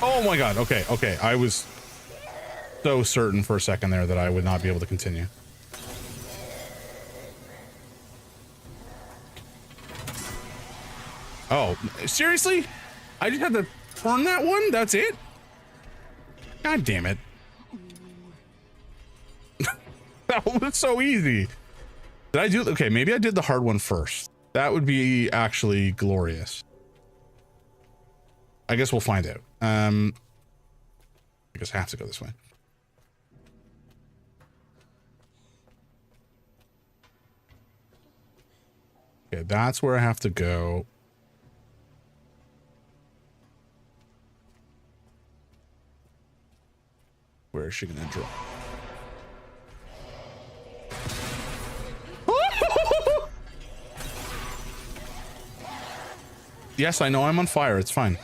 Oh my God. Okay, okay. I was so certain for a second there that I would not be able to continue. Oh, seriously? I just had to turn that one? That's it? God damn it. That was so easy. Did I do... Okay, maybe I did the hard one first. That would be actually glorious. I guess we'll find out. I guess I have to go this way. Okay, that's where I have to go. Where is she gonna drop? Yes, I know I'm on fire. It's fine.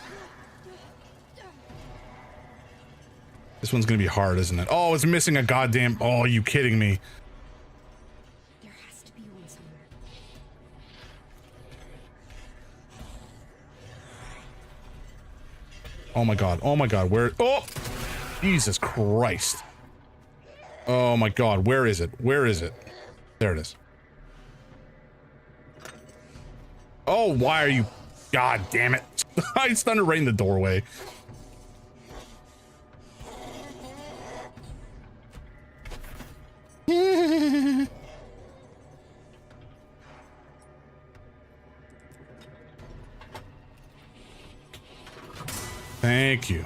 This one's gonna be hard, isn't it? Oh, it's missing a goddamn... Oh, are you kidding me? There has to be one somewhere. Oh my God. Oh my God. Where... Oh! Jesus Christ. Oh my God. Where is it? Where is it? There it is. Oh, why are you... God damn it. I stunned her right in the doorway. Thank you.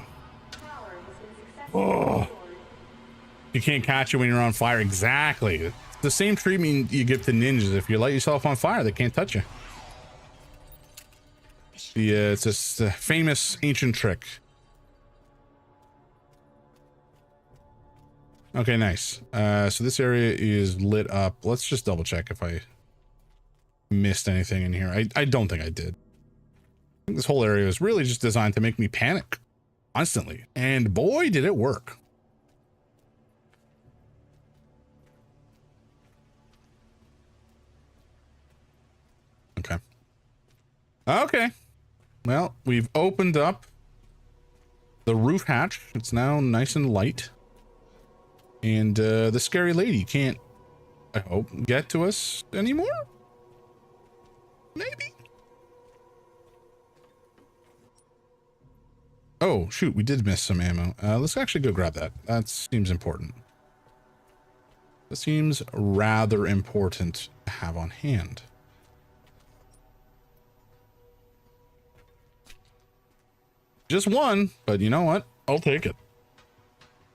Oh, you can't catch it when you're on fire. Exactly. It's the same treatment you give to ninjas. If you light yourself on fire, they can't touch you. Yeah, it's a famous ancient trick. Okay, nice. So this area is lit up. Let's just double check if I missed anything in here. I don't think I did. I think this whole area is really just designed to make me panic constantly. And boy, did it work. Okay. Okay. Well, we've opened up the roof hatch. It's now nice and light. And the scary lady can't, I hope, get to us anymore? Maybe? Oh, shoot. We did miss some ammo. Let's actually go grab that. That seems important. That seems rather important to have on hand. Just one, but you know what? I'll take it.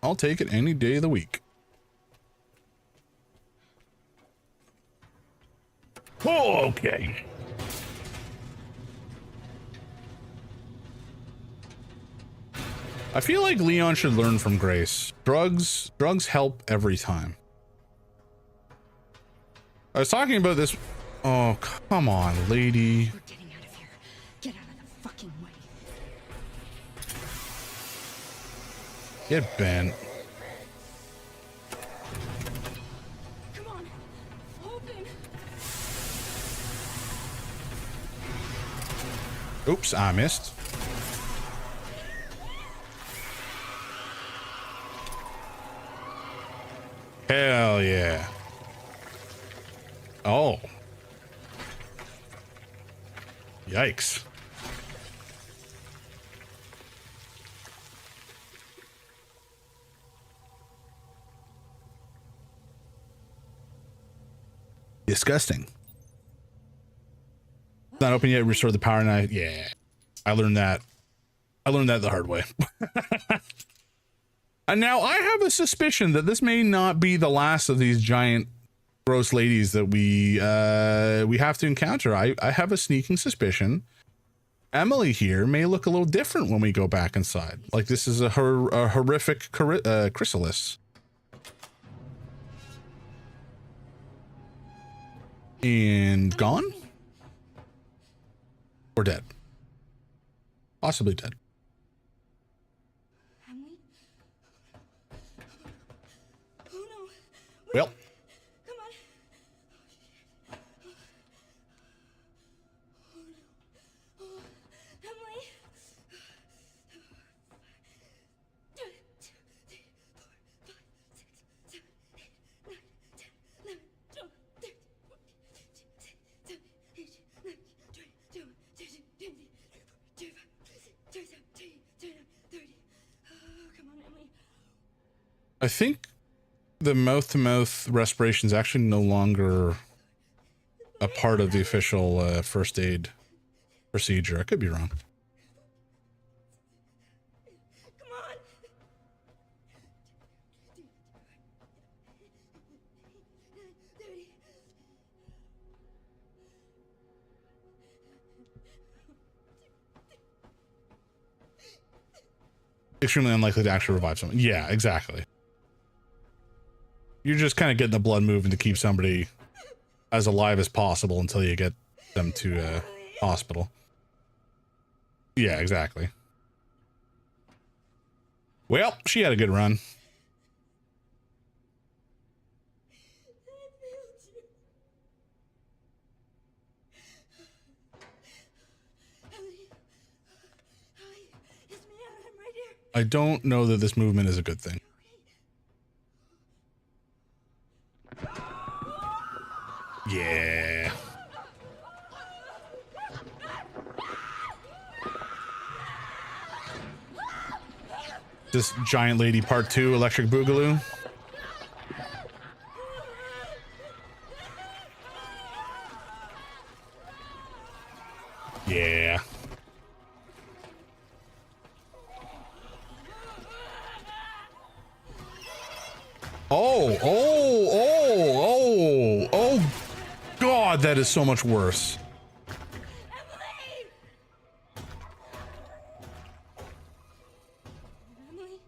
I'll take it any day of the week. Oh, okay. I feel like Leon should learn from Grace. Drugs help every time. I was talking about this. Oh, come on, lady. We're getting out of here. Get out of the fucking way. Get bent. Come on. Open. Oops, I missed. Hell yeah. Oh. Yikes. Disgusting. Not open yet. Restore the power knife. Yeah. I learned that the hard way. And now I have a suspicion that this may not be the last of these giant gross ladies that we have to encounter. I have a sneaking suspicion Emily here may look a little different when we go back inside. Like this is a horrific chrysalis. And gone? Or dead? Possibly dead. Emily? Oh no. Well. Come on. Oh, Emily. I think the mouth-to-mouth respiration is actually no longer a part of the official first aid procedure. I could be wrong. Come on. Extremely unlikely to actually revive someone. Yeah, exactly. You're just kind of getting the blood moving to keep somebody as alive as possible until you get them to hospital. Yeah, exactly. Well, she had a good run. I don't know that this movement is a good thing. Yeah. This giant lady part 2 electric boogaloo. Yeah. Oh, God, that is so much worse. Emily.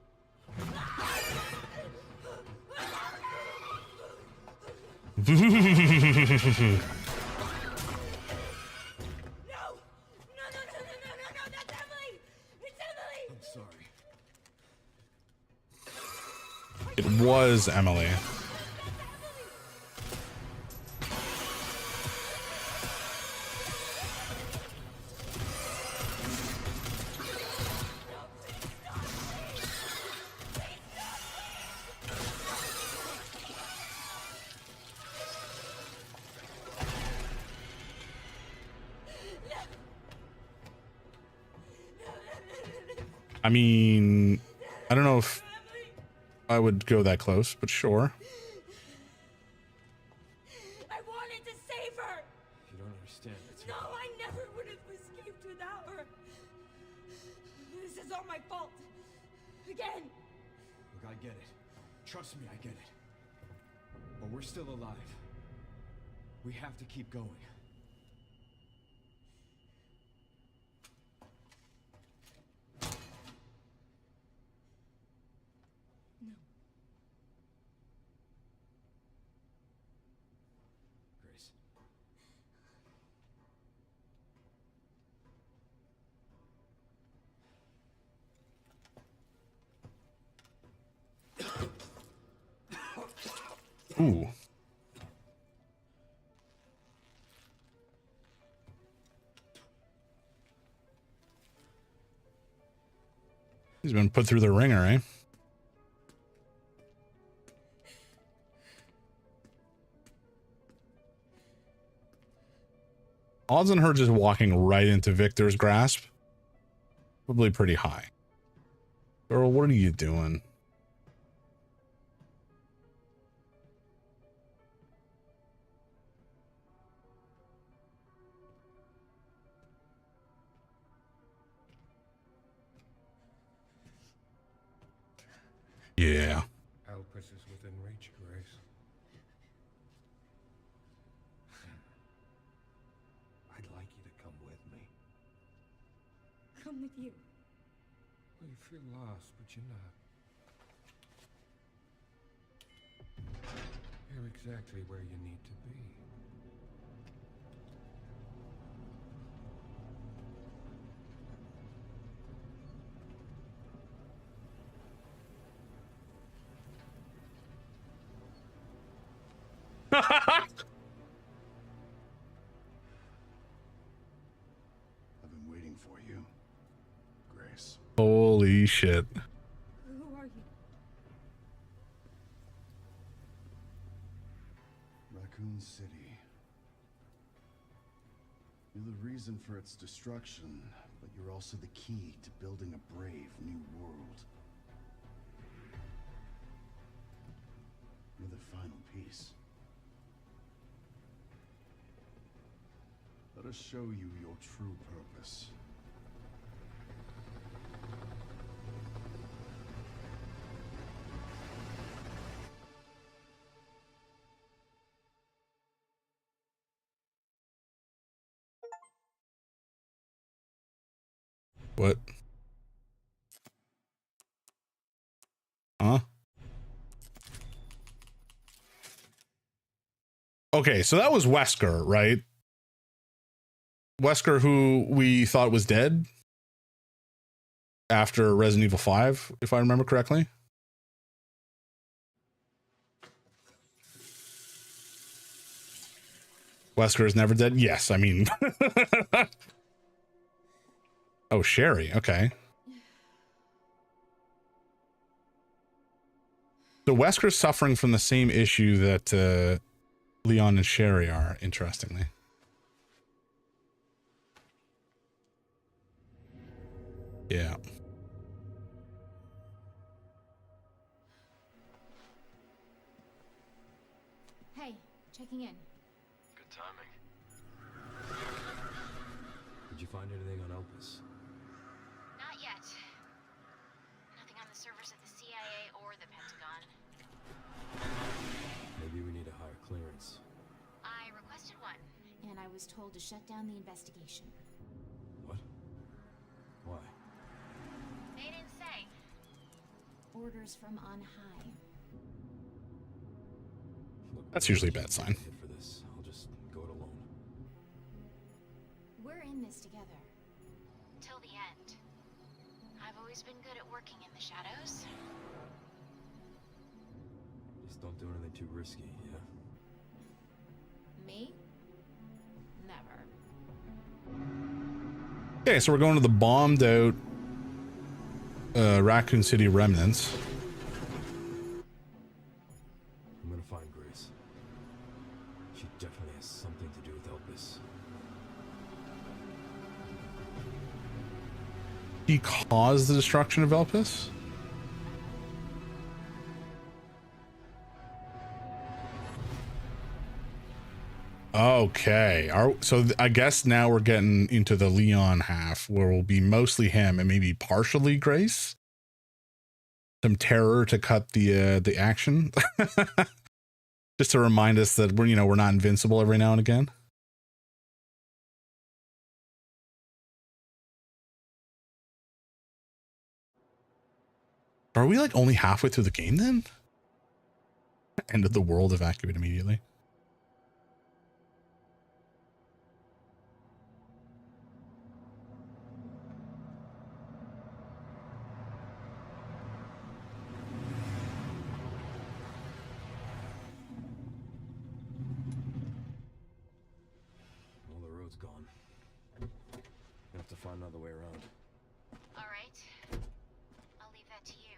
It was Emily. I mean, I don't know if I would go that close, but sure. I wanted to save her. You don't understand. It's No, I never would have escaped without her. This is all my fault. Again. Look, I get it. Trust me, I get it. But we're still alive. We have to keep going. No. Grace. Ooh. He's been put through the ringer, eh? Odds on her just walking right into Victor's grasp, probably pretty high. Girl, what are you doing? Yeah. Elpis is within reach, Grace. I'd like you to come with me. Come with you. Well, you feel lost, but you're not. You're exactly where you need to be. I've been waiting for you, Grace. Holy shit. Who are you? Raccoon City. You're the reason for its destruction, but you're also the key to building a brave new world. You're the final piece. Let us show you your true purpose. What? Huh? Okay, so that was Wesker, right? Wesker, who we thought was dead after Resident Evil 5, if I remember correctly. Wesker is never dead? Yes, I mean... Oh, Sherry, okay. So Wesker's suffering from the same issue that Leon and Sherry are, interestingly. Yeah. Hey, checking in. Good timing. Did you find anything on Elpis? Not yet. Nothing on the servers at the CIA or the Pentagon. Maybe we need a higher clearance. I requested one, and I was told to shut down the investigation. What? Why? They didn't say. Orders from on high. Look, That's usually a bad sign. for this. I'll just go it alone. We're in this together. Till the end. I've always been good at working in the shadows. Just don't do anything too risky, yeah? Me? Never. Okay, so we're going to the bombed out Raccoon City remnants. I'm gonna find Grace. She definitely has something to do with Elpis. he caused the destruction of Elpis? Okay. I guess now we're getting into the Leon half where we'll be mostly him and maybe partially Grace. Some terror to cut the action. Just to remind us that we're not invincible every now and again. Are we like only halfway through the game then? End of the world, evacuate immediately. Well, the road's gone. You have to find another way around. All right. I'll leave that to you.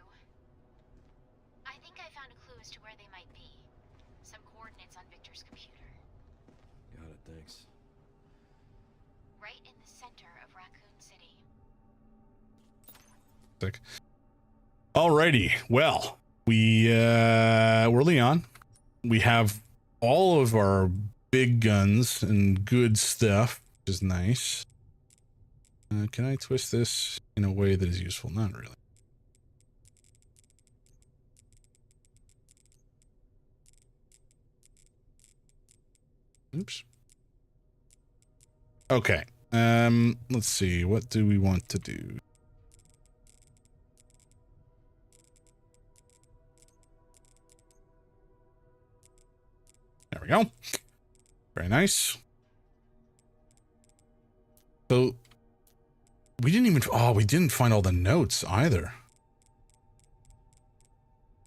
I think I found a clue as to where they might be. Some coordinates on Victor's computer. Got it, thanks. Right in the center of Raccoon City. Sick. Alrighty. Well, we're Leon. We have all of our big guns and good stuff, which is nice. Can I twist this in a way that is useful? Not really. Oops. Okay. Let's see. What do we want to do? There we go. Very nice. So we didn't find all the notes either.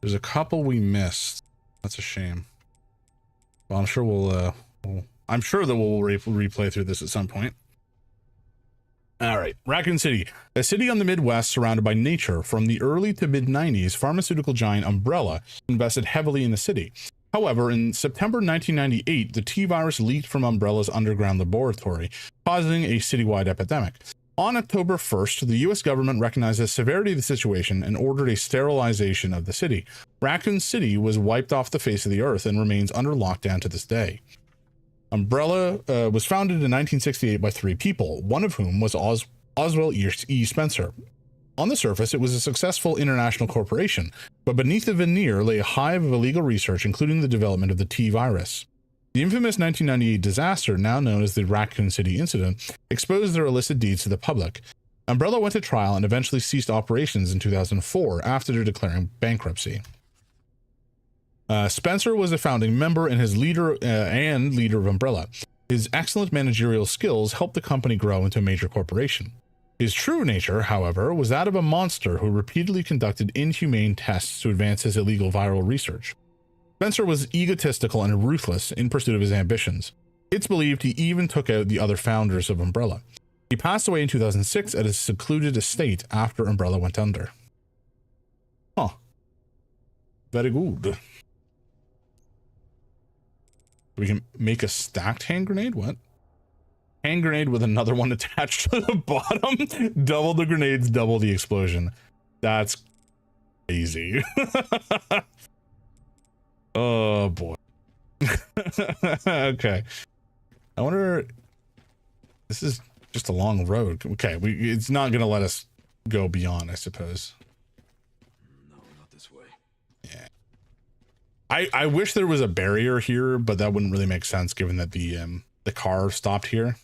There's a couple we missed. That's a shame. Well, I'm sure I'm sure that we'll replay through this at some point. All right, Raccoon City, a city on the Midwest surrounded by nature. From the early to mid-90s, pharmaceutical giant Umbrella invested heavily in the city. However, in September 1998, the T-virus leaked from Umbrella's underground laboratory, causing a citywide epidemic. On October 1st, the U.S. government recognized the severity of the situation and ordered a sterilization of the city. Raccoon City was wiped off the face of the earth and remains under lockdown to this day. Umbrella was founded in 1968 by 3 people, one of whom was Oswald E. Spencer. On the surface, it was a successful international corporation, but beneath the veneer lay a hive of illegal research, including the development of the T-virus. The infamous 1998 disaster, now known as the Raccoon City incident, exposed their illicit deeds to the public. Umbrella went to trial and eventually ceased operations in 2004 after declaring bankruptcy. Spencer was a founding member and leader of Umbrella. His excellent managerial skills helped the company grow into a major corporation. His true nature, however, was that of a monster who repeatedly conducted inhumane tests to advance his illegal viral research. Spencer was egotistical and ruthless in pursuit of his ambitions. It's believed he even took out the other founders of Umbrella. He passed away in 2006 at his secluded estate after Umbrella went under. Huh. Very good. We can make a stacked hand grenade? What? Hand grenade with another one attached to the bottom. Double the grenades, double the explosion. That's crazy. Oh boy. Okay. I wonder. This is just a long road. Okay, it's not gonna let us go beyond, I suppose. No, not this way. Yeah. I wish there was a barrier here, but that wouldn't really make sense given that the car stopped here.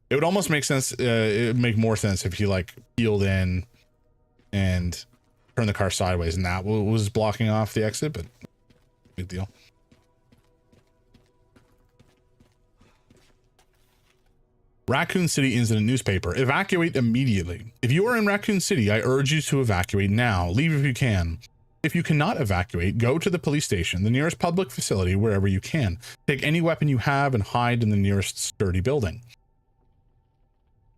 It would almost make sense. It would make more sense if he like peeled in and turned the car sideways, and that was blocking off the exit. But big deal. Raccoon City Incident Newspaper. Evacuate immediately. If you are in Raccoon City, I urge you to evacuate now. Leave if you can. If you cannot evacuate, go to the police station, the nearest public facility, wherever you can. Take any weapon you have and hide in the nearest sturdy building.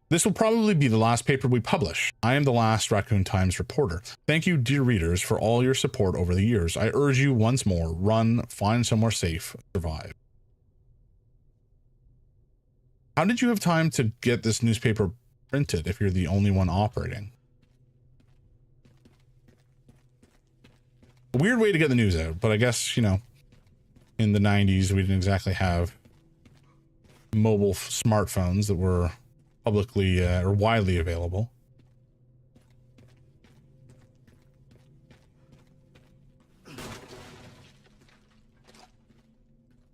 This will probably be the last paper we publish. I am the last Raccoon Times reporter. Thank you, dear readers, for all your support over the years. I urge you once more, run, find somewhere safe, survive. How did you have time to get this newspaper printed if you're the only one operating? A weird way to get the news out, but I guess, you know, in the 90s, we didn't exactly have mobile smartphones that were publicly or widely available.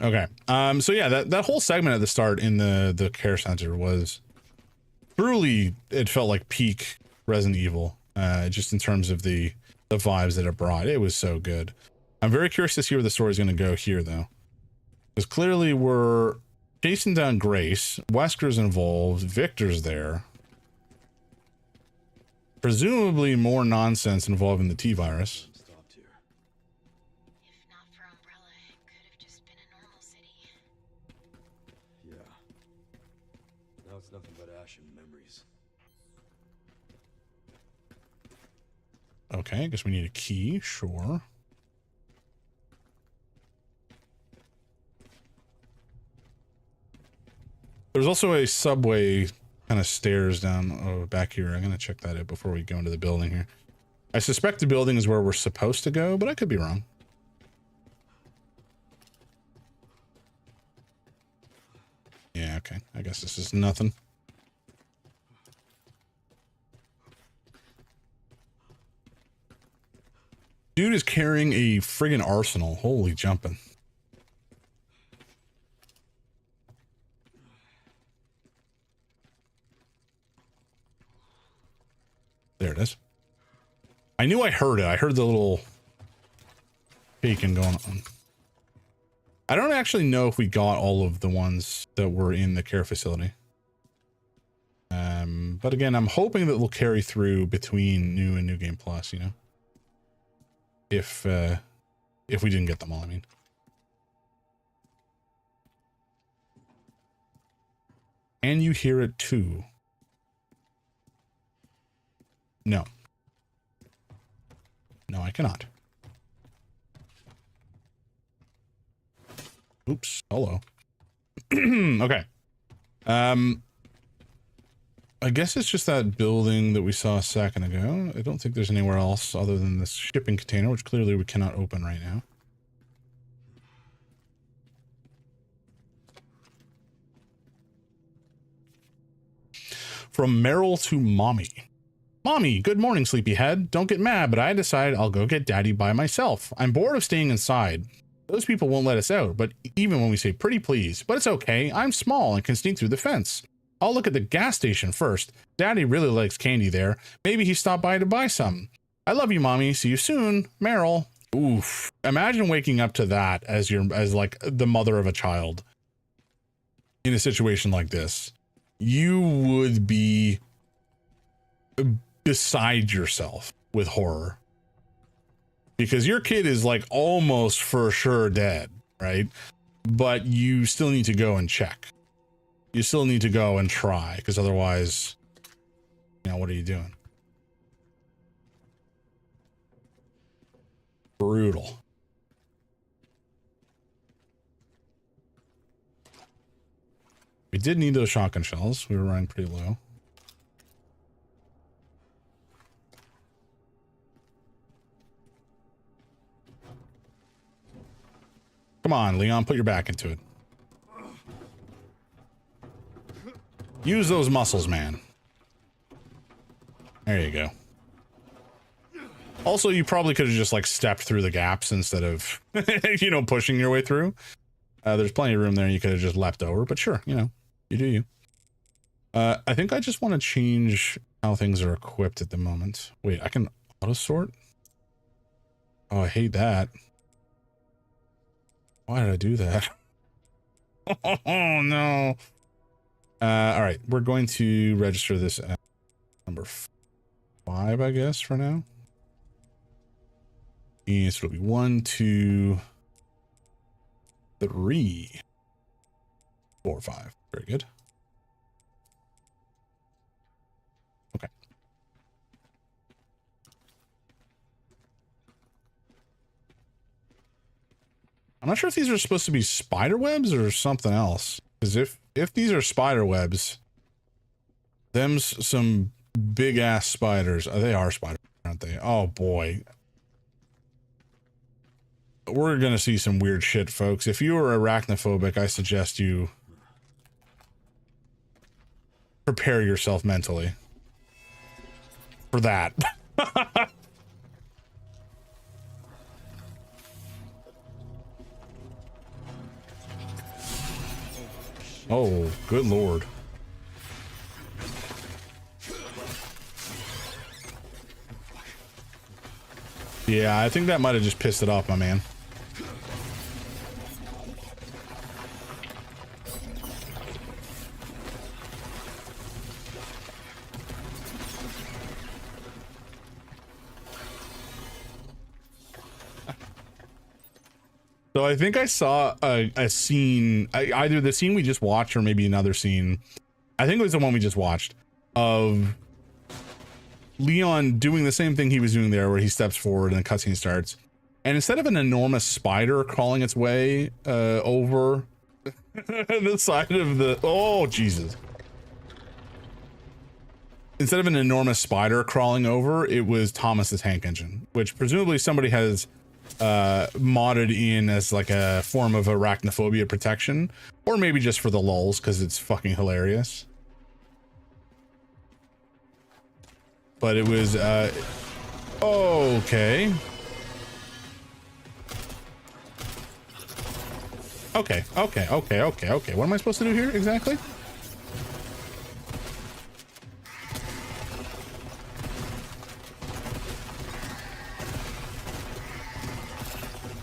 Okay. So yeah, that whole segment at the start in the care center was truly, it felt like peak Resident Evil, just in terms of the vibes that it brought. It was so good. I'm very curious to see where the story's going to go here, though, because clearly we're chasing down Grace. Wesker's involved. Victor's there. Presumably more nonsense involving the T-virus. Stopped here. If not for Umbrella, it could have just been a normal city. Yeah. Now it's nothing but ash and memories. Okay, I guess we need a key. Sure. There's also a subway kind of stairs down back here. I'm going to check that out before we go into the building here. I suspect the building is where we're supposed to go, but I could be wrong. Yeah, okay. I guess this is nothing. Dude is carrying a friggin' arsenal. Holy jumping. There it is. I knew I heard it. I heard the little shaking going on. I don't actually know if we got all of the ones that were in the care facility. But again, I'm hoping that we'll carry through between new and New Game Plus, you know? If we didn't get them all, I mean. Can you hear it too? No. No, I cannot. Oops. Hello. Okay. I guess it's just that building that we saw a second ago. I don't think there's anywhere else other than this shipping container, which clearly we cannot open right now. From Meryl to Mommy. Mommy, good morning, sleepyhead. Don't get mad, but I decided I'll go get Daddy by myself. I'm bored of staying inside. Those people won't let us out, but even when we say pretty please. But it's okay. I'm small and can sneak through the fence. I'll look at the gas station first. Daddy really likes candy there. Maybe he stopped by to buy some. I love you, Mommy. See you soon. Meryl. Oof. Imagine waking up to that as like the mother of a child in a situation like this. You would be beside yourself with horror because your kid is like almost for sure dead, right? But you still need to go and check. You still need to go and try, because otherwise, you know, what are you doing? Brutal. We did need those shotgun shells. We were running pretty low. Come on, Leon, put your back into it. Use those muscles, man. There you go. Also, you probably could have just like stepped through the gaps instead of, you know, pushing your way through. There's plenty of room there. You could have just leapt over, but sure, you know, you do you. I think I just want to change how things are equipped at the moment. Wait, I can auto sort? Oh, I hate that. Why did I do that? Oh, no. All right, we're going to register this at number 5, I guess, for now. And so it'll be 1, 2, 3, 4, 5. Very good. Okay. I'm not sure if these are supposed to be spider webs or something else. Because if these are spider webs, them's some big ass spiders. Oh, they are spiders, aren't they? Oh boy. we're gonna see some weird shit, folks. If you are arachnophobic, I suggest you prepare yourself mentally for that. Oh, good lord. Yeah, I think that might have just pissed it off, my man. So I think I saw a scene, either the scene we just watched or maybe another scene. I think it was the one we just watched of Leon doing the same thing he was doing there, where he steps forward and the cutscene starts. And instead of an enormous spider crawling its way over the side of the, oh Jesus. Instead of an enormous spider crawling over, it was Thomas's tank engine, which presumably somebody has modded in as like a form of arachnophobia protection, or maybe just for the lulz because it's fucking hilarious. But it was okay. Okay. What am I supposed to do here exactly?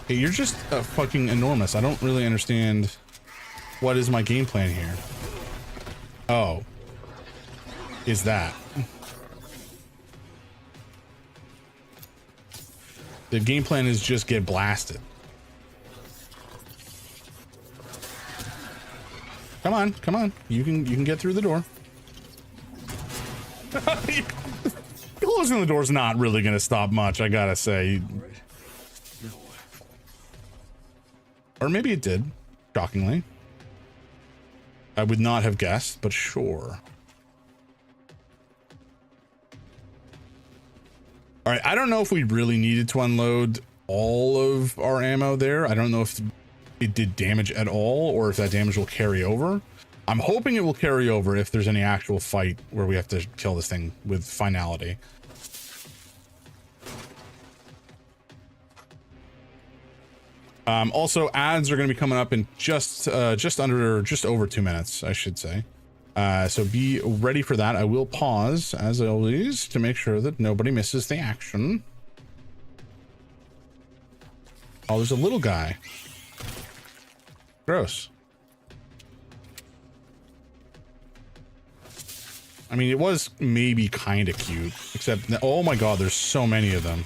Hey, you're just fucking enormous. I don't really understand what is my game plan here. Oh. Is that. The game plan is just get blasted. Come on, come on. You can get through the door. Closing the door is not really going to stop much, I gotta say. Or maybe it did, shockingly. I would not have guessed, but sure. All right, I don't know if we really needed to unload all of our ammo there. I don't know if it did damage at all or if that damage will carry over. I'm hoping it will carry over if there's any actual fight where we have to kill this thing with finality. Also, ads are going to be coming up in just over 2 minutes, I should say. So be ready for that. I will pause, as always, to make sure that nobody misses the action. Oh, there's a little guy. Gross. I mean, it was maybe kind of cute, except, oh my god, there's so many of them.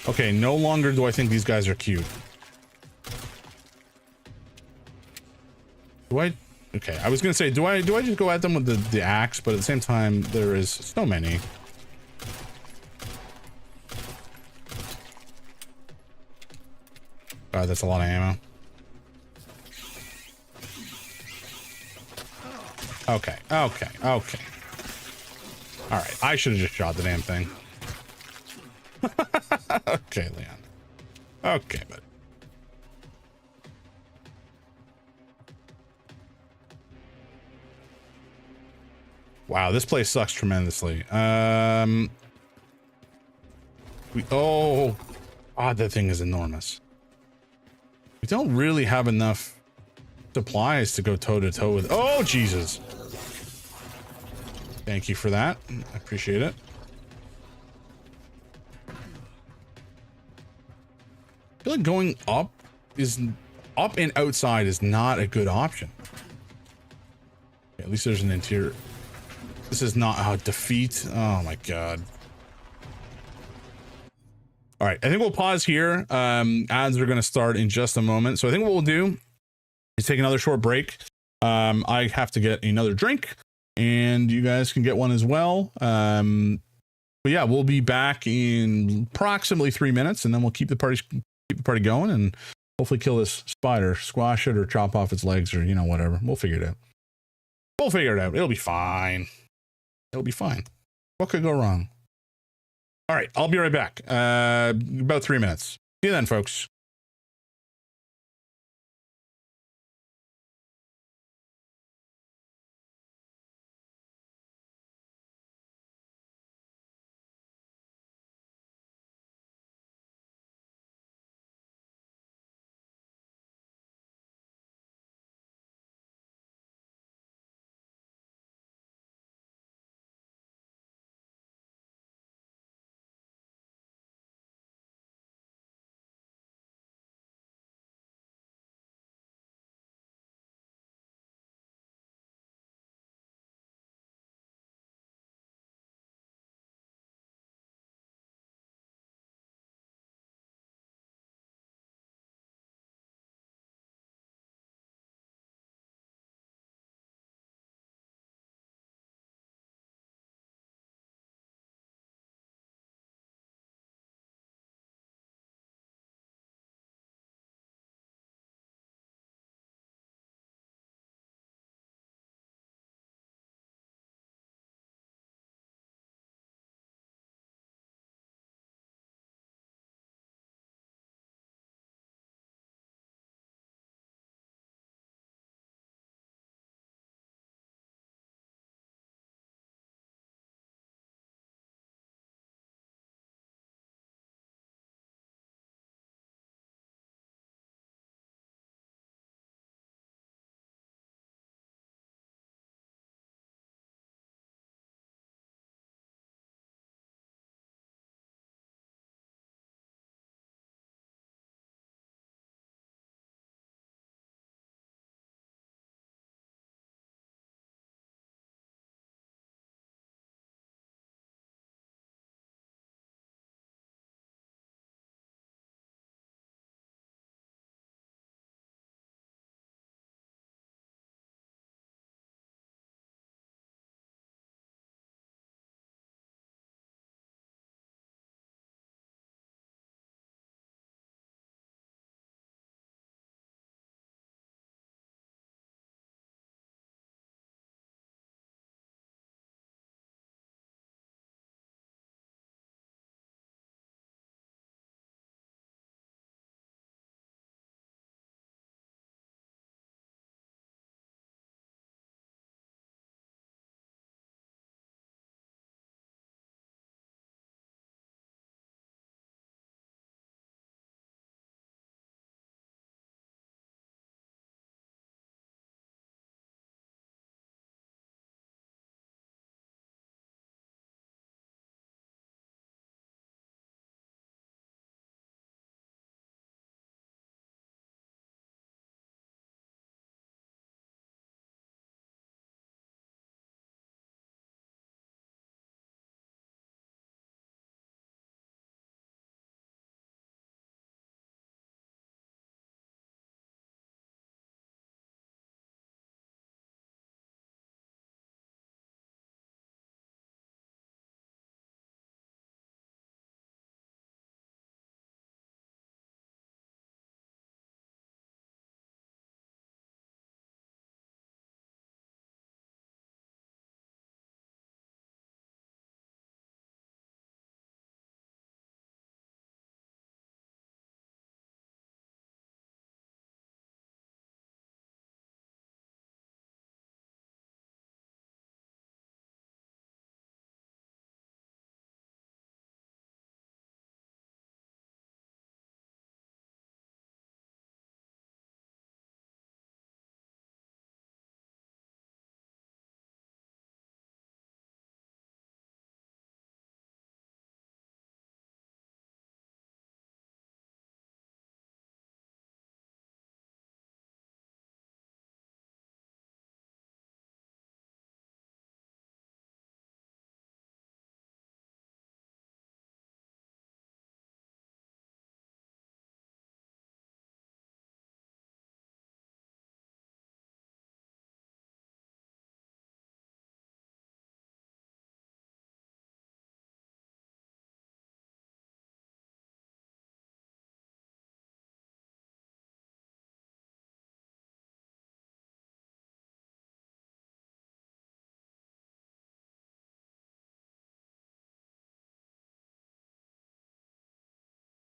Okay, no longer do I think these guys are cute. Do I? Okay, I was gonna say, do I just go at them with the axe? But at the same time, there is so many. God, that's a lot of ammo. Okay. All right, I should have just shot the damn thing. Okay, Leon. Okay, but. Wow, this place sucks tremendously. Oh, that thing is enormous. We don't really have enough supplies to go toe to toe with. Oh, Jesus. Thank you for that. I appreciate it. I feel like going up and outside is not a good option. Okay, at least there's an interior. This is not how defeat. Oh my god. All right, I think we'll pause here. Ads are going to start in just a moment. So I think what we'll do is take another short break. I have to get another drink and you guys can get one as well. But yeah, we'll be back in approximately 3 minutes and then we'll keep the party going and hopefully kill this spider, squash it or chop off its legs or, you know, whatever. We'll figure it out. It'll be fine. It'll be fine. What could go wrong? All right, I'll be right back. About 3 minutes. See you then, folks.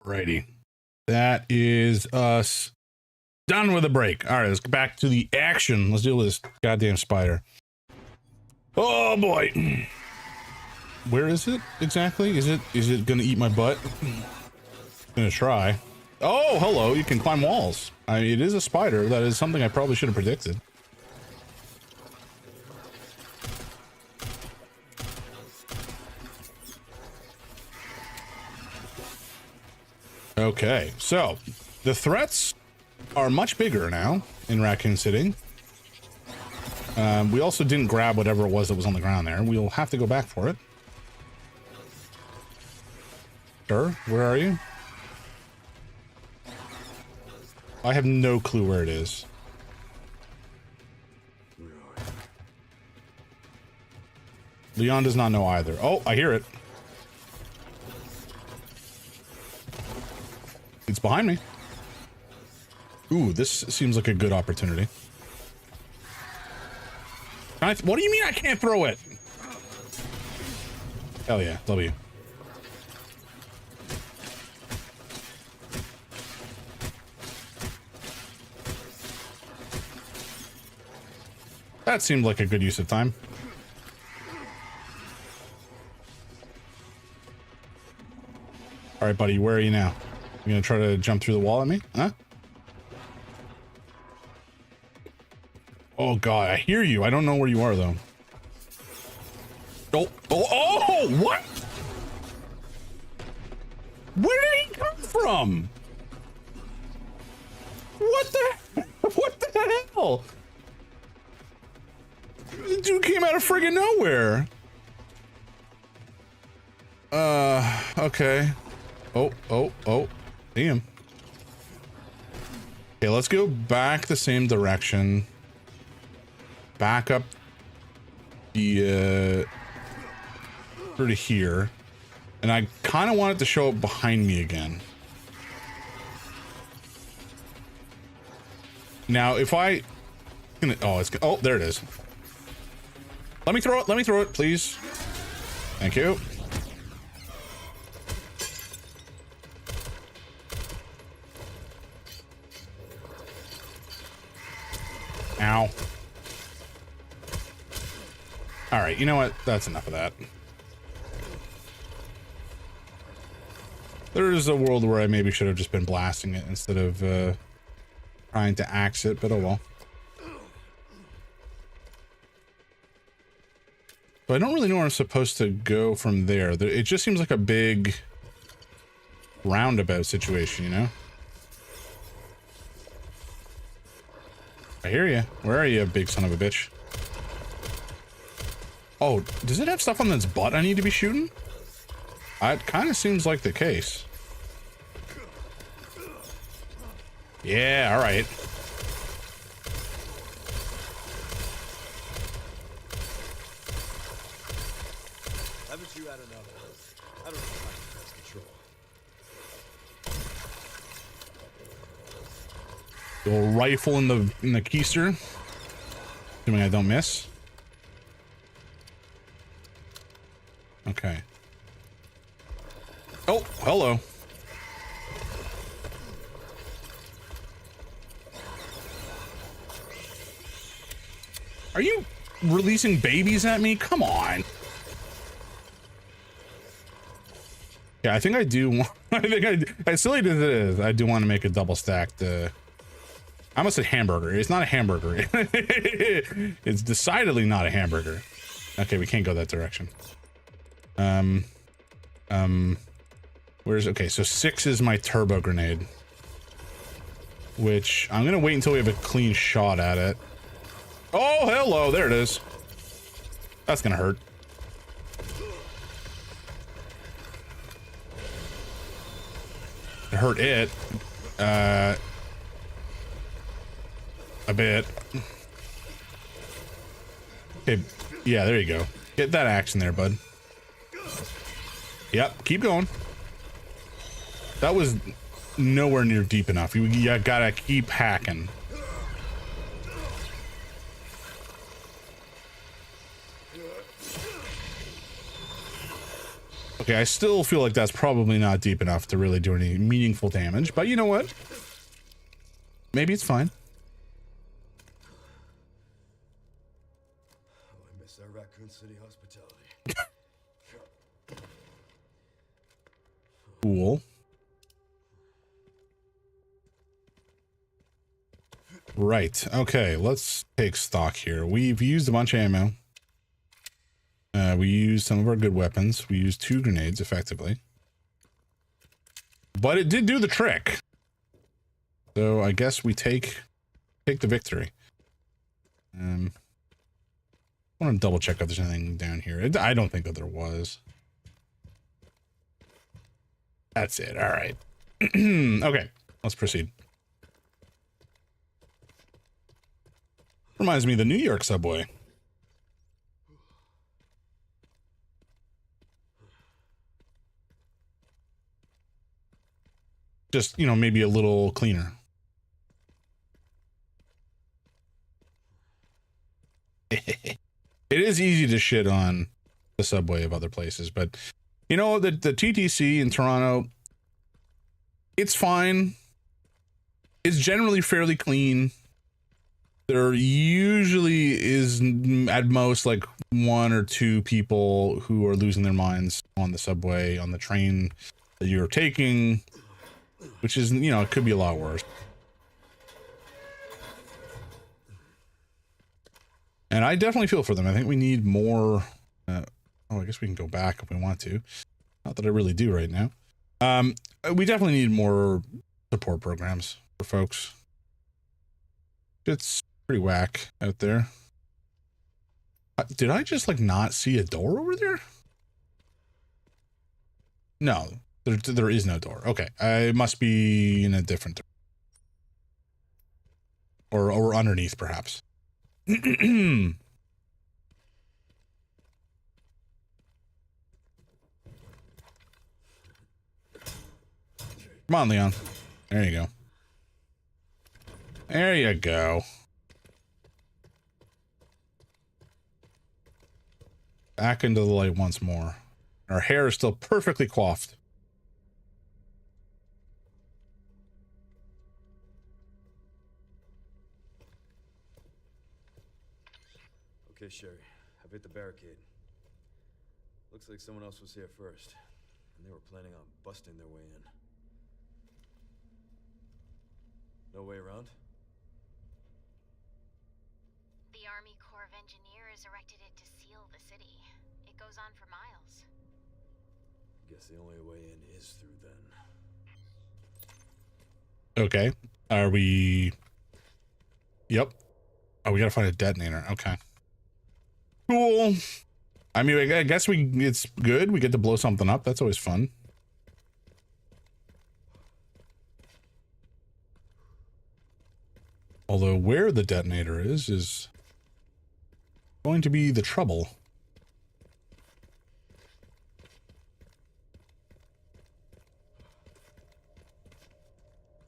Righty. That is us done with a break. All right, let's get back to the action. Let's deal with this goddamn spider. Oh boy. Where is it exactly? Is it gonna eat my butt? Gonna try. Oh, hello. You can climb walls. I mean, it is a spider. That is something I probably should have predicted. Okay, so the threats are much bigger now in Raccoon City. We also didn't grab whatever it was that was on the ground there. We'll have to go back for it. Sure, where are you? I have no clue where it is. Leon does not know either. Oh, I hear it. It's behind me. Ooh, this seems like a good opportunity. What do you mean I can't throw it? Hell yeah, W. That seemed like a good use of time. All right, buddy, where are you now? You gonna try to jump through the wall at me? Huh? Oh god, I hear you. I don't know where you are though. Oh, what? Where did he come from? What the hell? The dude came out of friggin' nowhere. Okay. Oh. See him. Okay, let's go back the same direction. Back up the sort of here. And I kind of want it to show up behind me again. Now, if I oh, there it is. Let me throw it, please. Thank you. Ow. All right, you know what? That's enough of that. There is a world where I maybe should have just been blasting it instead of trying to axe it, but oh well. So I don't really know where I'm supposed to go from there. It just seems like a big roundabout situation, you know? I hear you. Where are you, big son of a bitch? Oh, does it have stuff on its butt I need to be shooting? It kind of seems like the case. Yeah, all right. Haven't you had enough? I don't know if I can press control. The little rifle in the keister. Assuming I don't miss. Okay. Oh, hello. Are you releasing babies at me? Come on. Yeah, I think I do want, as silly as it is, I do want to make a double stacked, I almost said hamburger. It's not a hamburger. It's decidedly not a hamburger. Okay, we can't go that direction. Okay, so 6 is my turbo grenade. Which, I'm gonna wait until we have a clean shot at it. Oh, hello, there it is. That's gonna hurt. It hurt it. A bit. Okay, yeah, there you go. Get that action there, bud. Yep, keep going. That was nowhere near deep enough. You gotta keep hacking. Okay, I still feel like that's probably not deep enough to really do any meaningful damage, but you know what? Maybe it's fine. Oh, I miss our Raccoon City hospitality. Cool. Right. Okay, let's take stock here. We've used a bunch of ammo. We used some of our good weapons. We used 2 grenades effectively. But it did do the trick. So I guess we take the victory. I want to double check if there's anything down here. I don't think that there was. That's it. All right. Okay, let's proceed. Reminds me of the New York subway. Just, you know, maybe a little cleaner. It is easy to shit on the subway of other places, but you know, the TTC in Toronto, it's fine. It's generally fairly clean. There usually is at most like 1 or 2 people who are losing their minds on the subway, on the train that you're taking, which is, you know, it could be a lot worse. And I definitely feel for them. I think we need more. Oh, I guess we can go back if we want to. Not that I really do right now. We definitely need more support programs for folks. It's pretty whack out there. Did I just like not see a door over there? No, there is no door. Okay, I must be in a different door. Or underneath perhaps. Come on, Leon. There you go. There you go. Back into the light once more. Our hair is still perfectly coiffed. Okay, Sherry. I've hit the barricade. Looks like someone else was here first, and they were planning on busting their way in. No way around? The Army Corps of Engineers erected it to seal the city. It goes on for miles. Guess the only way in is through then. Okay. Are we... Yep. Oh, we gotta find a detonator. Okay. Cool. I mean, I guess it's good. We get to blow something up. That's always fun. Although where the detonator is going to be the trouble.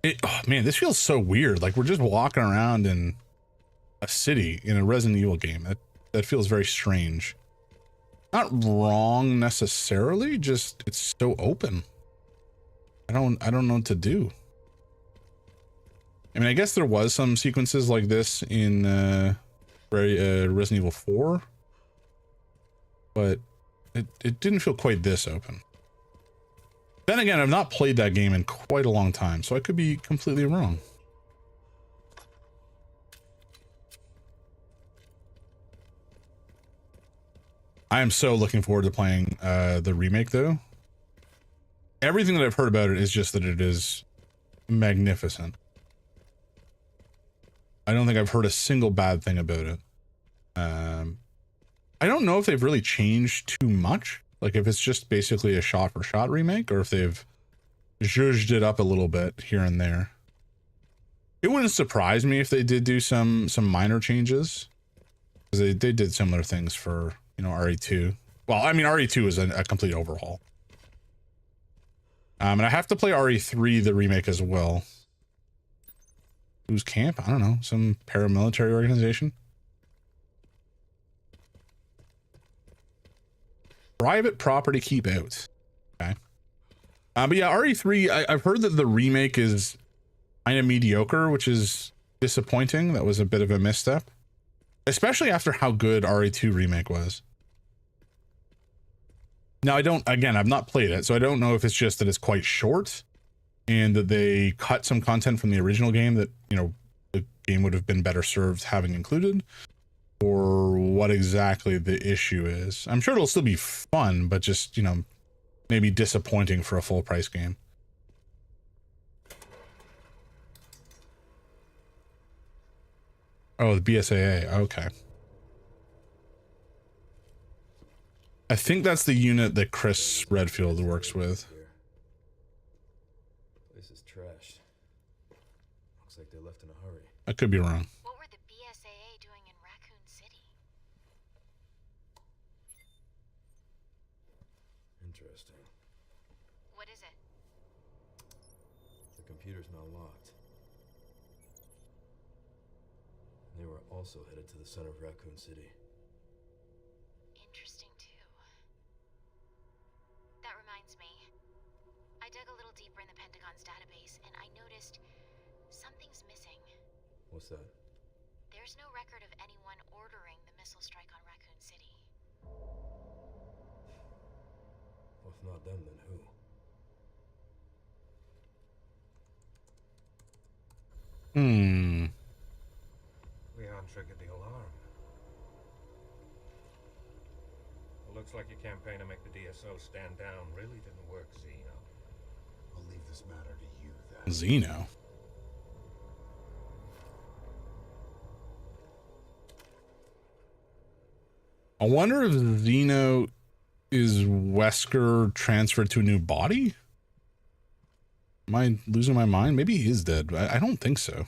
Oh man, this feels so weird. Like we're just walking around in a city in a Resident Evil game. That feels very strange. Not wrong necessarily, just it's so open. I don't know what to do. I mean, I guess there was some sequences like this in Resident Evil 4, but it didn't feel quite this open. Then again, I've not played that game in quite a long time, so I could be completely wrong. I am so looking forward to playing the remake, though. Everything that I've heard about it is just that it is magnificent. I don't think I've heard a single bad thing about it. I don't know if they've really changed too much. Like if it's just basically a shot-for-shot remake, or if they've zhuzhed it up a little bit here and there. It wouldn't surprise me if they did do some minor changes, because they did similar things for, you know, RE2. Well, I mean, RE2 is a complete overhaul. And I have to play RE3, the remake, as well. Who's camp? I don't know. Some paramilitary organization. Private property keep out. But yeah, RE3, I've heard that the remake is kind of mediocre, which is disappointing. That was a bit of a misstep, especially after how good RE2 remake was. Now, I've not played it, so I don't know if it's just that it's quite short and that they cut some content from the original game that, you know, the game would have been better served having included, or what exactly the issue is. I'm sure it'll still be fun, but just, you know, maybe disappointing for a full price game. Oh, the BSAA. Okay. I think that's the unit that Chris Redfield works with. Place is trashed. Looks like they left in a hurry. I could be wrong. What were the BSAA doing in Raccoon City? Interesting. What is it? The computer's now locked. They were also headed to the center of Raccoon City. Interesting, too. That reminds me. I dug a little deeper in the Pentagon's database, and I noticed something's missing. What's that? There's no record of anyone ordering the missile strike on Raccoon City. Well, if not them, then who? We untriggered the alarm. It looks like your campaign to make the DSO stand down really didn't work, Zeno. I'll leave this matter to you then. Zeno. I wonder if Zeno is Wesker transferred to a new body? Am I losing my mind? Maybe he is dead. I don't think so.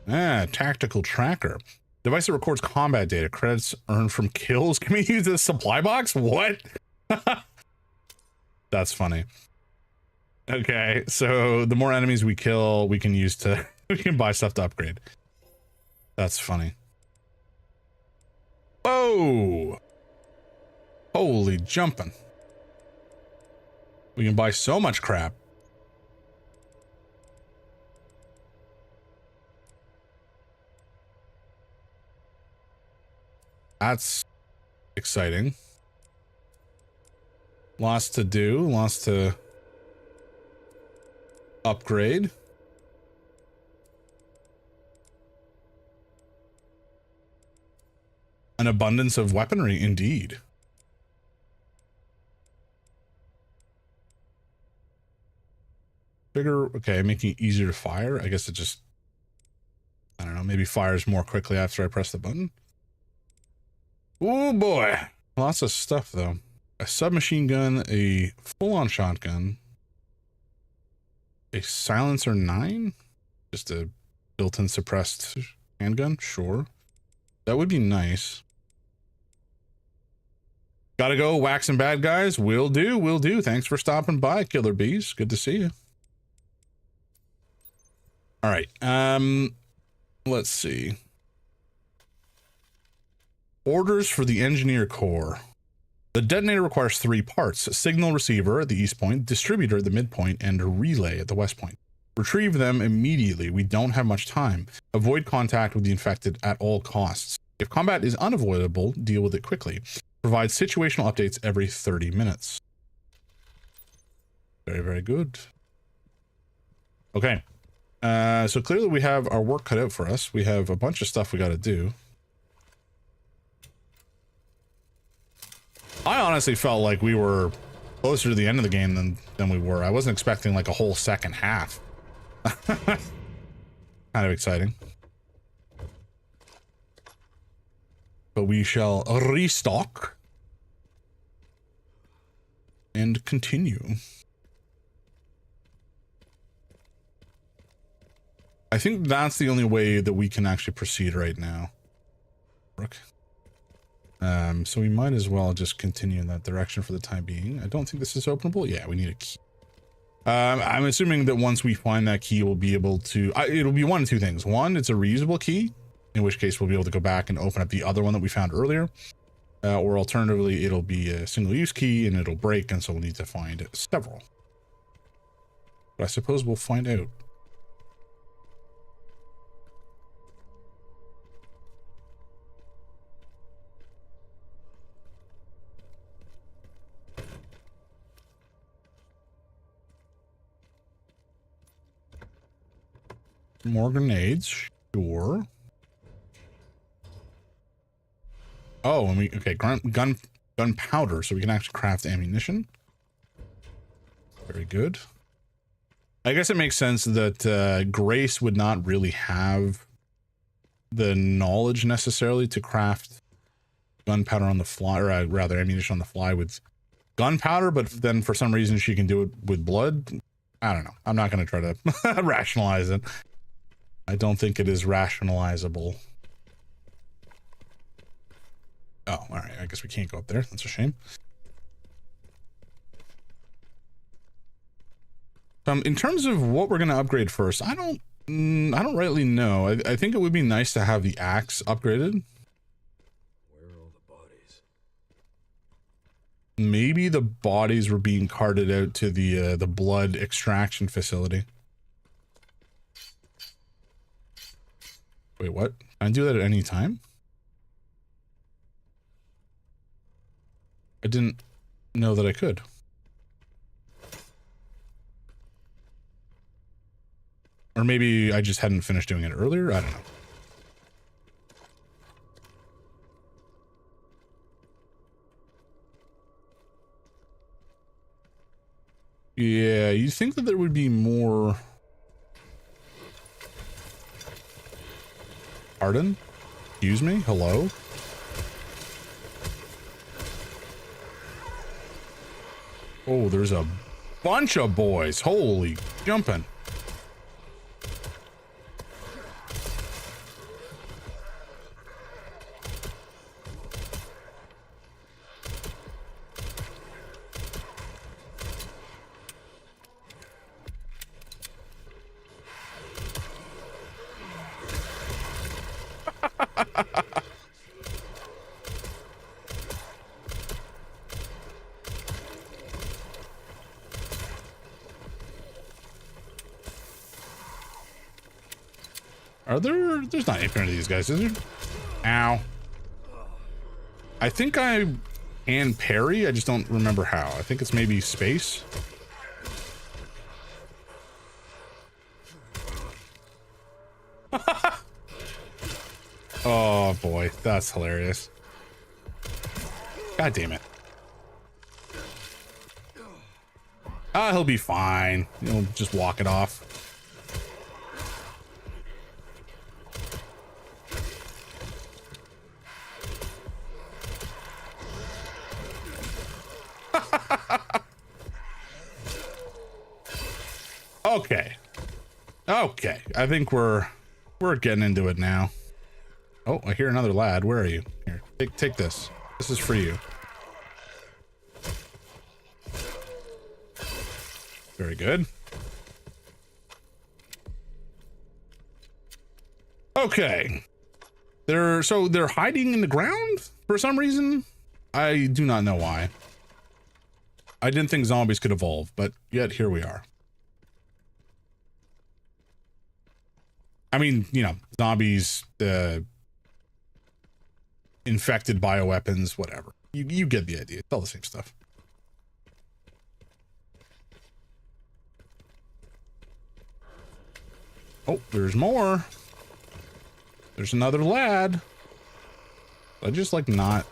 Tactical tracker. Device that records combat data. Credits earned from kills can be used as a supply box? What? That's funny. Okay, so the more enemies we kill, we can use to we can buy stuff to upgrade. That's funny. Oh, holy jumping. We can buy so much crap. That's exciting. Lots to do, lots to upgrade. An abundance of weaponry, indeed. Bigger, okay, making it easier to fire. I guess it just, I don't know, maybe fires more quickly after I press the button. Oh boy, lots of stuff though. A submachine gun, a full-on shotgun, a silencer 9, just a built-in suppressed handgun, sure. That would be nice. Gotta go whack some bad guys. Will do, will do. Thanks for stopping by, Killer Bees. Good to see you. All right, let's see. Orders for the Engineer Corps. The detonator requires 3 parts: a signal receiver at the east point, distributor at the midpoint, and a relay at the west point. Retrieve them immediately. We don't have much time. Avoid contact with the infected at all costs. If combat is unavoidable, deal with it quickly. Provide situational updates every 30 minutes. Very, very good. Okay. So clearly we have our work cut out for us. We have a bunch of stuff we got to do. I honestly felt like we were closer to the end of the game than we were. I wasn't expecting like a whole second half. Kind of exciting. But we shall restock and continue. I think that's the only way that we can actually proceed right now. So we might as well just continue in that direction for the time being. I don't think this is openable. Yeah, we need a key. I'm assuming that once we find that key, we'll be able to, it'll be one of two things. One, it's a reusable key, in which case we'll be able to go back and open up the other one that we found earlier. Or alternatively, it'll be a single-use key and it'll break, and so we'll need to find several. But I suppose we'll find out. More grenades, sure. Oh, and okay, gunpowder, so we can actually craft ammunition. Very good. I guess it makes sense that Grace would not really have the knowledge necessarily to craft gunpowder on the fly, or rather ammunition on the fly with gunpowder, but then for some reason she can do it with blood. I don't know. I'm not going to try to rationalize it. I don't think it is rationalizable. Oh, all right. I guess we can't go up there. That's a shame. In terms of what we're going to upgrade first, I don't rightly know. I think it would be nice to have the axe upgraded. Where are all the bodies? Maybe the bodies were being carted out to the blood extraction facility. Wait, what? Can I do that at any time? I didn't know that I could. Or maybe I just hadn't finished doing it earlier? I don't know. Yeah, you'd think that there would be more... Pardon? Excuse me? Hello? Oh, there's a bunch of boys. Holy jumping. There's not infinite of these guys, is there? Ow. I think I can parry, I just don't remember how. I think it's maybe space. Oh boy, that's hilarious. God damn it. Ah, he'll be fine. He'll just walk it off. Okay. Okay. I think we're getting into it now. Oh, I hear another lad. Where are you? Here, take this. This is for you. Very good. Okay. They're hiding in the ground for some reason. I do not know why. I didn't think zombies could evolve, but yet here we are. I mean, you know, zombies, infected bioweapons, whatever. You get the idea. It's all the same stuff. Oh, there's more. There's another lad. I just like not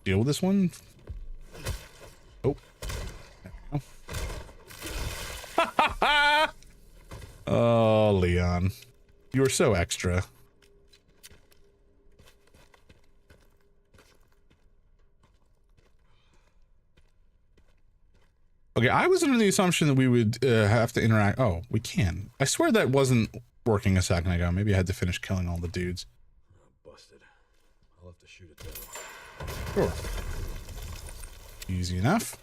deal with this one. Oh. Oh, Leon. You were so extra. Okay, I was under the assumption that we would have to interact. Oh, we can. I swear that wasn't working a second ago. Maybe I had to finish killing all the dudes. Oh, busted. I'll have to shoot it down. Sure. Easy enough.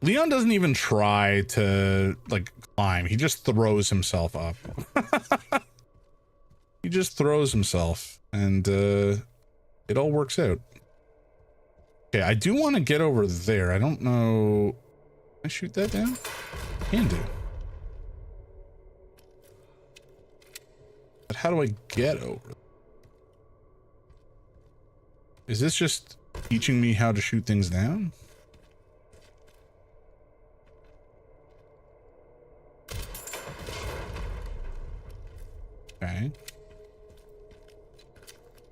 Leon doesn't even try to, like, climb. He just throws himself up. just throws himself, and it all works out. Okay, I do want to get over there. I don't know. Can I shoot that down? Can do. But how do I get over? Is this just teaching me how to shoot things down? Okay.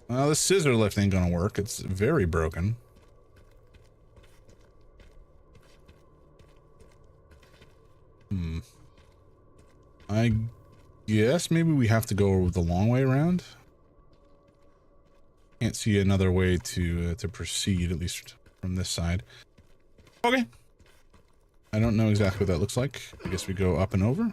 Well, the scissor lift ain't gonna work. It's very broken. I guess maybe we have to go the long way around. Can't see another way to proceed, at least from this side. Okay. I don't know exactly what that looks like. I guess we go up and over.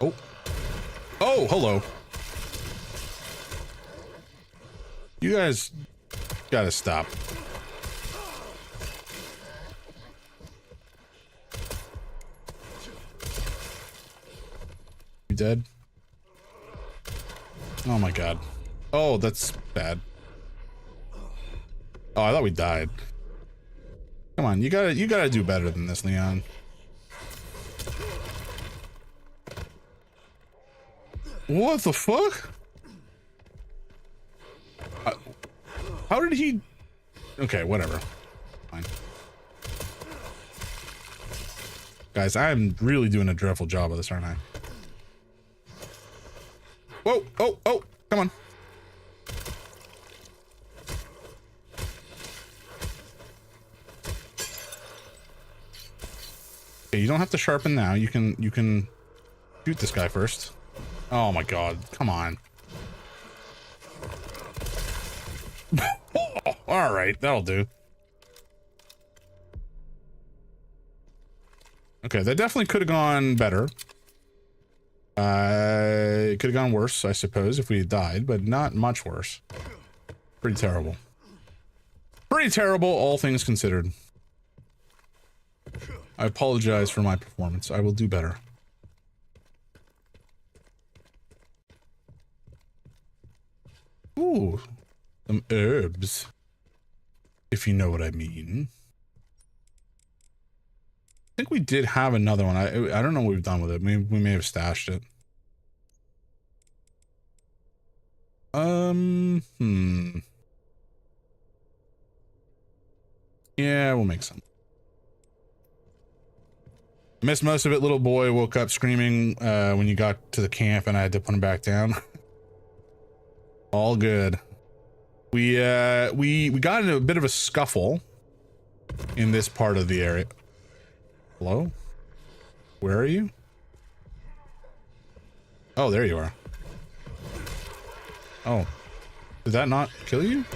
Oh. Oh, hello. You guys gotta stop. You dead? Oh my god. Oh, that's bad. Oh, I thought we died. Come on, you gotta do better than this, Leon. What the fuck? How did he... Okay, whatever. Fine. Guys, I'm really doing a dreadful job of this, aren't I? Whoa, oh, oh, come on. Okay, you don't have to sharpen now. You can shoot this guy first. Oh my god, come on. Oh, all right, that'll do. Okay, that definitely could have gone better. It could have gone worse, I suppose, if we had died, but not much worse. Pretty terrible. Pretty terrible, all things considered. I apologize for my performance. I will do better. Ooh, some herbs, if you know what I mean. I think we did have another one. I don't know what we've done with it. Maybe we may have stashed it. Yeah, we'll make some. Missed most of it. Little boy woke up screaming when you got to the camp, and I had to put him back down. All good. We got into a bit of a scuffle in this part of the area. Hello? Where are you? Oh, there you are. Oh. Did that not kill you?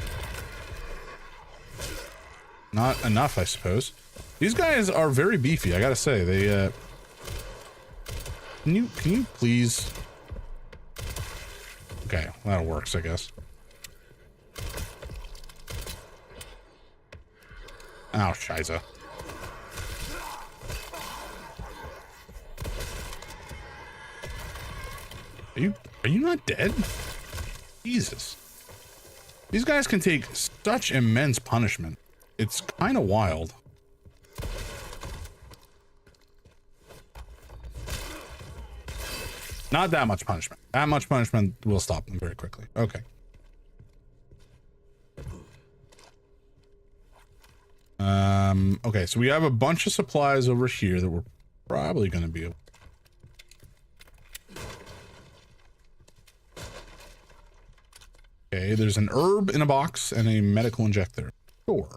Not enough, I suppose. These guys are very beefy, I gotta say. They, Can you please... Okay, well, that works, I guess. Oh, shiza. Are you not dead? Jesus. These guys can take such immense punishment. It's kind of wild. Not that much punishment. That much punishment will stop them very quickly. Okay. Okay, so we have a bunch of supplies over here that we're probably going to be able... Okay, there's an herb in a box and a medical injector. Sure.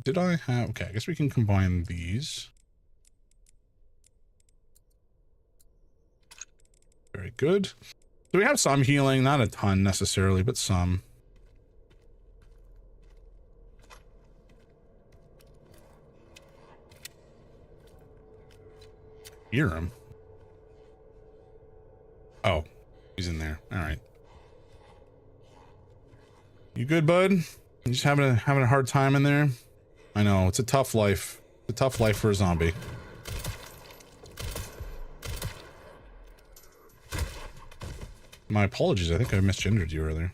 Did I have... Okay, I guess we can combine these. Very good. So we have some healing, not a ton necessarily, but some. Hear him. Oh. He's in there. All right. You good, bud? You just having a hard time in there? I know, it's a tough life. It's a tough life for a zombie. My apologies, I think I misgendered you earlier.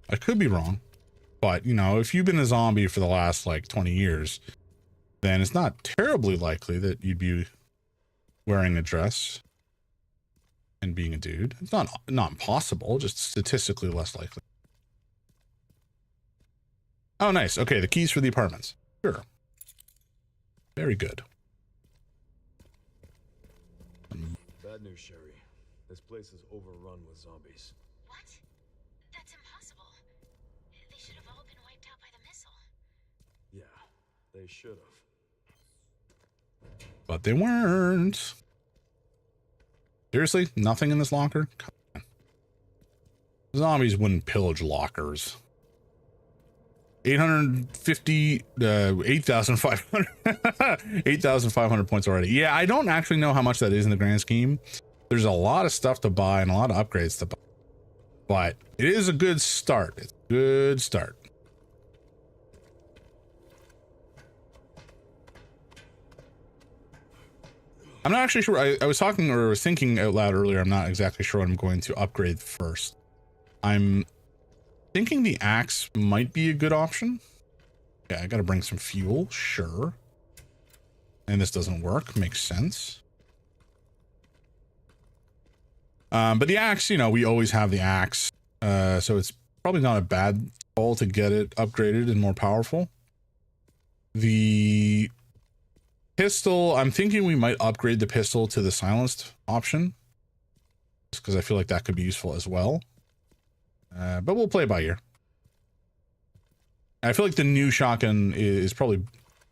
I could be wrong, but you know, if you've been a zombie for the last like 20 years, then it's not terribly likely that you'd be wearing a dress and being a dude. It's not impossible, just statistically less likely. Oh, nice. Okay, the keys for the apartments. Sure. Very good. Bad news, Sherry. This place is overrun with zombies. What? That's impossible. They should have all been wiped out by the missile. Yeah, they should have. But they weren't. Seriously? Nothing in this locker? Come on. Zombies wouldn't pillage lockers. 850, 8,500, 8,500 points already. Yeah, I don't actually know how much that is in the grand scheme. There's a lot of stuff to buy and a lot of upgrades to buy. But it is a good start. It's a good start. I'm not actually sure. I was talking or was thinking out loud earlier. I'm not exactly sure what I'm going to upgrade first. I'm thinking the axe might be a good option. Yeah, I gotta bring some fuel, sure. And this doesn't work, makes sense. But the axe, you know, we always have the axe. So it's probably not a bad call to get it upgraded and more powerful. The pistol, I'm thinking we might upgrade the pistol to the silenced option. Just because I feel like that could be useful as well. But we'll play by ear. I feel like the new shotgun is probably...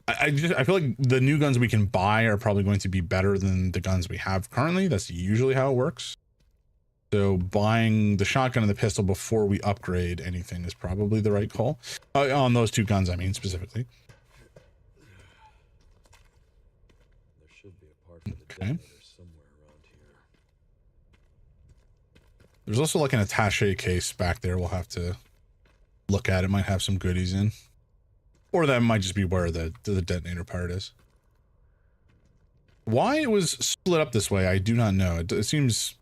I feel like the new guns we can buy are probably going to be better than the guns we have currently. That's usually how it works. So buying the shotgun and the pistol before we upgrade anything is probably the right call. On those two guns, I mean, specifically. There should be a part for the detonator somewhere around here. There's also like an attaché case back there. We'll have to look at. It might have some goodies in. Or that might just be where the detonator part is. Why it was split up this way, I do not know. It seems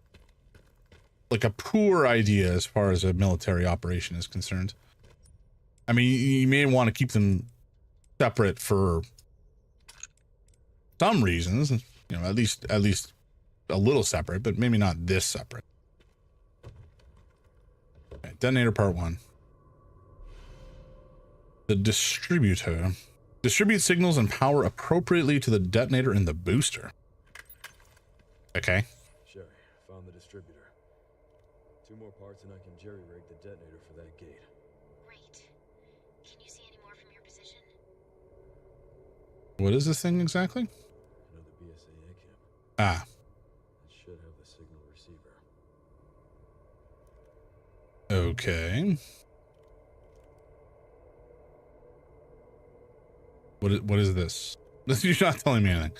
like a poor idea as far as a military operation is concerned. I mean, you may want to keep them separate for some reasons, you know, at least a little separate, but maybe not this separate. Okay, detonator part 1. The distributor. Distribute signals and power appropriately to the detonator in the booster. Okay. Sherry, found the distributor. 2 more parts and I can jerry-rig the detonator for that gate. Great. Can you see any more from your position? What is this thing exactly? Another BSAA camp. Ah. It should have the signal receiver. Okay. What is this? You're not telling me anything.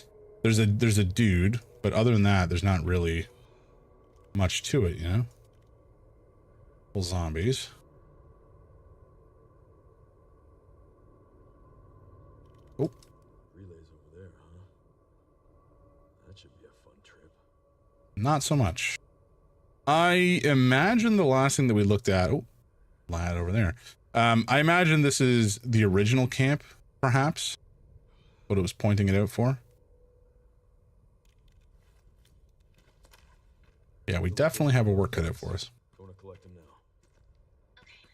There's a dude, but other than that, there's not really much to it, you know? Full zombies. Oh. Relays over there, huh? That should be a fun trip. Not so much. I imagine the last thing that we looked at, oh, lad over there. I imagine this is the original camp, perhaps, what it was pointing it out for. Yeah, we definitely have a work cut out for us. Going to collect them now. Okay.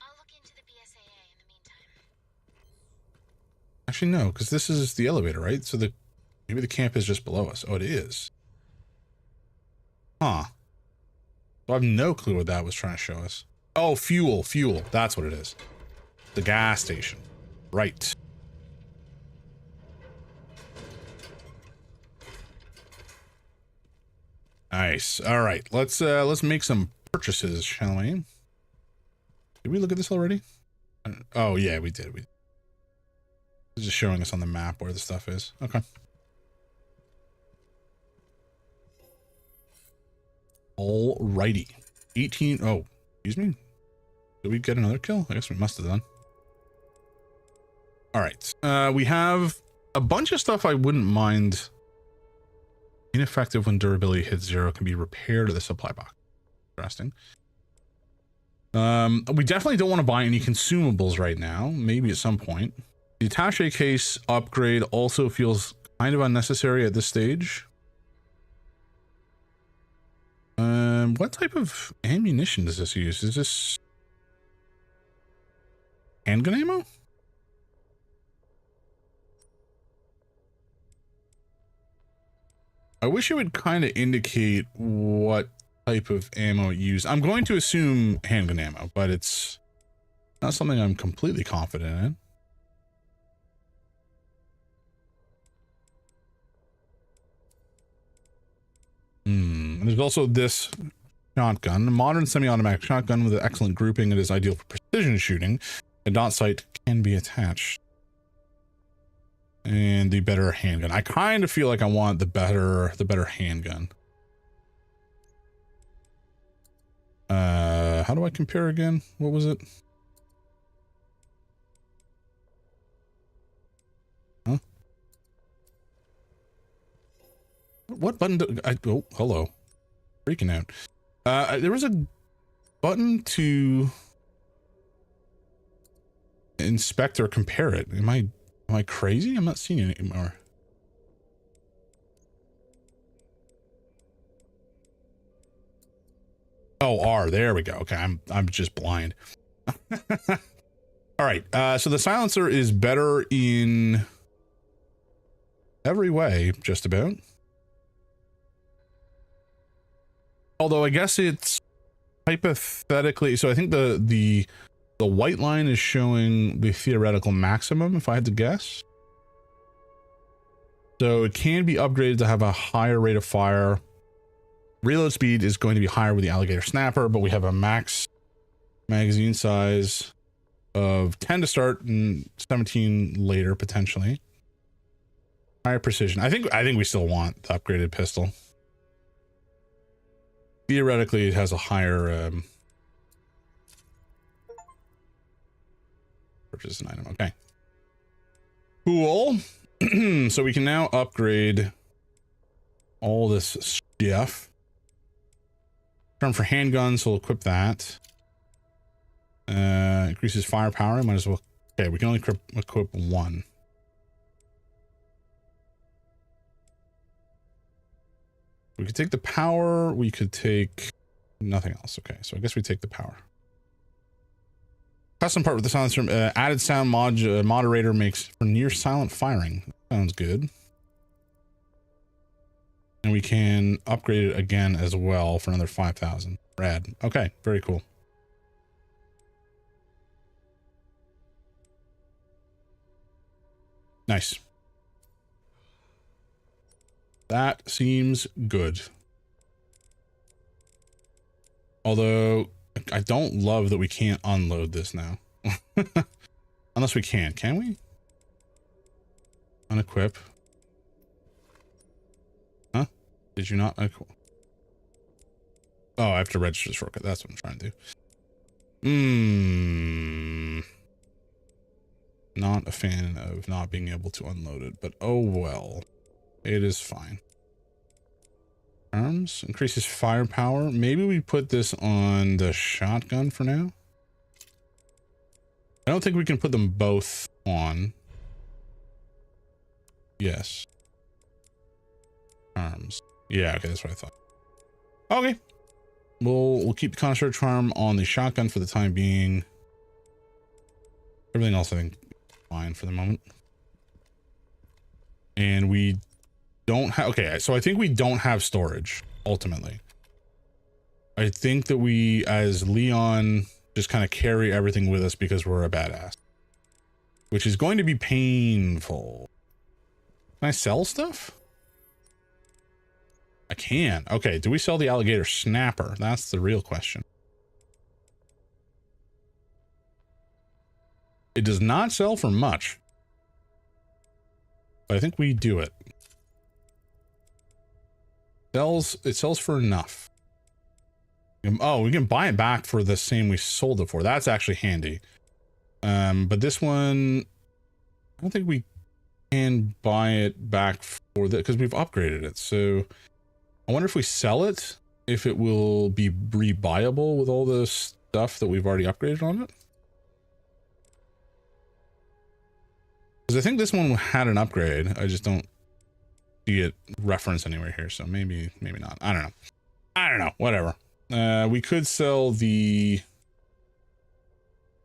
I'll look into the BSAA in the meantime. Actually, no, because this is the elevator, right? So maybe the camp is just below us. Oh, it is. Huh. So I have no clue what that was trying to show us. Oh, fuel. That's what it is. The gas station. Right. Nice. All right. Let's make some purchases, shall we? Did we look at this already? Oh yeah, we did. It's just showing us on the map where the stuff is. Okay. Alrighty. 18. Oh, excuse me. Did we get another kill? I guess we must have done. All right. We have a bunch of stuff I wouldn't mind. Ineffective when durability hits 0, can be repaired at the supply box. Interesting. We definitely don't want to buy any consumables right now. Maybe at some point. The attaché case upgrade also feels kind of unnecessary at this stage. What type of ammunition does this use? Is this handgun ammo? I wish it would kind of indicate what type of ammo it used. I'm going to assume handgun ammo, but it's not something I'm completely confident in. There's also this shotgun, a modern semi-automatic shotgun with an excellent grouping. It is ideal for precision shooting. A dot sight can be attached. And the better handgun. I kind of feel like I want the better handgun. How do I compare again? What was it? Huh? What button do I, oh, hello. Freaking out. There was a button to inspect or compare it. Am I crazy? I'm not seeing it anymore. Oh, R. There we go. Okay, I'm just blind. All right. So the silencer is better in every way, just about. Although I guess it's hypothetically. So I think the white line is showing the theoretical maximum, if I had to guess. So it can be upgraded to have a higher rate of fire. Reload speed is going to be higher with the alligator snapper, but we have a max magazine size of 10 to start and 17 later, potentially. Higher precision. I think we still want the upgraded pistol. Theoretically, it has a higher purchase an item. Okay. Cool. So we can now upgrade all this stuff. Turn for handguns, so we'll equip that. Increases firepower. Might as well. Okay, we can only equip one. We could take the power. We could take nothing else. Okay, so I guess we take the power. Custom part with the silencer. Added sound moderator makes for near silent firing. Sounds good. And we can upgrade it again as well for another 5,000. Rad. Okay, very cool. Nice. That seems good. Although, I don't love that we can't unload this now. Unless we can we? Unequip. Huh? Did you not unequip? Oh, I have to register this shortcut. That's what I'm trying to do. Not a fan of not being able to unload it, but oh well. It is fine. Arms increases firepower. Maybe we put this on the shotgun for now. I don't think we can put them both on. Yes. Arms. Yeah, okay, that's what I thought. Okay. We'll keep the connoisseur charm on the shotgun for the time being. Everything else I think fine for the moment. And we don't have, okay, so I think we don't have storage ultimately. I think that we as Leon just kind of carry everything with us because we're a badass, which is going to be painful. Can I sell stuff? I can. Okay, do we sell the alligator snapper? That's the real question. It does not sell for much, but I think we do it. It sells for enough. Oh, we can buy it back for the same we sold it for. That's actually handy. But this one, I don't think we can buy it back for that because we've upgraded it. So I wonder if we sell it, if it will be rebuyable with all the stuff that we've already upgraded on it. Because I think this one had an upgrade. I just don't see it referenced anywhere here. So maybe not. I don't know. Whatever. We could sell the...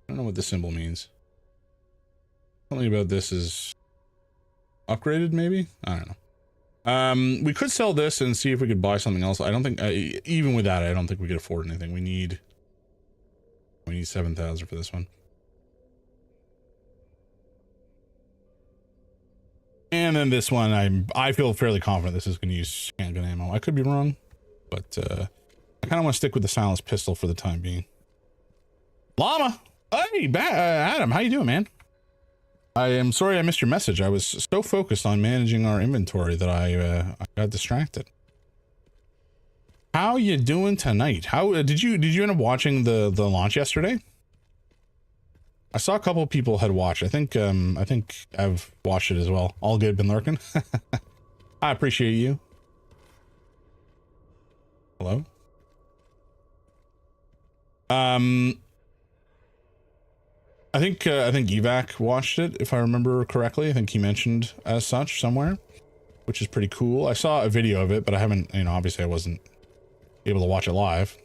I don't know what this symbol means. Something about this is upgraded, maybe? I don't know. We could sell this and see if we could buy something else. I don't think, even with that, I don't think we could afford anything. We need 7,000 for this one. And then this one, I feel fairly confident this is going to use handgun ammo. I could be wrong, but I kind of want to stick with the silenced pistol for the time being. Llama! Hey, Adam, how you doing, man? I am sorry I missed your message. I was so focused on managing our inventory that I got distracted. How you doing tonight? How did you end up watching the launch yesterday? I saw a couple of people had watched. I think I've watched it as well. All good, been lurking. I appreciate you. Hello. I think Evac watched it, if I remember correctly. I think he mentioned as such somewhere, which is pretty cool. I saw a video of it, but I haven't, obviously I wasn't able to watch it live.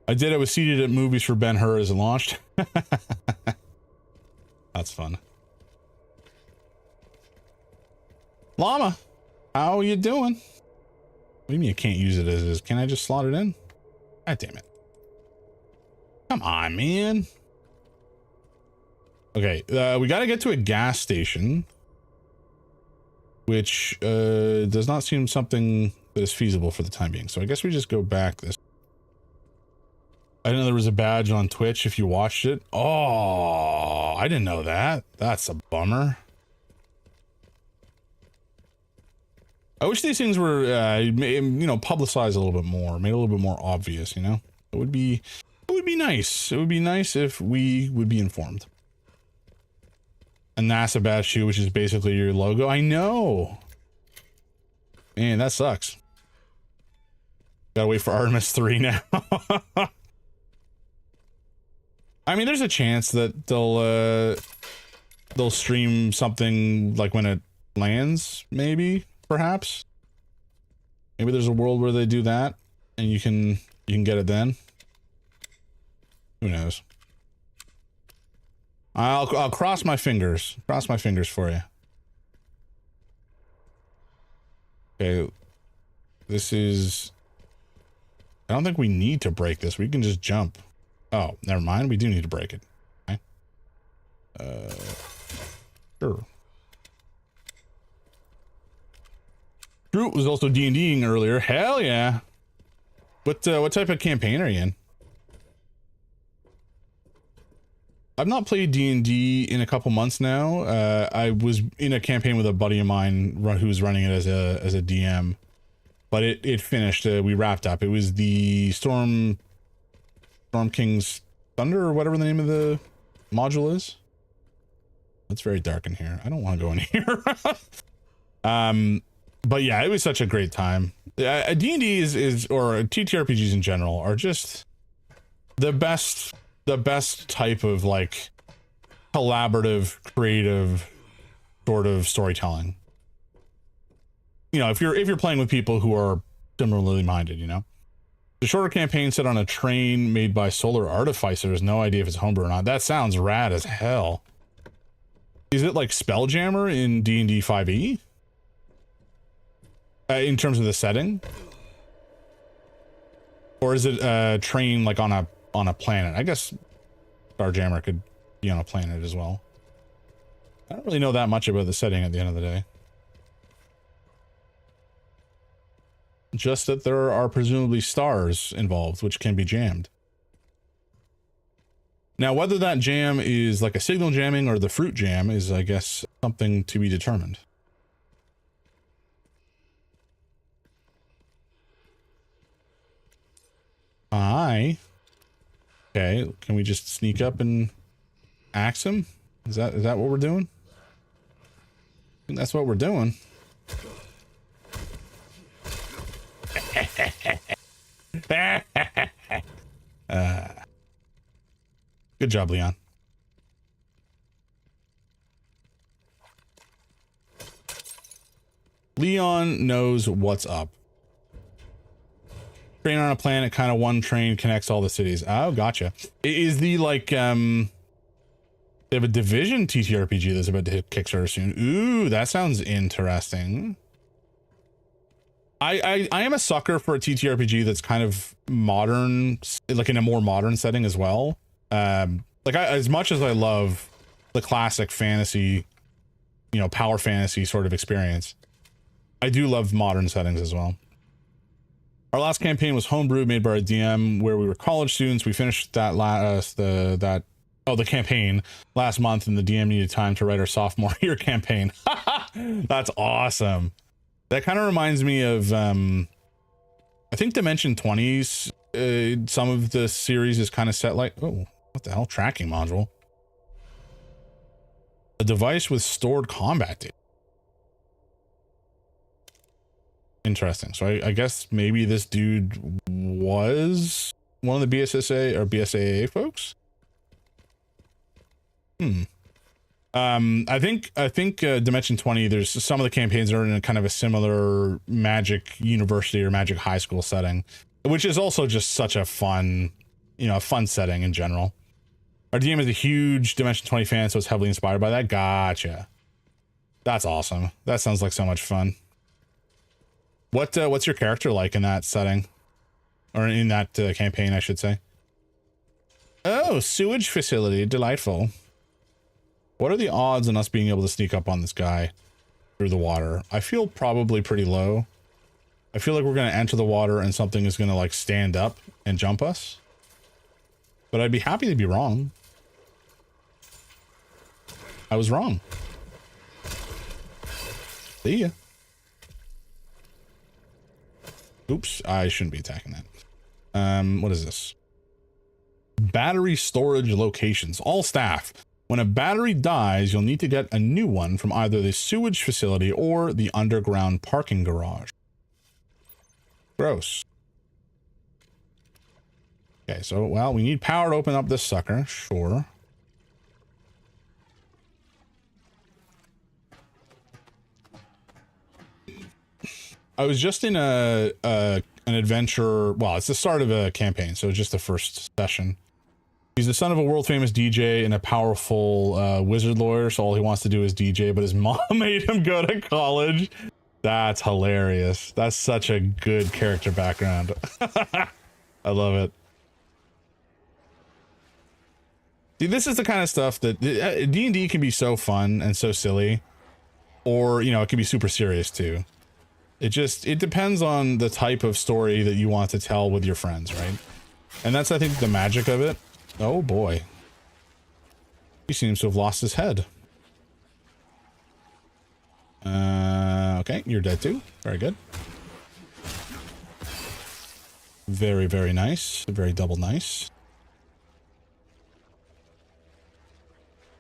I was seated at movies for Ben-Hur as it launched. That's fun. Llama, how you doing? What do you mean you can't use it as is? Can I just slot it in? God damn it. Come on, man. Okay, we got to get to a gas station, which does not seem something that is feasible for the time being. So I guess we just go back this. I didn't know there was a badge on Twitch if you watched it. Oh, I didn't know that. That's a bummer. I wish these things were, publicized a little bit more, made a little bit more obvious, It would be nice. It would be nice if we would be informed. A NASA badge shoe, which is basically your logo. I know. Man, that sucks. Gotta wait for Artemis 3 now. I mean, there's a chance that they'll stream something like when it lands, maybe, perhaps. Maybe there's a world where they do that and you can get it then. Who knows? I'll cross my fingers. Cross my fingers for you. Okay. This is... I don't think we need to break this. We can just jump. Oh, never mind. We do need to break it. Okay. Sure. Drew was also D&Ding earlier. Hell yeah. What type of campaign are you in? I've not played D&D in a couple months now. I was in a campaign with a buddy of mine who was running it as a DM, but it finished. We wrapped up. It was the Storm King's Thunder or whatever the name of the module is. It's very dark in here. I don't want to go in here. But yeah, it was such a great time. D&D is or TTRPGs in general are just the best type of like collaborative, creative sort of storytelling. If you're playing with people who are similarly minded, The shorter campaign set on a train made by Solar Artificers. No idea if it's homebrew or not. That sounds rad as hell. Is it like Spelljammer in D&D 5e? In terms of the setting? Or is it a train like on a planet? I guess Starjammer could be on a planet as well. I don't really know that much about the setting at the end of the day. Just that there are presumably stars involved, which can be jammed. Now, whether that jam is like a signal jamming or the fruit jam is, I guess, something to be determined. Hi. Okay, can we just sneak up and axe him? Is that what we're doing? I think that's what we're doing. Good job, Leon. Leon knows what's up. Train on a planet, kind of one train connects all the cities. Oh, gotcha. Is the like they have a Division TTRPG that's about to hit Kickstarter soon. Ooh, that sounds interesting. I am a sucker for a TTRPG that's kind of modern, like in a more modern setting as well. As much as I love the classic fantasy, you know, power fantasy sort of experience, I do love modern settings as well. Our last campaign was homebrew, made by our DM, where we were college students. We finished that the campaign last month, and the DM needed time to write our sophomore year campaign. That's awesome. That kind of reminds me of I think Dimension 20's some of the series is kind of set like, oh, what the hell? Tracking module. A device with stored combat data. Interesting. So I guess maybe this dude was one of the BSSA or BSAA folks. I think Dimension 20, there's some of the campaigns are in a kind of a similar Magic University or Magic High School setting, which is also just such a fun, you know, fun setting in general. Our DM is a huge Dimension 20 fan, so it's heavily inspired by that. Gotcha. That's awesome. That sounds like so much fun. What's your character like in that setting? Or in that campaign, I should say. Oh, sewage facility. Delightful. What are the odds on us being able to sneak up on this guy through the water? I feel probably pretty low. I feel like we're going to enter the water and something is going to like stand up and jump us. But I'd be happy to be wrong. I was wrong. See ya. Oops, I shouldn't be attacking that. What is this? Battery storage locations. All staff. When a battery dies, you'll need to get a new one from either the sewage facility or the underground parking garage. Gross. Okay, so, well, we need power to open up this sucker. Sure. I was just in an adventure. Well, it's the start of a campaign, so it's just the first session. He's the son of a world-famous DJ and a powerful wizard lawyer, so all he wants to do is DJ, but his mom made him go to college. That's hilarious. That's such a good character background. I love it. See, this is the kind of stuff that D&D can be so fun and so silly, or, you know, it can be super serious too. It depends on the type of story that you want to tell with your friends, right? And that's, I think, the magic of it. Oh boy. He seems to have lost his head. Okay, you're dead too. Very good. Very, very nice. Very double nice.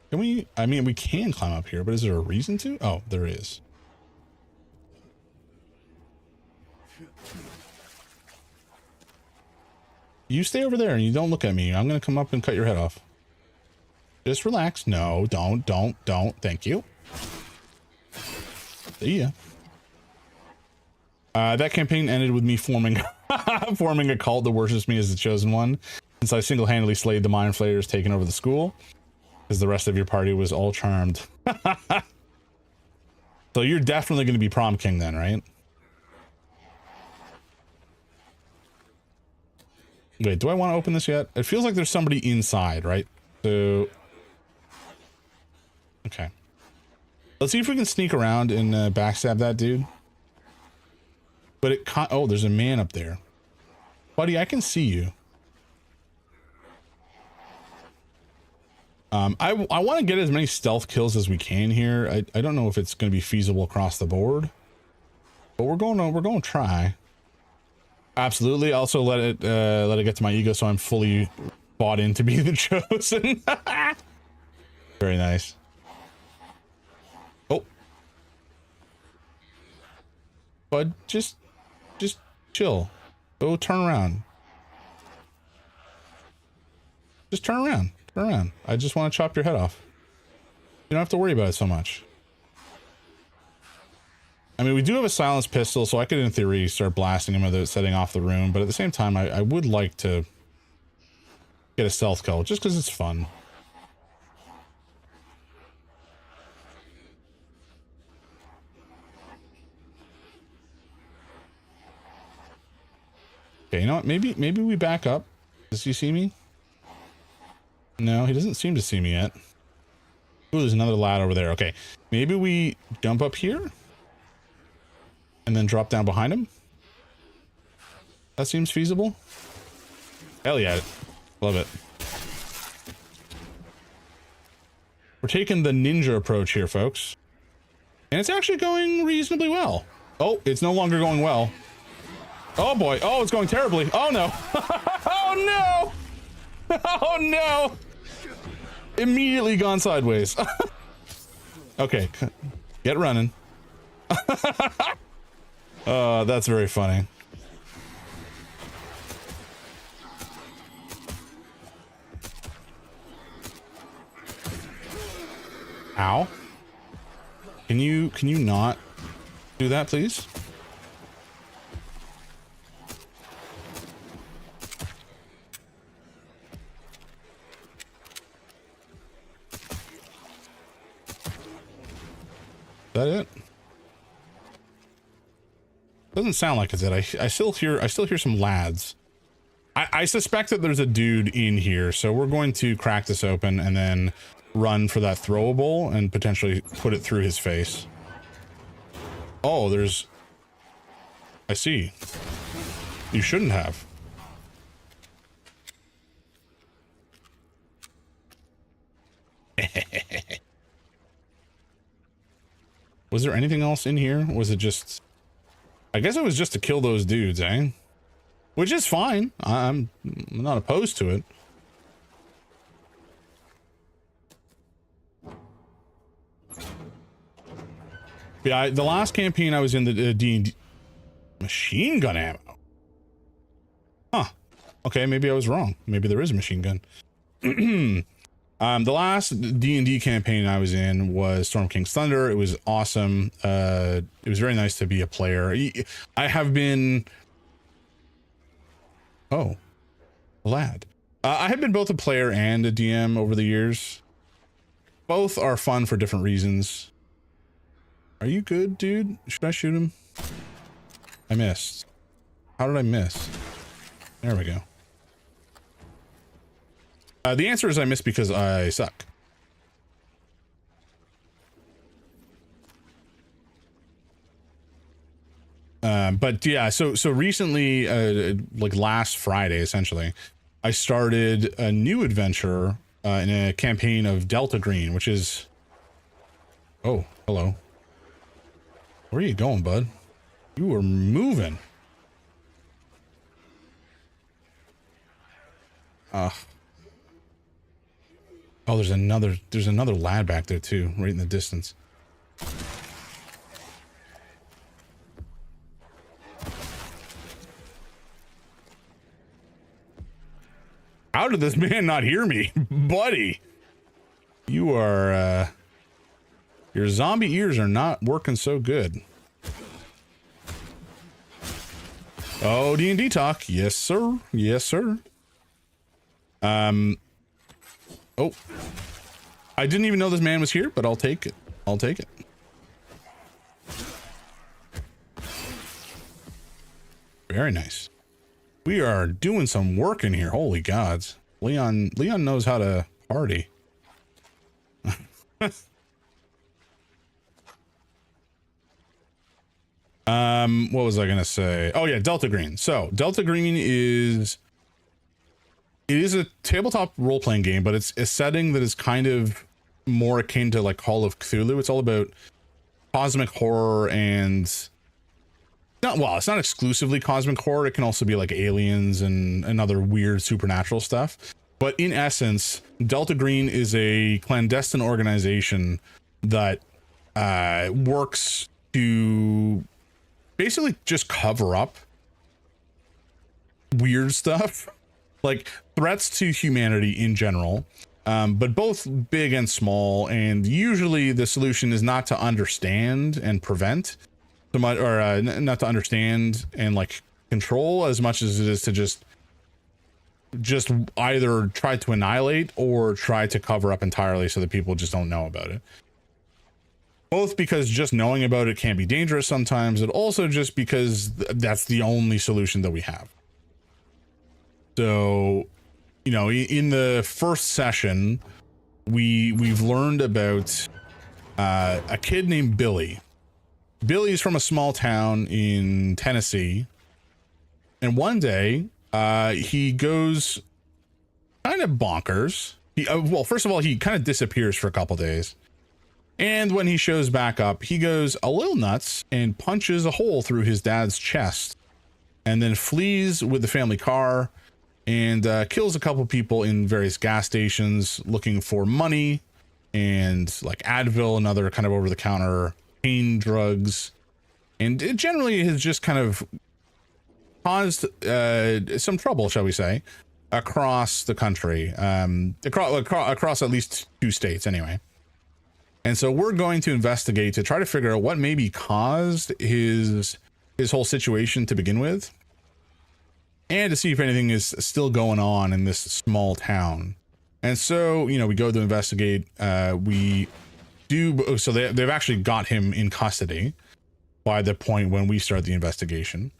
Can we, I mean, we can climb up here, but is there a reason to? Oh, there is. You stay over there and you don't look at me. I'm going to come up and cut your head off. Just relax. No, don't. Thank you. See ya. That campaign ended with me forming a cult that worships me as the chosen one, since I single-handedly slayed the mind flayers taking over the school, because the rest of your party was all charmed. So you're definitely going to be prom king then, right? Wait, do I want to open this yet? It feels like there's somebody inside, right? So, okay. Let's see if we can sneak around and backstab that dude. But it can't. Oh, there's a man up there. Buddy, I can see you. I want to get as many stealth kills as we can here. I don't know if it's going to be feasible across the board, but we're going to try. Absolutely. Also let it get to my ego so I'm fully bought in to be the chosen. Very nice. Oh. Bud, just chill. Go turn around. Just turn around. Turn around. I just want to chop your head off. You don't have to worry about it so much. I mean, we do have a silenced pistol, so I could, in theory, start blasting him without setting off the room. But at the same time, I would like to get a stealth kill, just because it's fun. Okay, you know what? Maybe we back up. Does he see me? No, he doesn't seem to see me yet. Ooh, there's another lad over there. Okay, maybe we jump up here and then drop down behind him. That seems feasible. Hell yeah. Love it. We're taking the ninja approach here, folks. And it's actually going reasonably well. Oh, it's no longer going well. Oh boy. Oh, it's going terribly. Oh no. Oh no. Oh no. Immediately gone sideways. Okay. Get running. That's very funny. Ow. Can you not do that, please? Is that it? Doesn't sound like it's it. I still hear some lads. I suspect that there's a dude in here, so we're going to crack this open and then run for that throwable and potentially put it through his face. Oh, there's... I see. You shouldn't have. Was there anything else in here? Was it just... I guess it was just to kill those dudes, eh? Which is fine. I'm not opposed to it. Yeah, the last campaign I was in, the D&D machine gun ammo. Huh. Okay, maybe I was wrong. Maybe there is a machine gun. The last D&D campaign I was in was Storm King's Thunder. It was awesome. It was very nice to be a player. I have been... Oh, lad. I have been both a player and a DM over the years. Both are fun for different reasons. Are you good, dude? Should I shoot him? I missed. How did I miss? There we go. The answer is I missed because I suck. But yeah, so recently, like last Friday, essentially, I started a new adventure in a campaign of Delta Green, which is... Oh, hello. Where are you going, bud? You are moving. Oh, there's another lad back there too, right in the distance. How did this man not hear me? Buddy, you are, your zombie ears are not working so good. Oh, D&D talk. Yes, sir. Yes, sir. Oh, I didn't even know this man was here, but I'll take it. I'll take it. Very nice. We are doing some work in here. Holy gods. Leon knows how to party. What was I gonna say? Oh yeah, Delta Green. So Delta Green is a tabletop role-playing game, but it's a setting that is kind of more akin to like Call of Cthulhu. It's all about cosmic horror and not, well, it's not exclusively cosmic horror. It can also be like aliens and other weird supernatural stuff. But in essence, Delta Green is a clandestine organization that works to basically just cover up weird stuff, like threats to humanity in general, but both big and small. And usually the solution is not to understand and prevent so much, or not to understand and like control as much as it is to just either try to annihilate or try to cover up entirely so that people just don't know about it. Both because just knowing about it can be dangerous sometimes, and also just because that's the only solution that we have. So, you know, in the first session, we've learned about a kid named Billy. Billy's from a small town in Tennessee, and one day he goes kind of bonkers. Well, first of all, he kind of disappears for a couple days. And when he shows back up, he goes a little nuts and punches a hole through his dad's chest, and then flees with the family car and kills a couple people in various gas stations looking for money and like Advil and other kind of over-the-counter pain drugs. And it generally has just kind of caused some trouble, shall we say, across the country, across at least 2 states anyway. And so we're going to investigate to try to figure out what maybe caused his whole situation to begin with, and to see if anything is still going on in this small town. And so, you know, we go to investigate. We do. So they've actually got him in custody by the point when we start the investigation.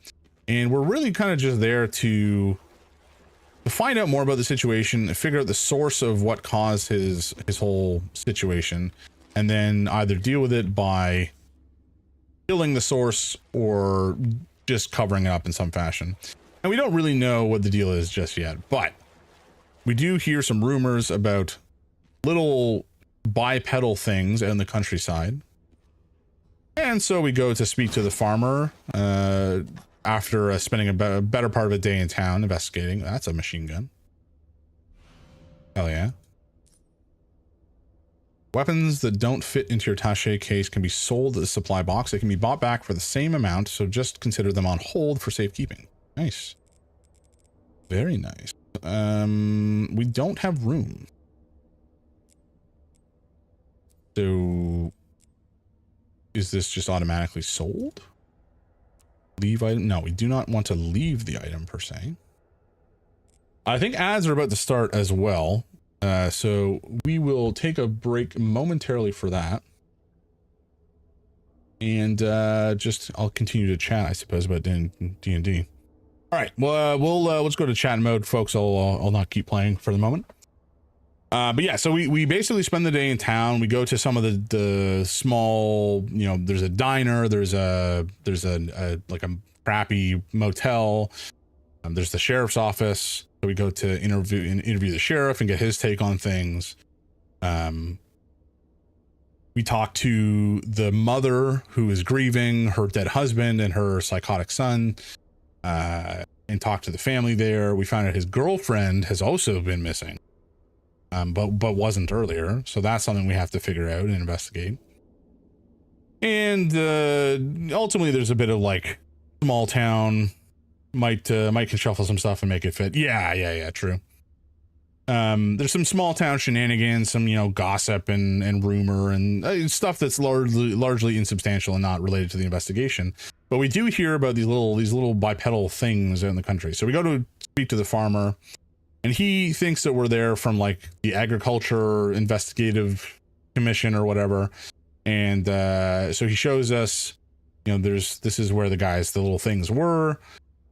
And we're really kind of just there to find out more about the situation, figure out the source of what caused his whole situation, and then either deal with it by killing the source or just covering it up in some fashion. And we don't really know what the deal is just yet, but we do hear some rumors about little bipedal things out in the countryside. And so we go to speak to the farmer after spending a better part of a day in town investigating. That's a machine gun. Hell yeah. Weapons that don't fit into your attaché case can be sold at the supply box. They can be bought back for the same amount, so just consider them on hold for safekeeping. Nice. Very nice. We don't have room. So is this just automatically sold? Leave item? No, we do not want to leave the item per se. I think ads are about to start as well. So we will take a break momentarily for that. And I'll continue to chat, I suppose, about D&D. All right, well, let's go to chat mode, folks. I'll not keep playing for the moment. But yeah, so we basically spend the day in town. We go to some of the small, you know, there's a diner, there's a like a crappy motel. There's the sheriff's office. So we go to interview the sheriff and get his take on things. We talk to the mother who is grieving her dead husband and her psychotic son, and talk to the family there. We find out his girlfriend has also been missing, but wasn't earlier. So that's something we have to figure out and investigate. And ultimately, there's a bit of like small town. Might can shuffle some stuff and make it fit. Yeah, true. There's some small town shenanigans, some, you know, gossip and rumor and stuff that's largely insubstantial and not related to the investigation. But we do hear about these little bipedal things in the country. So we go to speak to the farmer, and he thinks that we're there from like the Agriculture Investigative Commission or whatever. And so he shows us, you know, this is where the little things were.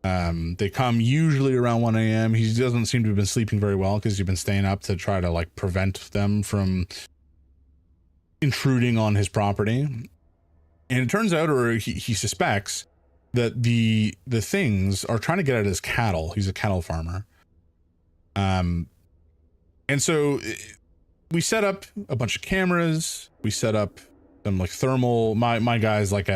They come usually around 1 a.m. He doesn't seem to have been sleeping very well because he's been staying up to try to like prevent them from intruding on his property. And it turns out, or he suspects, that the things are trying to get at his cattle. He's a cattle farmer. And so we set up a bunch of cameras. We set up some like thermal. My guy's like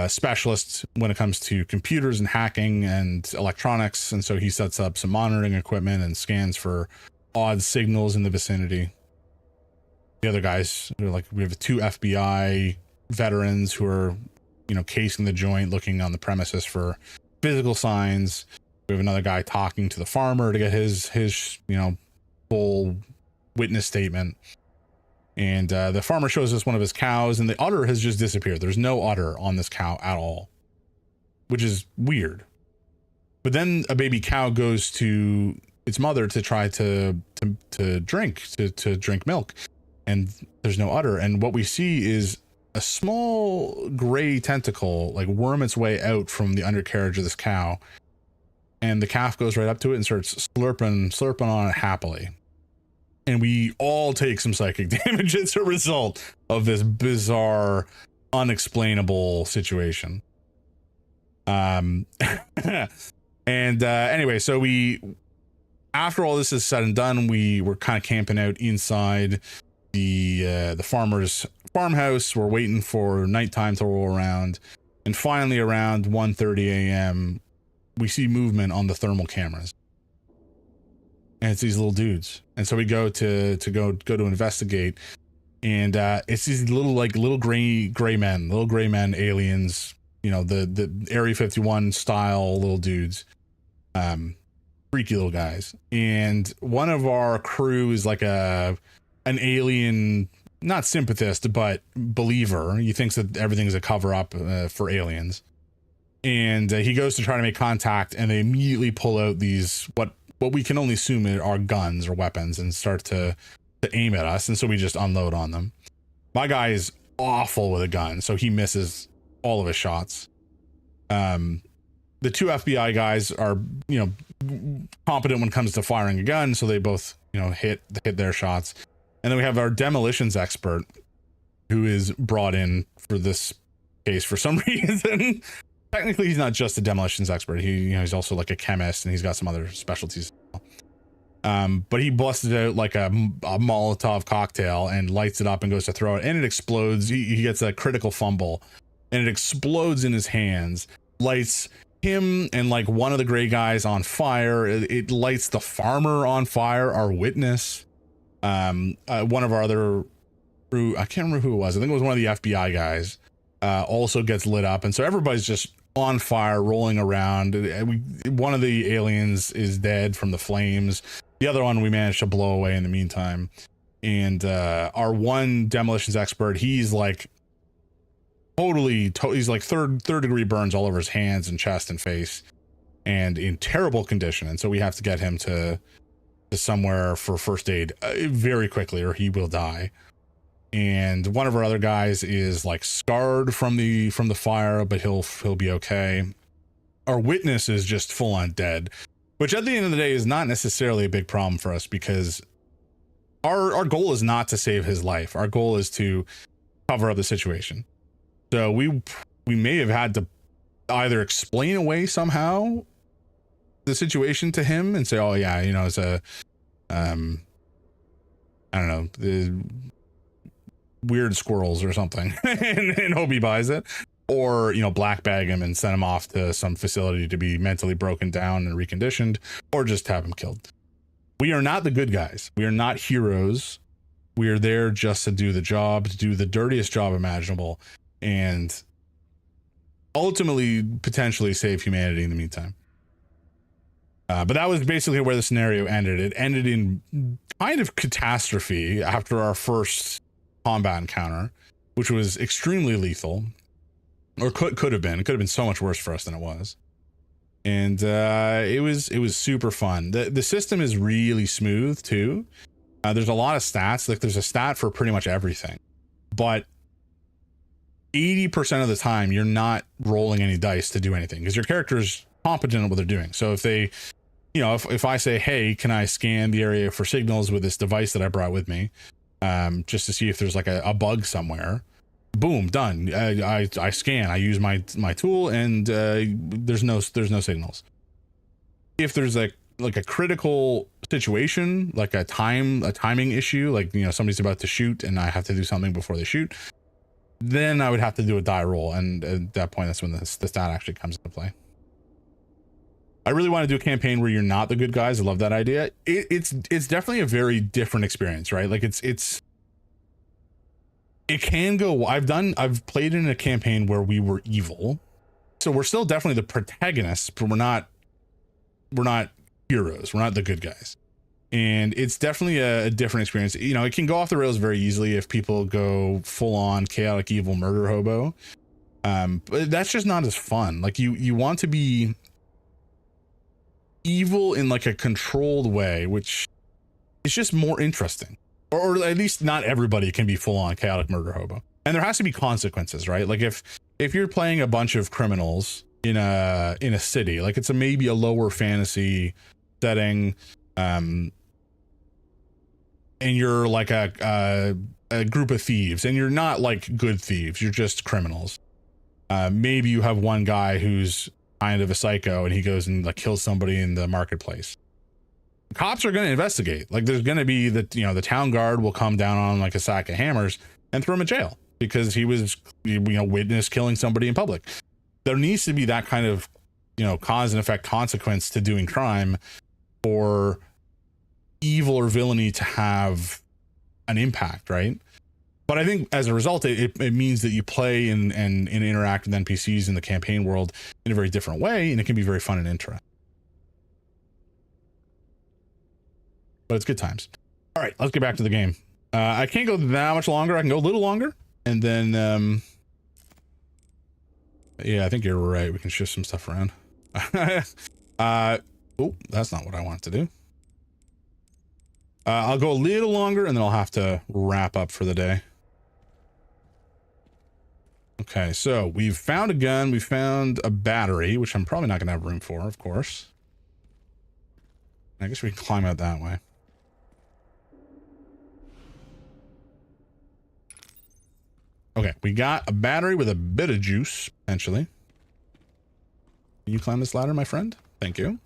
specialist when it comes to computers and hacking and electronics, and so he sets up some monitoring equipment and scans for odd signals in the vicinity. The other guys are like, we have 2 FBI veterans who are, you know, casing the joint, looking on the premises for physical signs. We have another guy talking to the farmer to get his you know, full witness statement. And the farmer shows us one of his cows, and the udder has just disappeared. There's no udder on this cow at all, which is weird. But then a baby cow goes to its mother to try to drink milk, and there's no udder. And what we see is a small gray tentacle like worm its way out from the undercarriage of this cow, and the calf goes right up to it and starts slurping on it happily. And we all take some psychic damage as a result of this bizarre, unexplainable situation. And anyway, so after all this is said and done, we were kind of camping out inside the farmer's farmhouse. We're waiting for nighttime to roll around, and finally around 1:30 a.m. we see movement on the thermal cameras. And it's these little dudes, and so we go to investigate, and it's these little gray men, aliens, you know, the Area 51 style little dudes, freaky little guys. And one of our crew is like an alien, not sympathist, but believer. He thinks that everything's a cover up for aliens, and he goes to try to make contact, and they immediately pull out these what we can only assume are guns or weapons and start to aim at us. And so we just unload on them. My guy is awful with a gun, so he misses all of his shots. The 2 FBI guys are, you know, competent when it comes to firing a gun, so they both, you know, hit their shots. And then we have our demolitions expert, who is brought in for this case for some reason. Technically, he's not just a demolitions expert. He's also like a chemist, and he's got some other specialties. But he busted out like a Molotov cocktail and lights it up and goes to throw it, and it explodes. He gets a critical fumble, and it explodes in his hands, lights him and like one of the gray guys on fire. It lights the farmer on fire, our witness. One of our other crew, I can't remember who it was. I think it was one of the FBI guys. Also gets lit up, and so everybody's just on fire, rolling around. One of the aliens is dead from the flames. The other one we managed to blow away in the meantime. And our one demolitions expert, he's like he's like third degree burns all over his hands and chest and face, and in terrible condition. And so we have to get him to somewhere for first aid very quickly, or he will die. And one of our other guys is like scarred from the fire, but he'll be okay. Our witness is just full on dead, which at the end of the day is not necessarily a big problem for us, because our goal is not to save his life. Our goal is to cover up the situation. So we may have had to either explain away somehow the situation to him and say, oh yeah, you know, it's a I don't know, the weird squirrels or something, and hope he buys it, or, you know, black bag him and send him off to some facility to be mentally broken down and reconditioned, or just have him killed. We are not the good guys. We are not heroes. We are there just to do the job, to do the dirtiest job imaginable, and ultimately potentially save humanity in the meantime. But that was basically where the scenario ended. It ended in kind of catastrophe after our first combat encounter, which was extremely lethal, or could have been. It could have been so much worse for us than it was. And it was super fun. The system is really smooth too. There's a lot of stats. Like there's a stat for pretty much everything, but 80% of the time you're not rolling any dice to do anything, because your character's competent at what they're doing. So if they, you know, if I say, hey, can I scan the area for signals with this device that I brought with me, just to see if there's like a bug somewhere, boom, done. I scan, I use my tool, and there's no signals. If there's like a critical situation, like a timing issue, like, you know, somebody's about to shoot and I have to do something before they shoot, then I would have to do a die roll, and at that point, that's when the stat actually comes into play. I really want to do a campaign where you're not the good guys. I love that idea. It's definitely a very different experience, right? Like it can go. I've played in a campaign where we were evil, so we're still definitely the protagonists, but we're not heroes. We're not the good guys. And it's definitely a different experience. You know, it can go off the rails very easily if people go full on chaotic evil murder hobo. But that's just not as fun. Like you want to be evil in like a controlled way, which is just more interesting. Or at least not everybody can be full on chaotic murder hobo. And there has to be consequences, right? Like if you're playing a bunch of criminals in a city, like it's maybe a lower fantasy setting, and you're like a group of thieves, and you're not like good thieves, you're just criminals. Maybe you have one guy who's kind of a psycho and he goes and like kills somebody in the marketplace. Cops are going to investigate. Like there's going to be the town guard will come down on like a sack of hammers and throw him in jail because he was, witness killing somebody in public. There needs to be that kind of, cause and effect consequence to doing crime for evil or villainy to have an impact, right? But I think as a result, it means that you play and interact with NPCs in the campaign world in a very different way, and it can be very fun and interesting. But it's good times. All right, let's get back to the game. I can't go that much longer. I can go a little longer, and then yeah, I think you're right. We can shift some stuff around. Oh, that's not what I want to do. I'll go a little longer, and then I'll have to wrap up for the day. Okay, so we've found a gun, we found a battery, which I'm probably not going to have room for, of course. I guess we can climb out that way. Okay, we got a battery with a bit of juice, potentially. Can you climb this ladder, my friend? Thank you.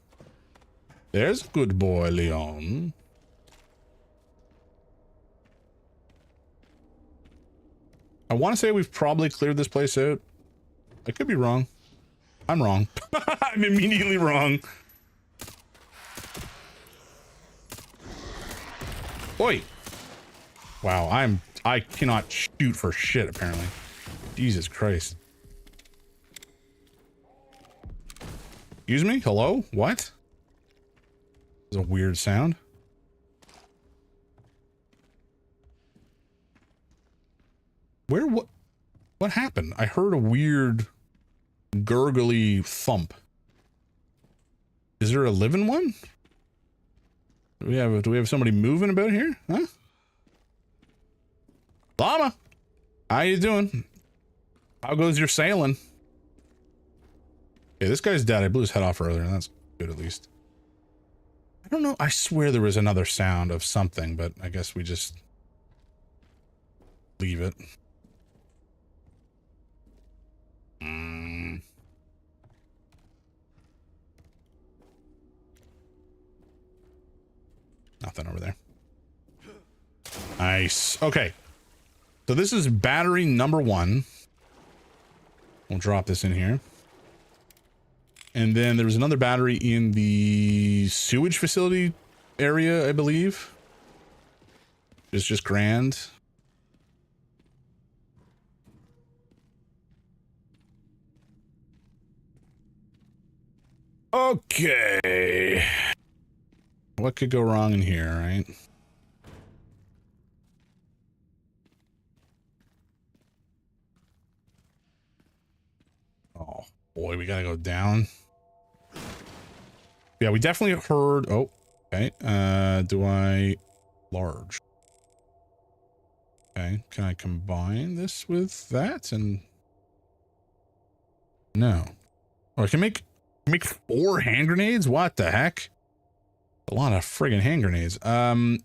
There's a good boy, Leon. I want to say we've probably cleared this place out. I could be wrong. I'm wrong. I'm immediately wrong. Oi. Wow, I cannot shoot for shit, apparently. Jesus Christ. Excuse me? Hello? What? This is a weird sound. What happened? I heard a weird gurgly thump. Is there a living one? Do we have somebody moving about here? Huh? Llama, how you doing? How goes your sailing? Okay, this guy's dead. I blew his head off earlier, and that's good at least. I don't know. I swear there was another sound of something, but I guess we just leave it. Nothing over there. Nice. Okay. So this is battery number 1. We'll drop this in here. And then there was another battery in the sewage facility area, I believe. It's just grand. Okay. What could go wrong in here, right? Oh boy, we gotta go down. Yeah, we definitely heard. Oh, okay. Do I large? Okay, can I combine this with that? And no. Oh, I can make 4 hand grenades. What the heck? A lot of friggin' hand grenades. Can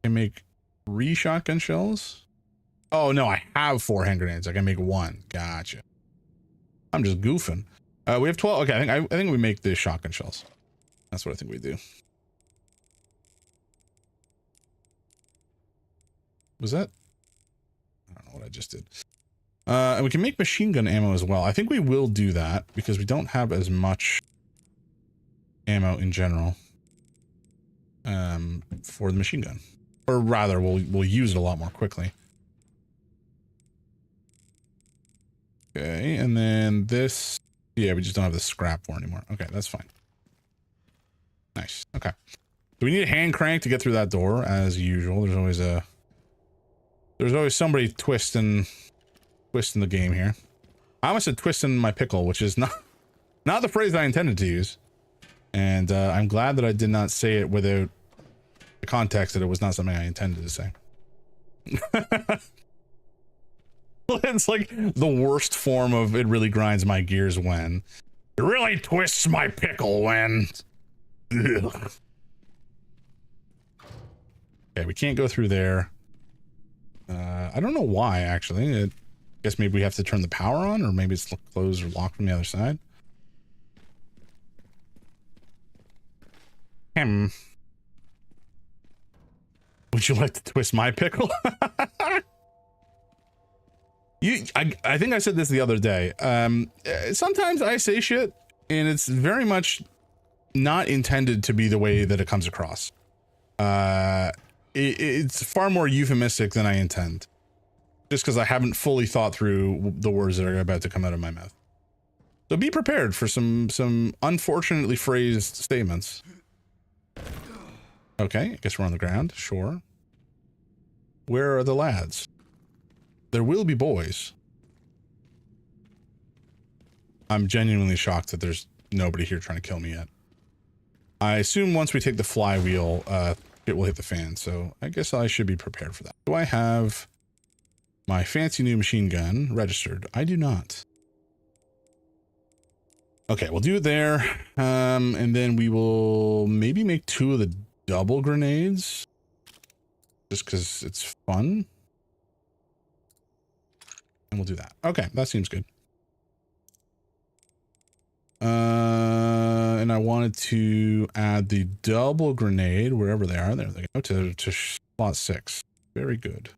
make 3 shotgun shells. Oh no, I have 4 hand grenades. I can make 1. Gotcha. I'm just goofing. We have 12. Okay, I think we make the shotgun shells. That's what I think we do. Was that? I don't know what I just did. And we can make machine gun ammo as well. I think we will do that because we don't have as much ammo in general for the machine gun. Or rather, we'll use it a lot more quickly. Okay, and then this... Yeah, we just don't have the scrap for anymore. Okay, that's fine. Nice. Okay. Do we need a hand crank to get through that door? As usual, there's always somebody twisting the game here. I almost said twisting my pickle, which is not the phrase I intended to use. And I'm glad that I did not say it without the context that it was not something I intended to say. It's like the worst form of it really grinds my gears when it really twists my pickle when. Ugh. Okay, we can't go through there. I don't know why, actually. I guess maybe we have to turn the power on, or maybe it's closed or locked from the other side. Would you like to twist my pickle? I think I said this the other day. Sometimes I say shit, and it's very much not intended to be the way that it comes across. It's far more euphemistic than I intend. Just because I haven't fully thought through the words that are about to come out of my mouth. So be prepared for some unfortunately phrased statements. Okay, I guess we're on the ground. Sure. Where are the lads? There will be boys. I'm genuinely shocked that there's nobody here trying to kill me yet. I assume once we take the flywheel, it will hit the fan, so I guess I should be prepared for that. Do I have my fancy new machine gun registered? I do not. Okay, we'll do it there. And then we will maybe make 2 of the double grenades. Just because it's fun. And we'll do that. Okay, that seems good. And I wanted to add the double grenade wherever they are. There they go, to slot 6. Very good.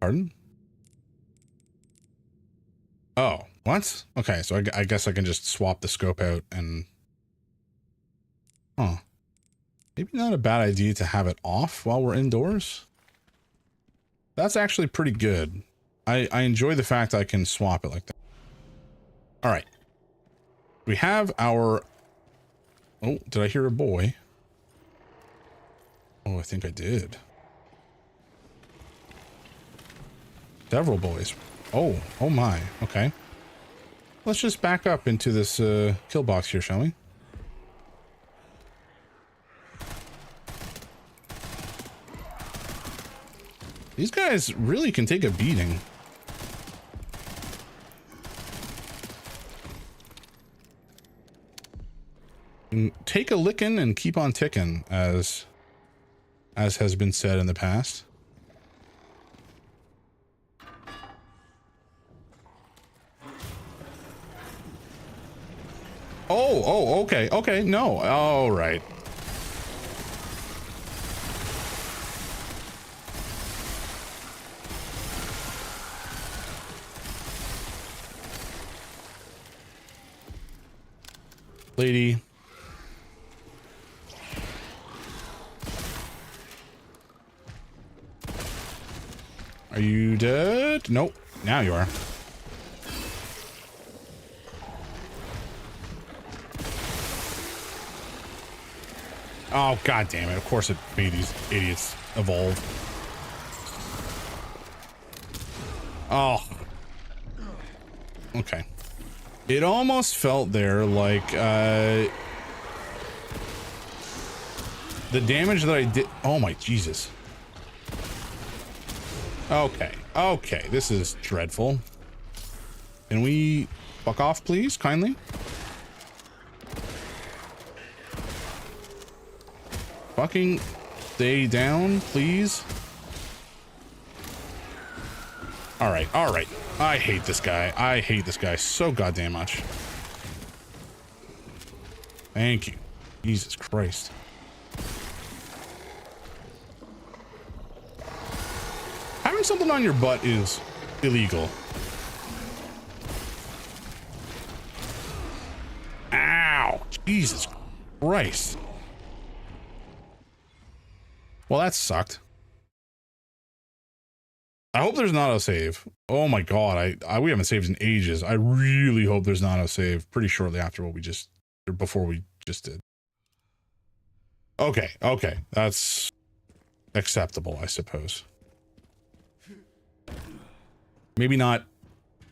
Pardon? Oh, what? Okay, so I guess I can just swap the scope out and... Huh. Maybe not a bad idea to have it off while we're indoors. That's actually pretty good. I enjoy the fact I can swap it like that. All right. We have our... Oh, did I hear a boy? Oh, I think I did. Several boys. Oh my. Okay. Let's just back up into this kill box here, shall we? These guys really can take a beating. And take a licking and keep on ticking, as has been said in the past. Oh, okay, no, all right. Lady. Are you dead? Nope, now you are. Oh, god damn it. Of course it made these idiots evolve. Oh. Okay. It almost felt there like, the damage that I did... Oh my Jesus. Okay, this is dreadful. Can we fuck off, please, kindly? Fucking stay down, please. All right. I hate this guy. I hate this guy so goddamn much. Thank you. Jesus Christ. Having something on your butt is illegal. Ow! Jesus Christ. Well, that sucked. I hope there's not a save. Oh my god, we haven't saved in ages. I really hope there's not a save pretty shortly after what we just, or before we just did. Okay, okay, that's acceptable, I suppose. Maybe not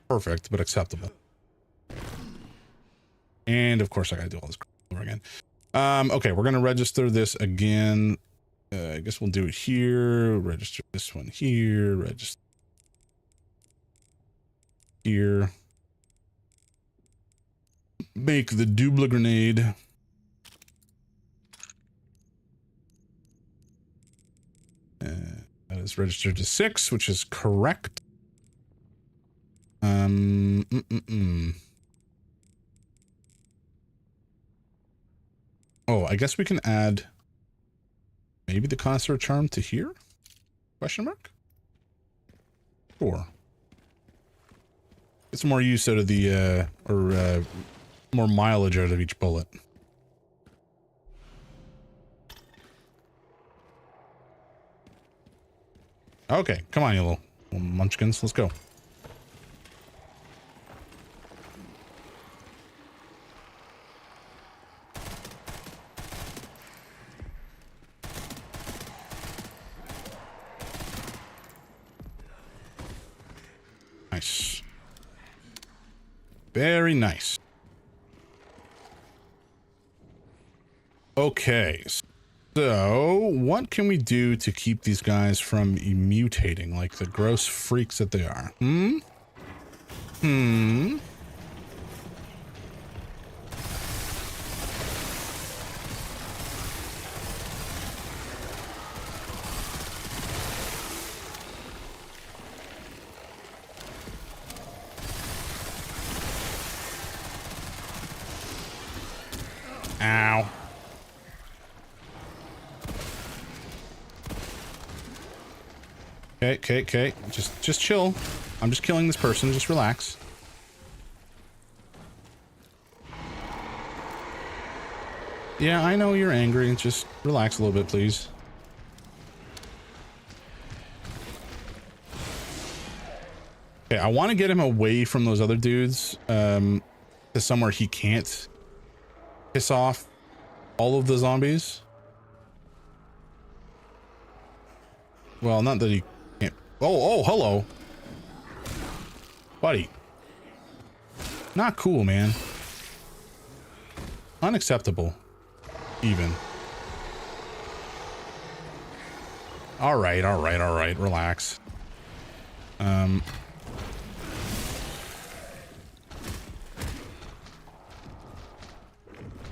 perfect, but acceptable. And of course I gotta do all this over again. Okay, we're gonna register this again. I guess we'll do it here. Register this one here. Register here. Make the double grenade. That is registered to 6, which is correct. Oh, I guess we can add maybe the concert charm to here? Question mark? Sure. Get some more use out of the, more mileage out of each bullet. Okay, come on, you little munchkins. Let's go. Nice. Very nice. Okay. So, what can we do to keep these guys from mutating like the gross freaks that they are? Ow. Okay. Just chill. I'm just killing this person. Just relax. Yeah, I know you're angry. Just relax a little bit, please. Okay, I want to get him away from those other dudes, to somewhere he can't piss off all of the zombies. Well, not that he can't. Oh, hello. Buddy. Not cool, man. Unacceptable. Even. All right. Relax.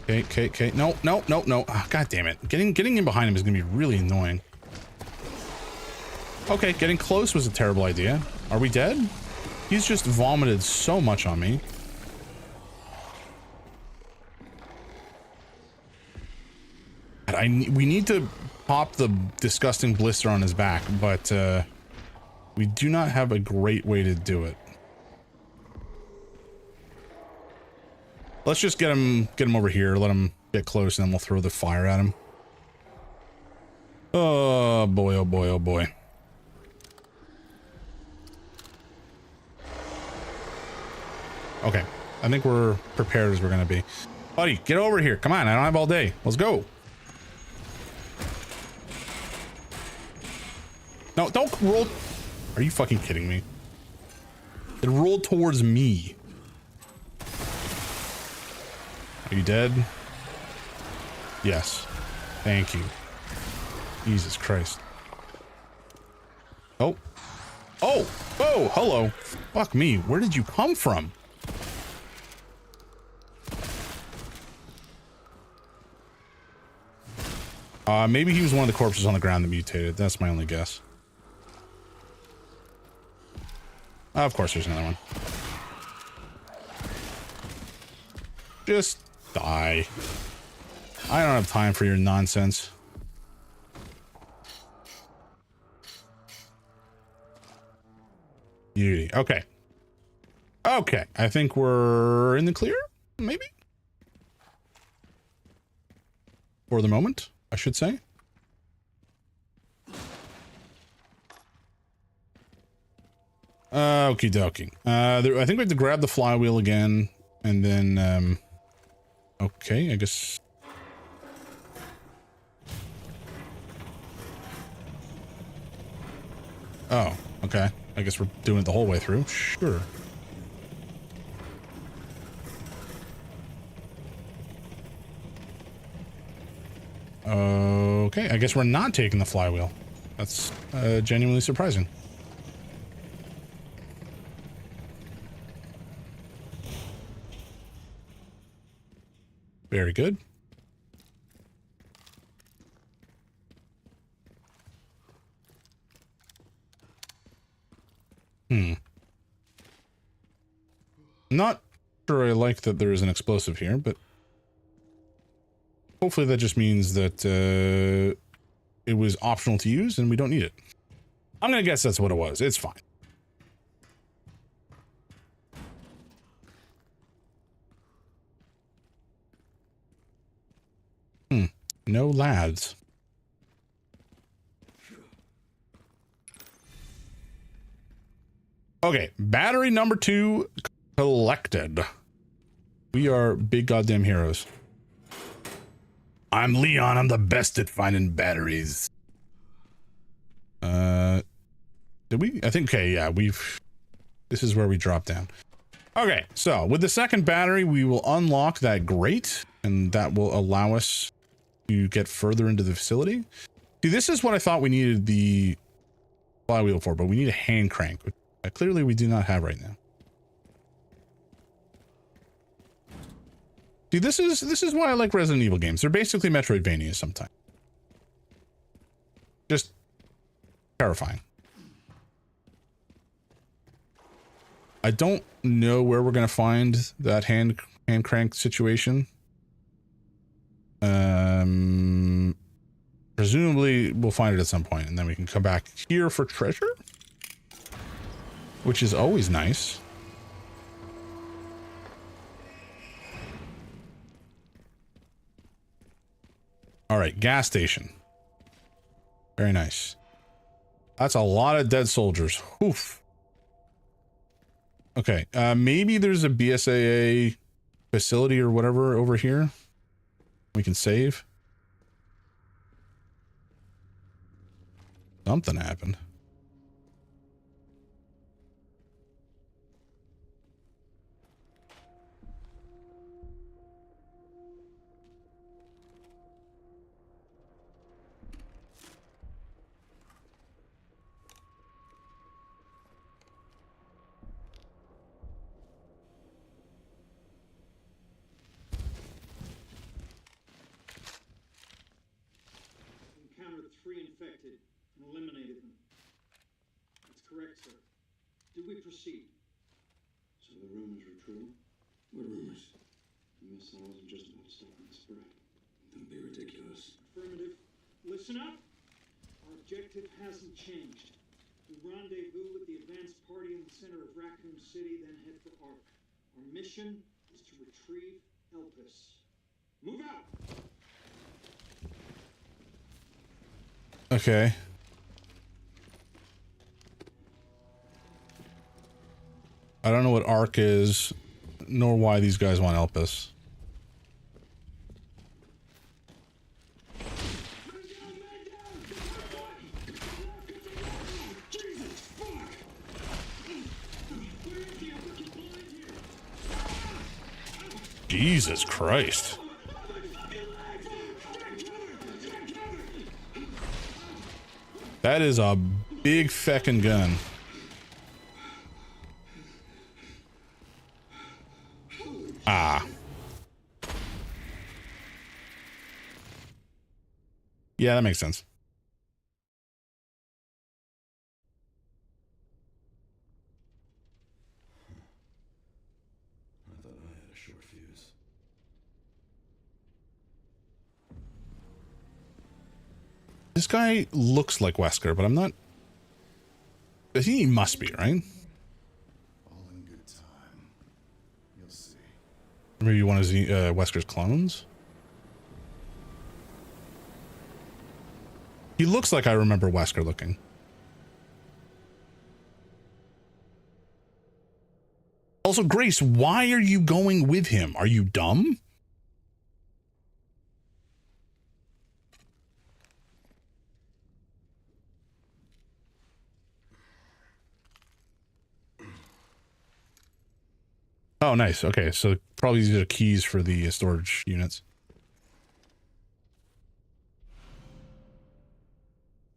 Okay. No. Oh, God damn it. Getting in behind him is gonna be really annoying. Okay, getting close was a terrible idea. Are we dead? He's just vomited so much on me. We need to pop the disgusting blister on his back, but we do not have a great way to do it. Let's just get him over here, let him get close, and then we'll throw the fire at him. Oh boy, oh boy, oh boy. Okay, I think we're prepared as we're gonna be. Buddy, get over here. Come on, I don't have all day. Let's go. No, don't roll. Are you fucking kidding me? It rolled towards me. Are you dead? Yes. Thank you. Jesus Christ. Oh. Oh! Oh, hello. Fuck me. Where did you come from? Maybe he was one of the corpses on the ground that mutated. That's my only guess. Of course there's another one. Just die. I don't have time for your nonsense. Beauty. Okay. Okay. I think we're in the clear, maybe? For the moment, I should say. Okie dokie. I think we have to grab the flywheel again, and then, okay, I guess. Oh, okay. I guess we're doing it the whole way through. Sure. Okay, I guess we're not taking the flywheel. That's genuinely surprising. Very good. Not sure I like that there is an explosive here, but hopefully that just means that it was optional to use and we don't need it. I'm gonna guess that's what it was. It's fine. No lads. Okay, battery number 2 collected. We are big goddamn heroes. I'm Leon. I'm the best at finding batteries. Did we? I think, okay, yeah, this is where we drop down. Okay, so with the second battery, we will unlock that grate, and that will allow us to get further into the facility. See, this is what I thought we needed the flywheel for, but we need a hand crank, which clearly we do not have right now. See, this is why I like Resident Evil games. They're basically Metroidvania sometimes. Just terrifying. I don't know where we're gonna find that hand crank situation. Presumably we'll find it at some point, and then we can come back here for treasure, which is always nice. All right, gas station. Very nice. That's a lot of dead soldiers. Oof. Okay, maybe there's a BSAA facility or whatever over here we can save. Something happened. Encountered 3 infected and eliminated them. That's correct, sir. Do we proceed? So the rumors were true? What rumors? The missile wasn't just about stopping the spread. Don't be ridiculous. Affirmative. Listen up. Our objective hasn't changed. We rendezvous with the advanced party in the center of Raccoon City, then head for Ark. Our mission is to retrieve Elpis. Move out! Okay. I don't know what ARC is, nor why these guys want Elpis. Jesus Christ. That is a big feckin' gun. Ah. Yeah, that makes sense. I thought I had a short fuse. This guy looks like Wesker, but I'm not. I think he must be, right? All in good time. You'll see. Maybe one of Wesker's clones? He looks like I remember Wesker looking. Also, Grace, why are you going with him? Are you dumb? Oh, nice. Okay, so probably these are keys for the storage units.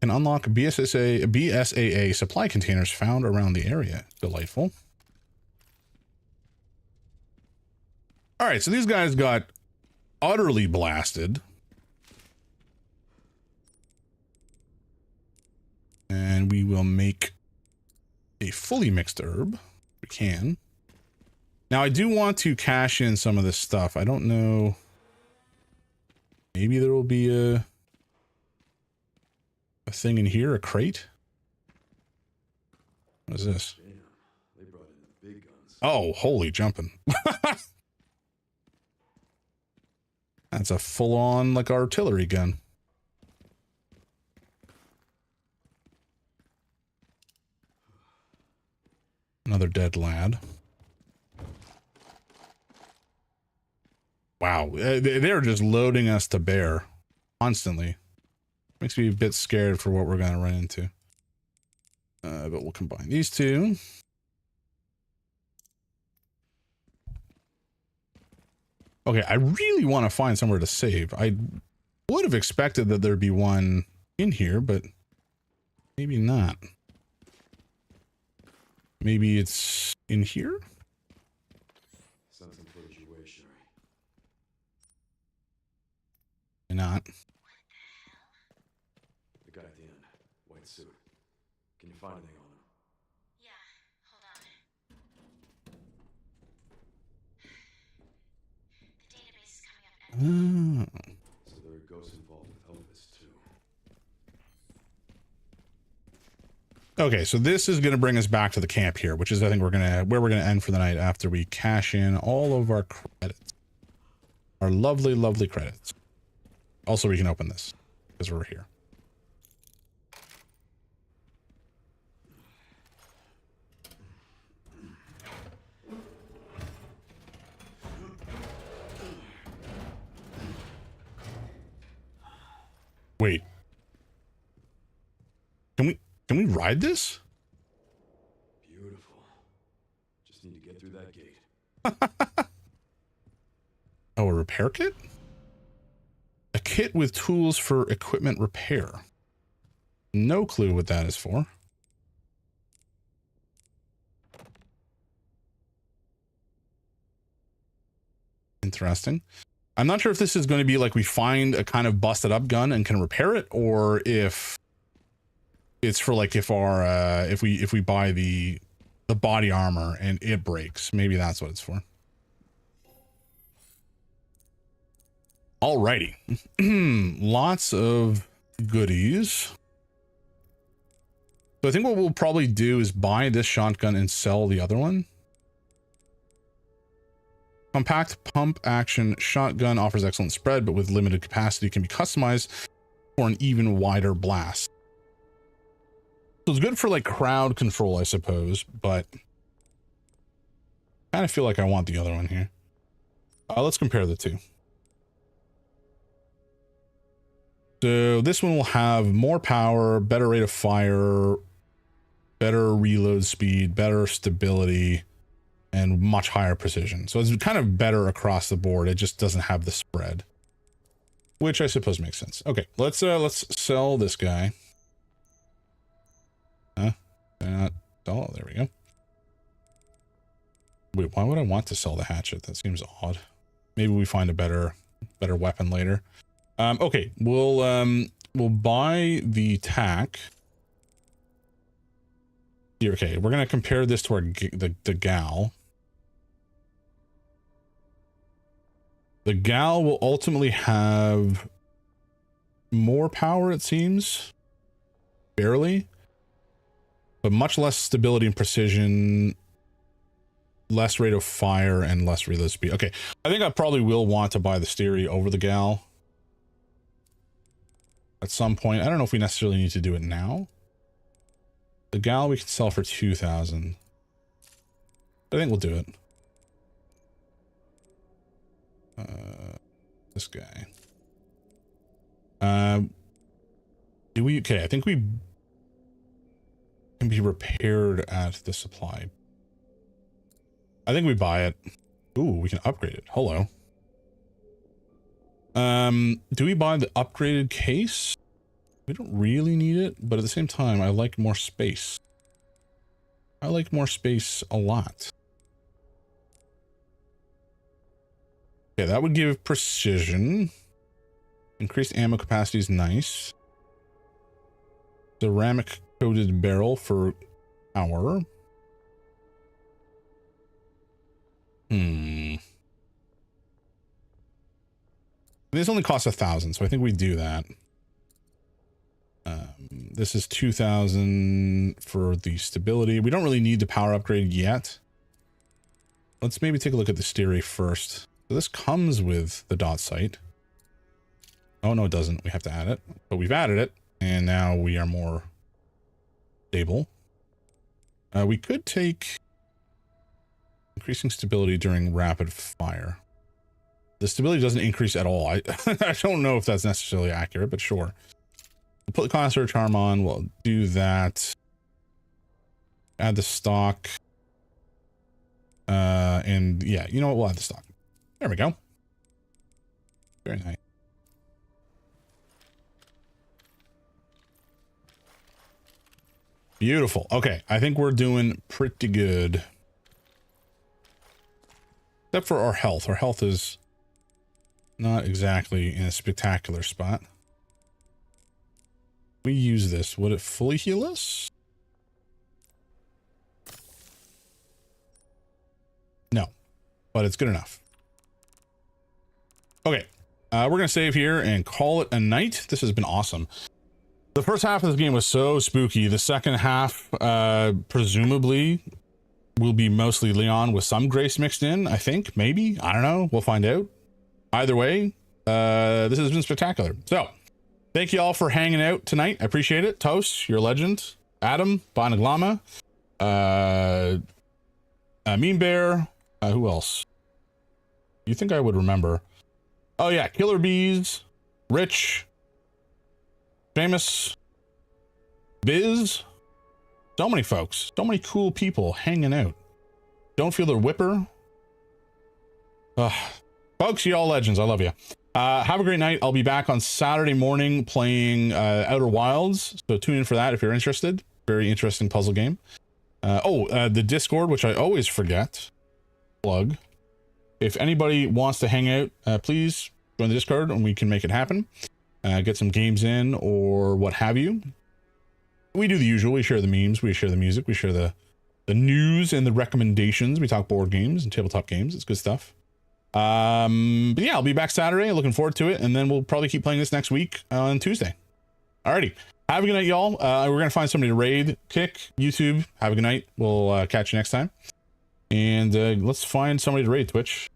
Can unlock BSAA supply containers found around the area. Delightful. All right, so these guys got utterly blasted. And we will make a fully mixed herb. We can. Now, I do want to cash in some of this stuff. I don't know. Maybe there will be a thing in here, a crate. What is this? Damn, they brought in the big guns. Oh, holy jumping. That's a full-on, like, artillery gun. Another dead lad. Wow, they're just loading us to bear constantly. Makes me a bit scared for what we're going to run into. But we'll combine these two. Okay, I really want to find somewhere to save. I would have expected that there'd be one in here, but maybe not. Maybe it's in here? Send some footage your way, Sherry. Why not? The guy at the end, white suit. Can you find anything on him? Yeah, hold on. The database is coming up. Oh. So there are ghosts involved with Elvis, too. Okay, so this is going to bring us back to the camp here, which is, I think, where we're gonna end for the night after we cash in all of our credits, our lovely, lovely credits. Also, we can open this because we're here. Wait. Can we ride this? Beautiful. Just need to get through that gate. Oh, a repair kit? A kit with tools for equipment repair. No clue what that is for. Interesting. I'm not sure if this is going to be like we find a kind of busted up gun and can repair it, or if it's for like if our if we buy the body armor and it breaks. Maybe that's what it's for. Alrighty. Lots of goodies. So I think what we'll probably do is buy this shotgun and sell the other one. Compact pump action shotgun offers excellent spread, but with limited capacity can be customized for an even wider blast. So it's good for like crowd control, I suppose, but I kind of feel like I want the other one here. Let's compare the two. So this one will have more power, better rate of fire, better reload speed, better stability, and much higher precision. So it's kind of better across the board. It just doesn't have the spread, which I suppose makes sense. Okay, let's sell this guy. Oh, there we go. Wait, why would I want to sell the hatchet? That seems odd. Maybe we find a better weapon later. Okay, we'll buy the tack. Here, okay, we're gonna compare this to our the gal. The gal will ultimately have more power, it seems. Barely. But much less stability and precision, less rate of fire, and less reload speed. Okay, I think I probably will want to buy the Stereo over the Gal at some point. I don't know if we necessarily need to do it now. The Gal we can sell for 2,000. I think we'll do it. This guy. Do we? Okay, I think we can be repaired at the supply. I think we buy it. Ooh, we can upgrade it. Hello. Do we buy the upgraded case? We don't really need it, but at the same time, I like more space. I like more space a lot. Okay, that would give precision. Increased ammo capacity is nice. Ceramic coated barrel for power. This only costs 1,000, so I think we do that. This is 2,000 for the stability. We don't really need the power upgrade yet. Let's maybe take a look at the Stereo first. So this comes with the dot sight. Oh, no, it doesn't. We have to add it. But we've added it, and now we are more stable. We could take increasing stability during rapid fire. The stability doesn't increase at all. I don't know if that's necessarily accurate, but sure. We'll put the connoisseur charm on. We'll do that. Add the stock. And yeah, you know what? We'll add the stock. There we go. Very nice. Beautiful. Okay, I think we're doing pretty good. Except for our health. Our health is not exactly in a spectacular spot. We use this. Would it fully heal us? No, but it's good enough. Okay, we're going to save here and call it a night. This has been awesome. The first half of this game was so spooky. The second half, presumably, will be mostly Leon with some Grace mixed in, I think. Maybe. I don't know. We'll find out. Either way, this has been spectacular. So, thank you all for hanging out tonight. I appreciate it. Toast, you're a legend. Adam, Banaglama, Mean Bear, who else? You think I would remember? Oh yeah, Killer Bees, Rich, Famous, Biz. So many folks, so many cool people hanging out. Don't feel the whipper. Folks, you all legends. I love you. Have a great night. I'll be back on Saturday morning playing Outer Wilds. So tune in for that if you're interested. Very interesting puzzle game. The Discord, which I always forget. Plug. If anybody wants to hang out, please join the Discord and we can make it happen. Get some games in or what have you. We do the usual. We share the memes. We share the music. We share the news and the recommendations. We talk board games and tabletop games. It's good stuff. But yeah, I'll be back Saturday. Looking forward to it. And then we'll probably keep playing this next week on Tuesday. Alrighty. Have a good night, y'all. We're going to find somebody to raid, kick, YouTube. Have a good night. We'll catch you next time. And let's find somebody to raid, Twitch.